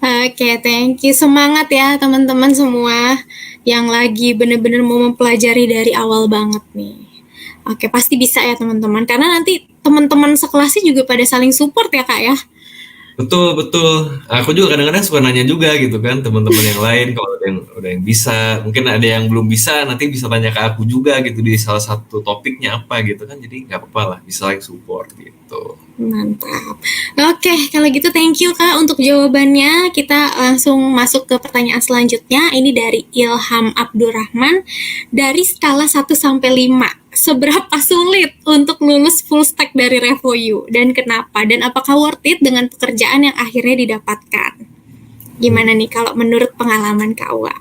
S2: Oke, thank you. Semangat ya teman-teman semua yang lagi bener-bener mau mempelajari dari awal banget nih. Oke, pasti bisa ya teman-teman, karena nanti teman-teman sekelasnya juga pada saling support ya Kak ya.
S3: Betul. Aku juga kadang-kadang suka nanya juga gitu kan teman-teman yang lain kalau ada yang bisa, mungkin ada yang belum bisa, nanti bisa tanya ke aku juga gitu di salah satu topiknya apa gitu kan, jadi nggak apa-apa lah, bisa saling support gitu.
S2: Mantap. Oke, kalau gitu thank you Kak untuk jawabannya. Kita langsung masuk ke pertanyaan selanjutnya. Ini dari Ilham Abdurrahman. Dari skala 1 sampai 5, seberapa sulit untuk lulus full stack dari Revoyu dan kenapa? Dan apakah worth it dengan pekerjaan yang akhirnya didapatkan? Gimana nih kalau menurut pengalaman Kak Uwa?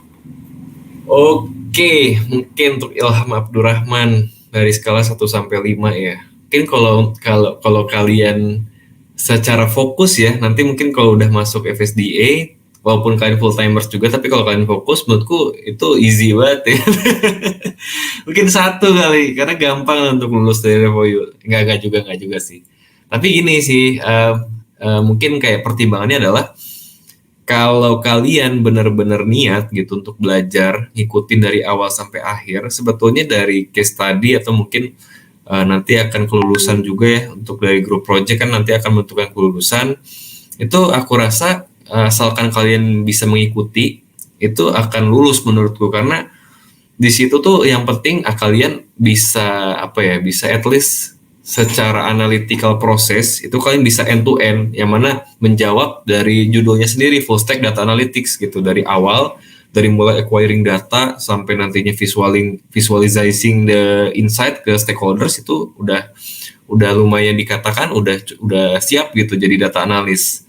S3: Oke, mungkin untuk Ilham Abdurrahman dari skala 1 sampai 5 ya. Mungkin kalau kalian secara fokus ya, nanti mungkin kalau udah masuk FSDA, walaupun kalian full timers juga, tapi kalau kalian fokus, menurutku itu easy banget ya. Mungkin 1 kali, karena gampang untuk lulus dari Revoyu. Enggak juga sih. Tapi gini sih, mungkin kayak pertimbangannya adalah kalau kalian benar-benar niat gitu untuk belajar, ngikutin dari awal sampai akhir, sebetulnya dari case study atau mungkin nanti akan kelulusan juga ya, untuk dari grup project kan nanti akan menentukan kelulusan. Itu aku rasa asalkan kalian bisa mengikuti, itu akan lulus menurutku, karena di situ tuh yang penting kalian bisa bisa at least secara analytical proses itu kalian bisa end to end, yang mana menjawab dari judulnya sendiri full stack data analytics gitu, dari awal, dari mulai acquiring data sampai nantinya visualizing the insight ke stakeholders, itu udah lumayan dikatakan udah siap gitu jadi data analis.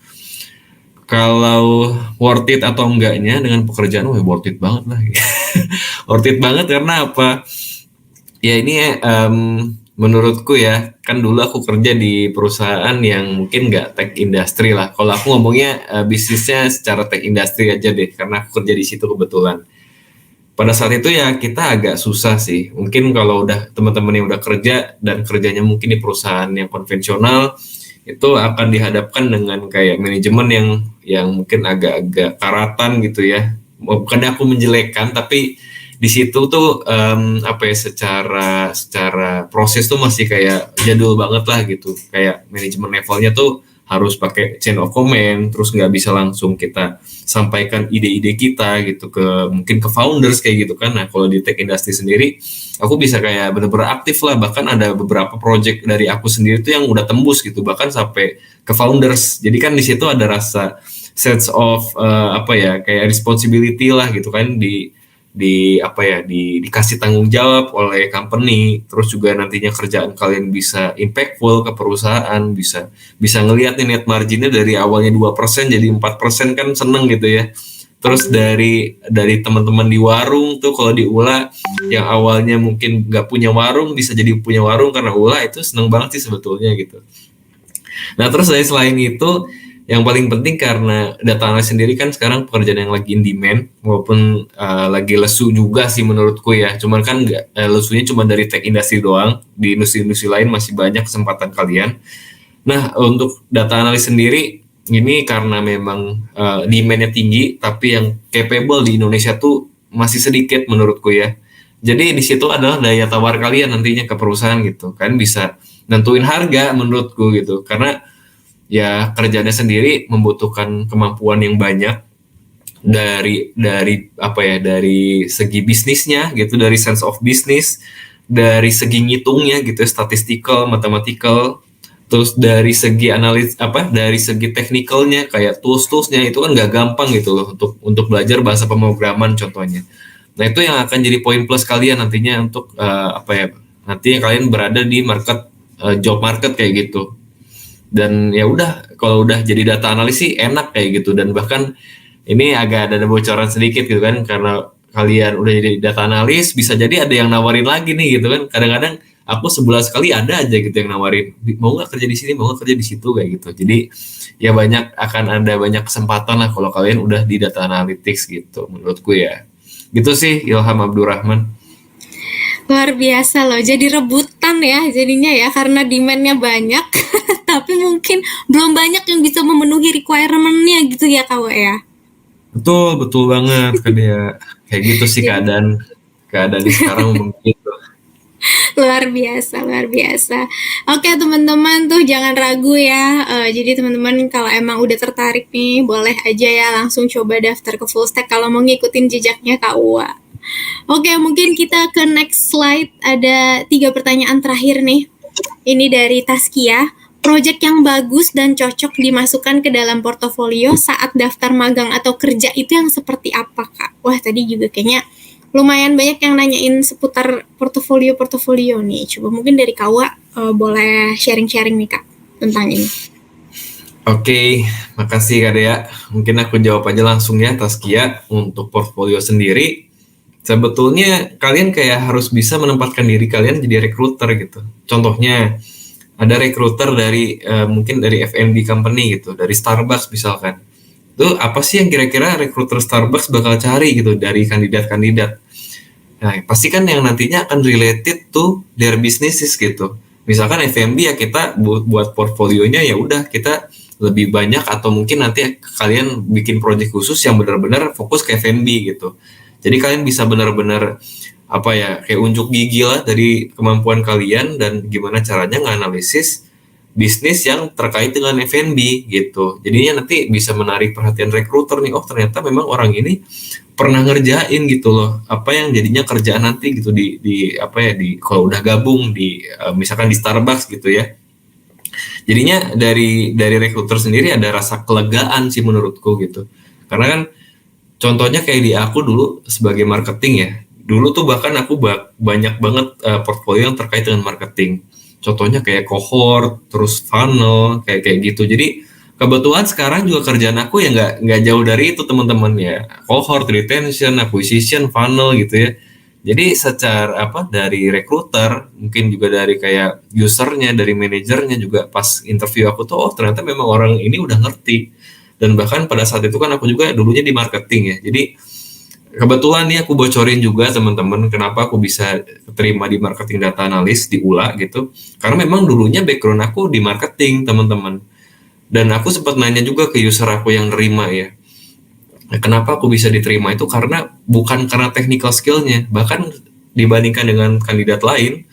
S3: Kalau worth it atau enggaknya dengan pekerjaan, worth it banget lah. Worth it banget karena apa? Ya ini menurutku ya, kan dulu aku kerja di perusahaan yang mungkin nggak tech industry lah. Kalau aku ngomongnya bisnisnya secara tech industry aja deh, karena aku kerja di situ kebetulan. Pada saat itu ya kita agak susah sih. Mungkin kalau udah teman-teman yang udah kerja dan kerjanya mungkin di perusahaan yang konvensional, itu akan dihadapkan dengan kayak manajemen yang mungkin agak-agak karatan gitu ya. Bukannya aku menjelekkan, tapi di situ tuh apa ya, secara proses tuh masih kayak jadul banget lah gitu. Kayak manajemen levelnya tuh harus pakai chain of command, terus nggak bisa langsung kita sampaikan ide-ide kita gitu mungkin ke founders kayak gitu kan. Nah kalau di tech industry sendiri, aku bisa kayak bener-bener aktif lah, bahkan ada beberapa project dari aku sendiri tuh yang udah tembus gitu, bahkan sampai ke founders. Jadi kan di situ ada rasa sense of apa ya, kayak responsibility lah gitu kan, dikasih tanggung jawab oleh company, terus juga nantinya kerjaan kalian bisa impactful ke perusahaan, bisa ngelihat nih net marginnya dari awalnya 2% jadi 4% kan seneng gitu ya. Terus dari teman-teman di warung tuh, kalau di Ula yang awalnya mungkin nggak punya warung bisa jadi punya warung karena Ula, itu seneng banget sih sebetulnya gitu. Nah terus selain itu, yang paling penting karena data analis sendiri kan sekarang pekerjaan yang lagi in demand, walaupun lagi lesu juga sih menurutku ya. Cuman kan lesunya cuma dari tech industry doang, di industri-industri lain masih banyak kesempatan kalian. Nah untuk data analis sendiri, ini karena memang demand-nya tinggi, tapi yang capable di Indonesia tuh masih sedikit menurutku ya. Jadi di situ adalah daya tawar kalian nantinya ke perusahaan gitu, kan bisa nentuin harga menurutku gitu, karena ya kerjanya sendiri membutuhkan kemampuan yang banyak dari apa ya, dari segi bisnisnya gitu, dari sense of business, dari segi ngitungnya gitu, statistical, mathematical, terus dari segi analis dari segi technicalnya kayak toolsnya itu kan nggak gampang gitu loh untuk belajar bahasa pemrograman contohnya. Nah itu yang akan jadi poin plus kalian nantinya untuk apa ya, nantinya kalian berada di market job market kayak gitu. Dan ya udah, kalau udah jadi data analis sih enak kayak gitu. Dan bahkan ini agak ada bocoran sedikit gitu kan, karena kalian udah jadi data analis, bisa jadi ada yang nawarin lagi nih gitu kan. Kadang-kadang aku sebulan sekali ada aja gitu yang nawarin, mau nggak kerja di sini, mau nggak kerja di situ kayak gitu. Jadi ya akan ada banyak kesempatan lah kalau kalian udah di data analytics gitu menurutku ya. Gitu sih Ilham Abdurrahman.
S2: Luar biasa loh, jadi rebutan ya jadinya ya, karena demand-nya banyak tapi mungkin belum banyak yang bisa memenuhi requirement-nya gitu ya Kak ya.
S3: Betul banget kan ya, kayak gitu sih keadaan sekarang begitu.
S2: Luar biasa. Oke teman-teman tuh jangan ragu ya. Jadi teman-teman kalau emang udah tertarik nih, boleh aja ya langsung coba daftar ke Full Stack kalau mau ngikutin jejaknya Kak Uwa. Oke, mungkin kita ke next slide. Ada 3 pertanyaan terakhir nih. Ini dari Taskia. Project yang bagus dan cocok dimasukkan ke dalam portofolio saat daftar magang atau kerja itu yang seperti apa, Kak? Wah, tadi juga kayaknya lumayan banyak yang nanyain seputar portofolio nih. Coba mungkin dari Kawa boleh sharing-sharing nih, Kak, tentang ini.
S3: Oke, makasih Kak Dea. Mungkin aku jawab aja langsung ya, Taskia. Untuk portfolio sendiri, sebetulnya kalian kayak harus bisa menempatkan diri kalian jadi recruiter gitu. Contohnya, ada recruiter dari mungkin dari F&B company gitu, dari Starbucks misalkan. Itu apa sih yang kira-kira recruiter Starbucks bakal cari gitu dari kandidat-kandidat. Nah, pasti kan yang nantinya akan related to their businesses gitu. Misalkan F&B ya, kita buat portfolionya ya udah kita lebih banyak, atau mungkin nanti kalian bikin project khusus yang benar-benar fokus ke F&B gitu. Jadi kalian bisa benar-benar apa ya, kayak unjuk gigi lah dari kemampuan kalian dan gimana caranya nganalisis bisnis yang terkait dengan F&B gitu. Jadinya nanti bisa menarik perhatian recruiter nih, oh ternyata memang orang ini pernah ngerjain gitu loh, apa yang jadinya kerjaan nanti gitu di apa ya, di kalau udah gabung di misalkan di Starbucks gitu ya. Jadinya dari recruiter sendiri ada rasa kelegaan sih menurutku gitu. Karena kan contohnya kayak di aku dulu sebagai marketing ya. Dulu tuh bahkan aku banyak banget portfolio yang terkait dengan marketing. contohnya kayak cohort, terus funnel, kayak kayak gitu. Jadi kebetulan sekarang juga kerjaan aku ya nggak jauh dari itu teman-teman ya, cohort, retention, acquisition, funnel gitu ya. Jadi secara apa dari recruiter, mungkin juga dari kayak usernya, dari manajernya juga pas interview aku tuh, oh ternyata memang orang ini udah ngerti. Dan bahkan pada saat itu kan aku juga dulunya di marketing ya. Jadi kebetulan nih aku bocorin juga teman-teman kenapa aku bisa terima di marketing data analis di ULA gitu. Karena memang dulunya background aku di marketing teman-teman. Dan aku sempat nanya juga ke user aku yang nerima ya. Nah, kenapa aku bisa diterima itu karena bukan karena technical skill-nya, bahkan dibandingkan dengan kandidat lain,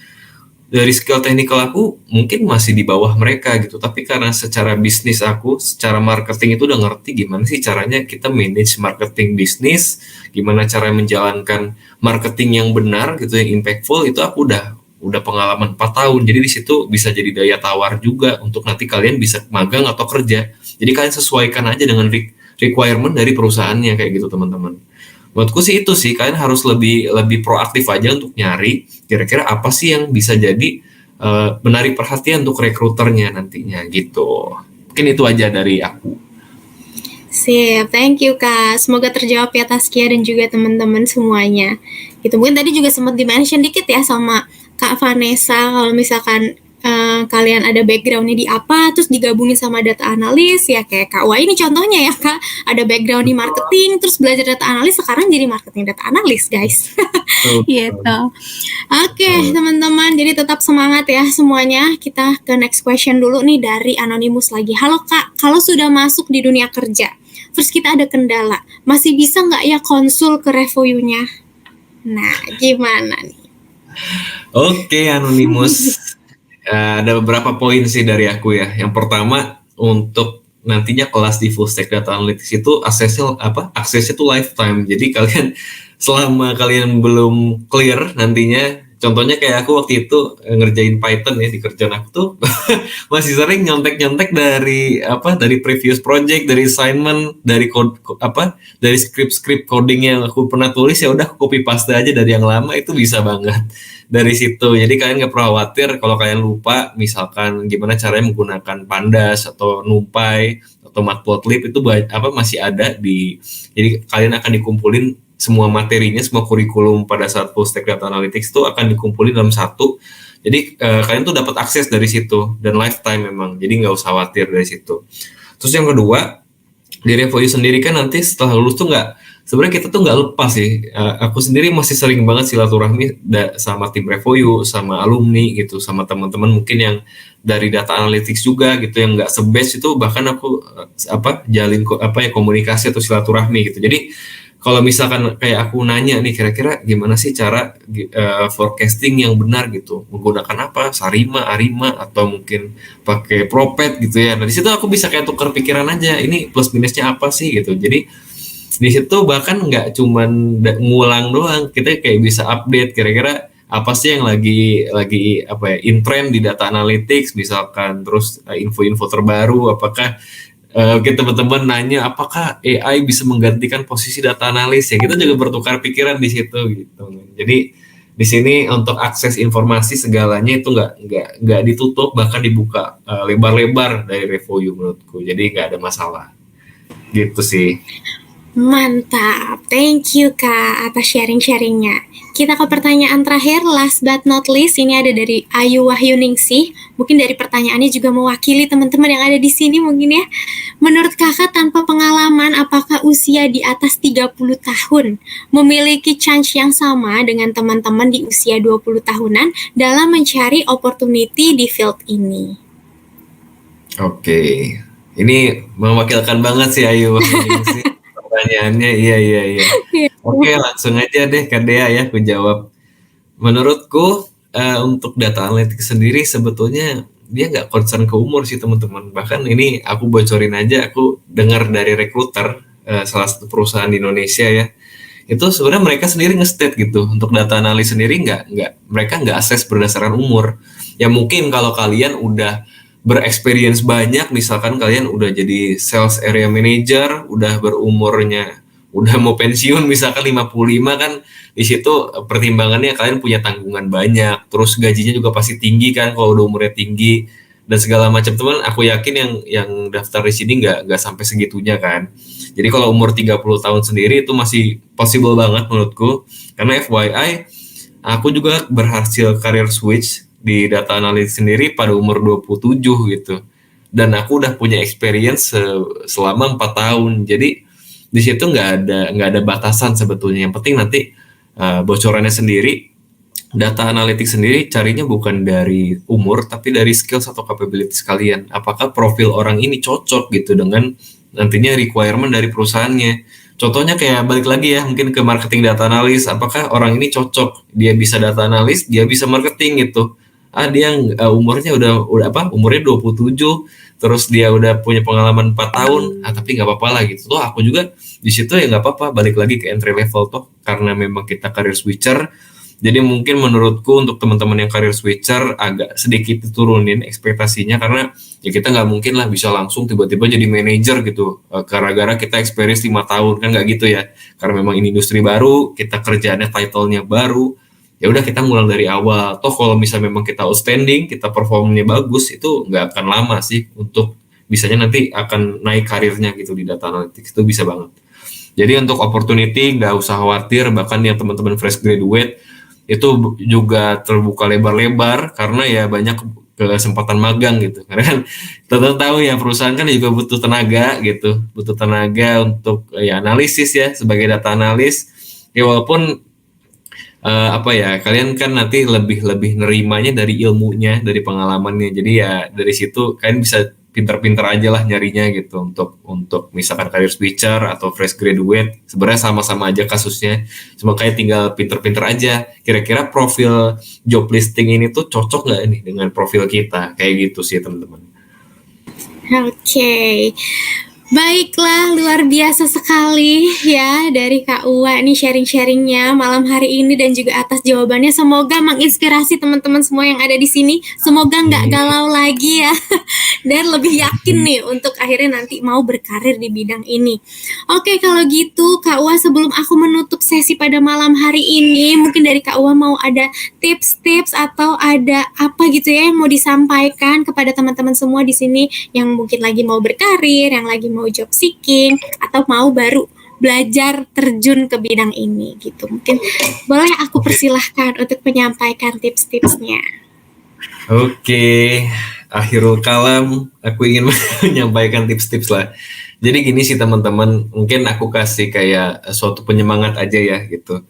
S3: dari skill technical aku mungkin masih di bawah mereka gitu, tapi karena secara bisnis aku, secara marketing itu udah ngerti gimana sih caranya kita manage marketing bisnis, gimana cara menjalankan marketing yang benar gitu, yang impactful, itu aku udah pengalaman 4 tahun, jadi di situ bisa jadi daya tawar juga untuk nanti kalian bisa magang atau kerja. Jadi kalian sesuaikan aja dengan requirement dari perusahaannya kayak gitu teman-teman. Menurutku sih itu sih, kalian harus lebih proaktif aja untuk nyari kira-kira apa sih yang bisa jadi menarik perhatian untuk rekruternya nantinya gitu. Mungkin itu aja dari aku.
S2: Sip, thank you Kak. Semoga terjawab ya Taskia dan juga teman-teman semuanya. Gitu, mungkin tadi juga sempat di-mention dikit ya sama Kak Vanessa, kalau misalkan kalian ada background-nya di apa, terus digabungin sama data analis, ya kayak Kak Wah ini contohnya ya Kak, ada background di marketing, terus belajar data analis, sekarang jadi marketing data analis guys. Gitu. Oke, teman-teman, jadi tetap semangat ya semuanya. Kita ke next question dulu nih dari Anonymous lagi. Halo Kak, kalau sudah masuk di dunia kerja, terus kita ada kendala, masih bisa nggak ya konsul ke reviewnya? Nah, gimana nih?
S3: Oke, Anonymous. Ada beberapa poin sih dari aku ya. Yang pertama, untuk nantinya kelas di full stack data analytics itu aksesnya tuh lifetime. Jadi kalian selama kalian belum clear nantinya, contohnya kayak aku waktu itu ngerjain Python ya di kerjaan aku tuh masih sering nyontek-nyontek dari previous project, dari assignment, dari dari script coding yang aku pernah tulis, ya udah copy paste aja dari yang lama, itu bisa banget dari situ. Jadi kalian nggak perlu khawatir kalau kalian lupa misalkan gimana caranya menggunakan Pandas atau NumPy atau Matplotlib, itu masih ada jadi kalian akan dikumpulin semua materinya, semua kurikulum pada saat full stack data analytics itu akan dikumpulin dalam satu. Jadi kalian tuh dapat akses dari situ dan lifetime memang. Jadi nggak usah khawatir dari situ. Terus yang kedua, di Revoyu sendiri kan nanti setelah lulus tuh sebenarnya kita tuh nggak lepas sih. Aku sendiri masih sering banget silaturahmi sama tim Revoyu, sama alumni gitu, sama teman-teman mungkin yang dari data analytics juga gitu, yang nggak se-batch itu, bahkan aku jalin komunikasi atau silaturahmi gitu. Jadi kalau misalkan kayak aku nanya nih, kira-kira gimana sih cara forecasting yang benar gitu, menggunakan apa, Sarima, Arima, atau mungkin pakai Propet gitu ya. Nah di situ aku bisa kayak tukar pikiran aja, ini plus minusnya apa sih gitu. Jadi di situ bahkan nggak cuman ngulang doang, kita kayak bisa update kira-kira apa sih yang lagi in trend di data analytics misalkan, terus info-info terbaru, apakah teman-teman nanya apakah AI bisa menggantikan posisi data analis, ya kita juga bertukar pikiran di situ gitu. Jadi di sini untuk akses informasi segalanya itu nggak ditutup, bahkan dibuka lebar-lebar dari Revoyu menurutku. Jadi nggak ada masalah. Gitu sih.
S2: Mantap, thank you Kak atas sharing-sharingnya. Kita ke pertanyaan terakhir, last but not least, ini ada dari Ayu Wahyuningsih. Mungkin dari pertanyaannya juga mewakili teman-teman yang ada di sini mungkin ya. Menurut Kakak tanpa pengalaman, apakah usia di atas 30 tahun memiliki chance yang sama dengan teman-teman di usia 20 tahunan dalam mencari opportunity di field ini?
S3: Oke, ini mewakilkan banget sih Ayu Wahyuningsih. Pertanyaannya, iya. Oke, langsung aja deh Kak Dea ya, aku jawab. Menurutku untuk data analytics sendiri sebetulnya dia nggak concern ke umur sih teman-teman. Bahkan ini aku bocorin aja, aku dengar dari recruiter salah satu perusahaan di Indonesia ya. Itu sebenarnya mereka sendiri nge-state gitu, untuk data analis sendiri mereka nggak assess berdasarkan umur. Ya mungkin kalau kalian udah berexperience banyak, misalkan kalian udah jadi sales area manager, udah berumurnya udah mau pensiun misalkan 55 kan, di situ pertimbangannya kalian punya tanggungan banyak, terus gajinya juga pasti tinggi kan kalau udah umurnya tinggi dan segala macam. Teman, aku yakin yang daftar di sini nggak sampai segitunya kan. Jadi kalau umur 30 tahun sendiri itu masih possible banget menurutku. Karena FYI, aku juga berhasil career switch di data analytics sendiri pada umur 27 gitu. Dan aku udah punya experience selama 4 tahun. Jadi di situ nggak ada batasan sebetulnya. Yang penting nanti bocorannya sendiri, data analytics sendiri carinya bukan dari umur tapi dari skills atau capabilities kalian. Apakah profil orang ini cocok gitu dengan nantinya requirement dari perusahaannya. Contohnya kayak balik lagi ya mungkin ke marketing data analis, apakah orang ini cocok, dia bisa data analis, dia bisa marketing gitu. Dia umurnya umurnya 27, terus dia udah punya pengalaman 4 tahun, tapi nggak apa-apa lah gitu. Toh aku juga di situ ya nggak apa-apa, balik lagi ke entry level toh karena memang kita career switcher. Jadi mungkin menurutku untuk teman-teman yang career switcher agak sedikit diturunin ekspektasinya, karena ya kita nggak mungkin lah bisa langsung tiba-tiba jadi manajer gitu gara-gara kita experience 5 tahun, kan nggak gitu ya. Karena memang ini industri baru, kita kerjaannya title-nya baru, ya udah kita ngulang dari awal. Toh kalau misalnya memang kita outstanding, kita performnya bagus, itu nggak akan lama sih untuk bisanya nanti akan naik karirnya gitu di data analytics, itu bisa banget. Jadi untuk opportunity nggak usah khawatir, bahkan yang teman-teman fresh graduate itu juga terbuka lebar-lebar karena ya banyak kesempatan magang gitu. Karena kan kita tahu ya perusahaan kan juga butuh tenaga gitu, butuh tenaga untuk ya analisis ya sebagai data analis. Ya walaupun kalian kan nanti lebih nerimanya dari ilmunya, dari pengalamannya. Jadi ya dari situ kalian bisa pinter-pinter aja lah nyarinya gitu untuk misalkan career switcher atau fresh graduate. Sebenarnya sama-sama aja kasusnya, cuma kayak tinggal pinter-pinter aja kira-kira profil job listing ini tuh cocok nggak nih dengan profil kita, kayak gitu sih teman-teman.
S2: Oke. Baiklah, luar biasa sekali ya dari Kak Uwa nih sharing-sharingnya malam hari ini dan juga atas jawabannya. Semoga menginspirasi teman-teman semua yang ada di sini. Semoga nggak galau lagi ya dan lebih yakin nih untuk akhirnya nanti mau berkarir di bidang ini. Oke, kalau gitu Kak Uwa, sebelum aku menutup sesi pada malam hari ini, mungkin dari Kak Uwa mau ada tips-tips atau ada apa gitu ya yang mau disampaikan kepada teman-teman semua di sini yang mungkin lagi mau berkarir, yang lagi mau job seeking atau mau baru belajar terjun ke bidang ini gitu. Mungkin boleh aku persilahkan untuk menyampaikan tips-tipsnya.
S3: Oke, akhirul kalam, aku ingin menyampaikan tips-tips lah. Jadi gini sih teman-teman, mungkin aku kasih kayak suatu penyemangat aja ya gitu.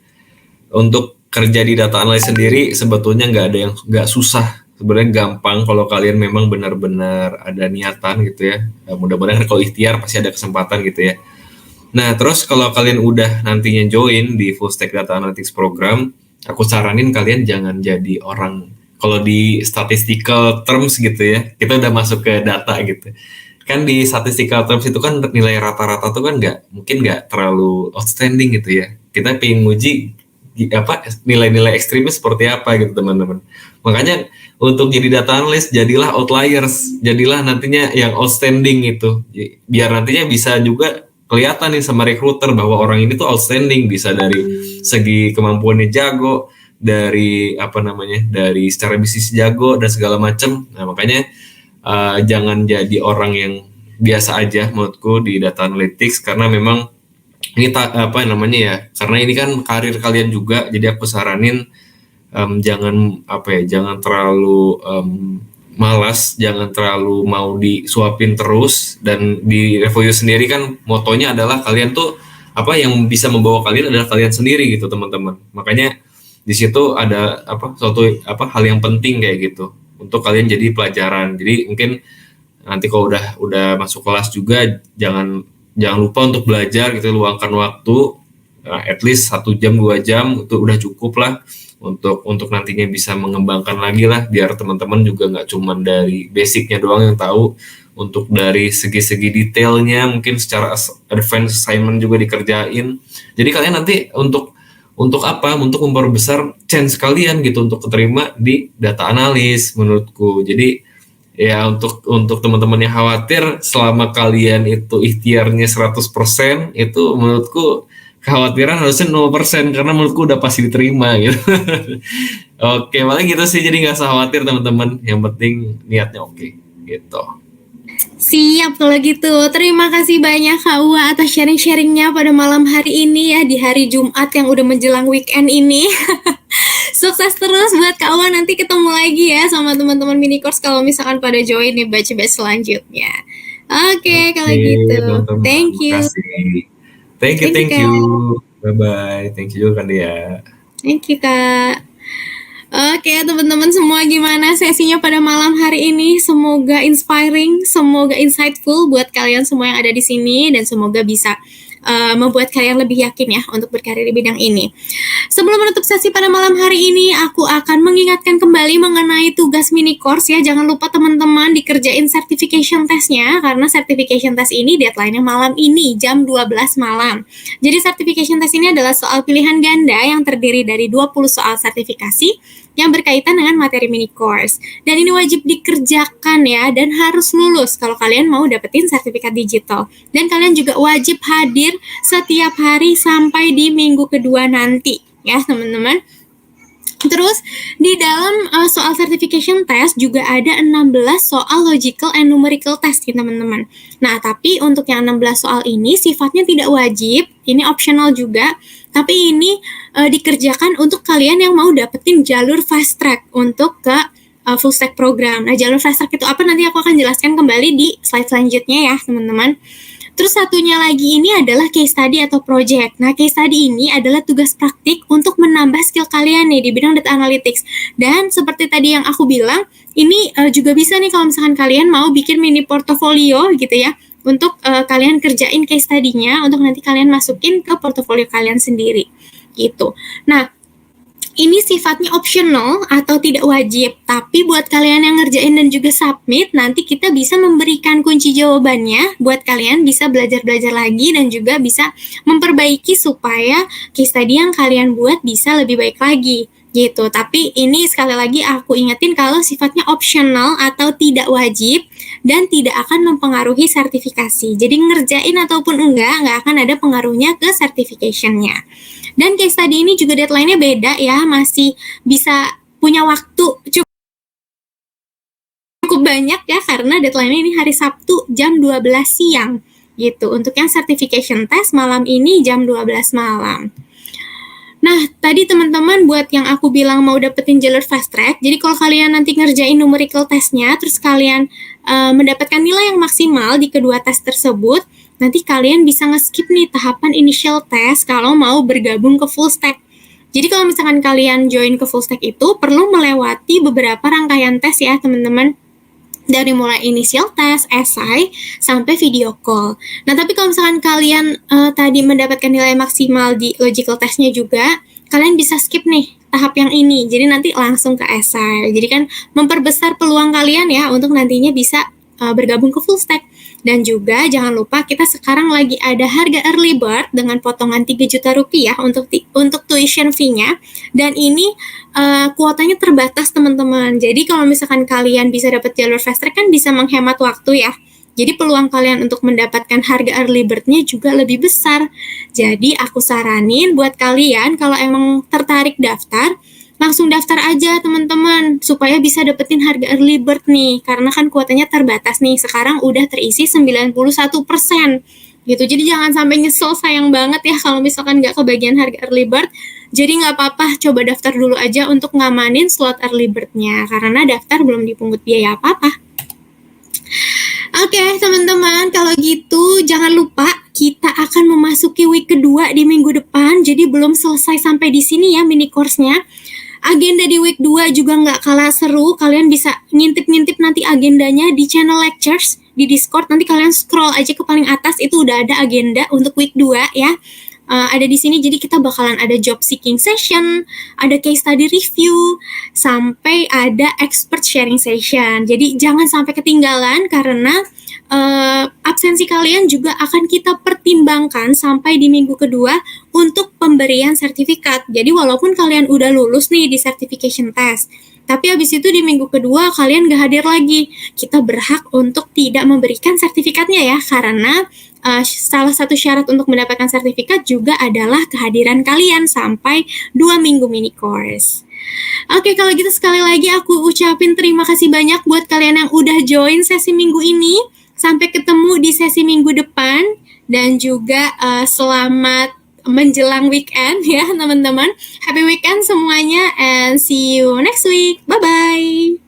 S3: Untuk kerja di data analis sendiri sebetulnya nggak susah. Sebenarnya gampang kalau kalian memang benar-benar ada niatan gitu ya. Mudah-mudahan kalau ikhtiar pasti ada kesempatan gitu ya. Nah, terus kalau kalian udah nantinya join di Full Stack Data Analytics program, aku saranin kalian jangan jadi orang, kalau di statistical terms gitu ya, kita udah masuk ke data gitu. Kan di statistical terms itu kan nilai rata-rata tuh kan mungkin nggak terlalu outstanding gitu ya. Kita pengen nguji nilai-nilai ekstrimnya seperti apa gitu teman-teman. Makanya untuk jadi data analyst jadilah outliers, jadilah nantinya yang outstanding itu, biar nantinya bisa juga kelihatan nih sama recruiter bahwa orang ini tuh outstanding, bisa dari segi kemampuannya jago, dari dari secara bisnis jago dan segala macam. Nah makanya jangan jadi orang yang biasa aja menurutku di data analytics, karena memang ini karena ini kan karir kalian juga. Jadi aku saranin jangan terlalu malas, jangan terlalu mau disuapin terus. Dan di Revoyu sendiri kan motonya adalah kalian tuh yang bisa membawa kalian adalah kalian sendiri gitu teman-teman. Makanya di situ ada hal yang penting kayak gitu untuk kalian jadi pelajaran. Jadi mungkin nanti kalau udah masuk kelas juga jangan lupa untuk belajar gitu, luangkan waktu at least 1 jam 2 jam itu udah cukup lah untuk nantinya bisa mengembangkan lagi lah, biar teman-teman juga nggak cuma dari basicnya doang yang tahu, untuk dari segi-segi detailnya mungkin secara advance assignment juga dikerjain. Jadi kalian nanti untuk memperbesar chance kalian gitu untuk keterima di data analis menurutku. Jadi Ya untuk teman-teman yang khawatir, selama kalian itu ikhtiarnya 100%, itu menurutku kekhawatiran harusnya 0%, karena menurutku udah pasti diterima gitu. Oke, paling gitu sih, jadi nggak usah khawatir teman-teman, yang penting niatnya oke gitu.
S2: Siap kalau gitu. Terima kasih banyak Kak Ua atas sharing-sharingnya pada malam hari ini ya, di hari Jumat yang udah menjelang weekend ini. Sukses terus buat Kak Ua, nanti ketemu lagi ya sama teman-teman mini course kalau misalkan pada join nih batch-batch selanjutnya. Oke, kalau
S3: Oke
S2: gitu.
S3: teman-teman,
S2: Thank you.
S3: makasih. Thank you,
S2: Thank you
S3: thank you.
S2: Kak.
S3: Bye-bye. Thank you juga kan dia.
S2: Thank you Kak. Oke teman-teman semua, gimana sesinya pada malam hari ini? Semoga inspiring, semoga insightful buat kalian semua yang ada di sini, dan semoga bisa membuat kalian lebih yakin ya untuk berkarir di bidang ini. Sebelum menutup sesi pada malam hari ini, aku akan mengingatkan kembali mengenai tugas mini course ya. Jangan lupa teman-teman dikerjain certification testnya, karena certification test ini deadline-nya malam ini jam 12 malam. Jadi certification test ini adalah soal pilihan ganda yang terdiri dari 20 soal sertifikasi yang berkaitan dengan materi mini course. Dan ini wajib dikerjakan ya, dan harus lulus kalau kalian mau dapetin sertifikat digital. Dan kalian juga wajib hadir setiap hari sampai di minggu kedua nanti ya teman-teman. Terus di dalam soal certification test juga ada 16 soal logical and numerical test ya teman-teman. Nah, tapi untuk yang 16 soal ini sifatnya tidak wajib, ini optional juga. Tapi ini dikerjakan untuk kalian yang mau dapetin jalur fast track untuk ke full stack program. Nah, jalur fast track itu apa, nanti aku akan jelaskan kembali di slide selanjutnya ya teman-teman. Terus satunya lagi ini adalah case study atau project. Nah, case study ini adalah tugas praktik untuk menambah skill kalian nih di bidang data analytics. Dan seperti tadi yang aku bilang, ini juga bisa nih kalau misalkan kalian mau bikin mini portofolio gitu ya, untuk kalian kerjain case study-nya, untuk nanti kalian masukin ke portofolio kalian sendiri gitu. Nah, ini sifatnya optional atau tidak wajib, tapi buat kalian yang ngerjain dan juga submit, nanti kita bisa memberikan kunci jawabannya buat kalian bisa belajar-belajar lagi dan juga bisa memperbaiki supaya case study yang kalian buat bisa lebih baik lagi gitu. Tapi ini sekali lagi aku ingetin kalau sifatnya optional atau tidak wajib dan tidak akan mempengaruhi sertifikasi. Jadi ngerjain ataupun nggak akan ada pengaruhnya ke certification-nya. Dan case study ini juga deadline-nya beda ya, masih bisa punya waktu cukup banyak ya, karena deadline-nya ini hari Sabtu jam 12 siang gitu. Untuk yang certification test malam ini jam 12 malam. Nah, tadi teman-teman buat yang aku bilang mau dapetin jalur fast track, jadi kalau kalian nanti ngerjain numerical testnya, terus kalian mendapatkan nilai yang maksimal di kedua tes tersebut, nanti kalian bisa nge-skip nih tahapan initial test kalau mau bergabung ke full stack. Jadi kalau misalkan kalian join ke full stack itu perlu melewati beberapa rangkaian tes ya teman-teman. Dari mulai initial test, essay, sampai video call. Nah, tapi kalau misalkan kalian tadi mendapatkan nilai maksimal di logical testnya juga, kalian bisa skip nih tahap yang ini. Jadi nanti langsung ke essay. Jadi kan memperbesar peluang kalian ya untuk nantinya bisa bergabung ke full stack. Dan juga jangan lupa kita sekarang lagi ada harga early bird dengan potongan 3 juta rupiah untuk tuition fee-nya. Dan ini kuotanya terbatas teman-teman. Jadi kalau misalkan kalian bisa dapat jalur fast track kan bisa menghemat waktu ya. Jadi peluang kalian untuk mendapatkan harga early bird-nya juga lebih besar. Jadi aku saranin buat kalian kalau emang tertarik daftar, langsung daftar aja teman-teman supaya bisa dapetin harga early bird nih, karena kan kuotanya terbatas nih, sekarang udah terisi 91% gitu. Jadi jangan sampai nyesel, sayang banget ya kalau misalkan nggak kebagian harga early bird. Jadi nggak apa-apa, coba daftar dulu aja untuk ngamanin slot early bird-nya, karena daftar belum dipungut biaya apa-apa. Oke, teman-teman, kalau gitu jangan lupa kita akan memasuki week kedua di minggu depan. Jadi belum selesai sampai di sini ya mini course-nya. Agenda di week 2 juga nggak kalah seru. Kalian bisa ngintip-ngintip nanti agendanya di channel lectures di Discord. Nanti kalian scroll aja ke paling atas, itu udah ada agenda untuk week 2 ya. Ada di sini, jadi kita bakalan ada job seeking session, ada case study review, sampai ada expert sharing session. Jadi jangan sampai ketinggalan karena absensi kalian juga akan kita pertimbangkan sampai di minggu kedua untuk pemberian sertifikat. Jadi walaupun kalian udah lulus nih di certification test, tapi habis itu di minggu kedua kalian gak hadir lagi, kita berhak untuk tidak memberikan sertifikatnya ya, karena salah satu syarat untuk mendapatkan sertifikat juga adalah kehadiran kalian sampai 2 minggu mini course. Oke, kalau gitu sekali lagi aku ucapin terima kasih banyak buat kalian yang udah join sesi minggu ini. Sampai ketemu di sesi minggu depan, dan juga selamat menjelang weekend ya teman-teman. Happy weekend semuanya, and see you next week. Bye-bye.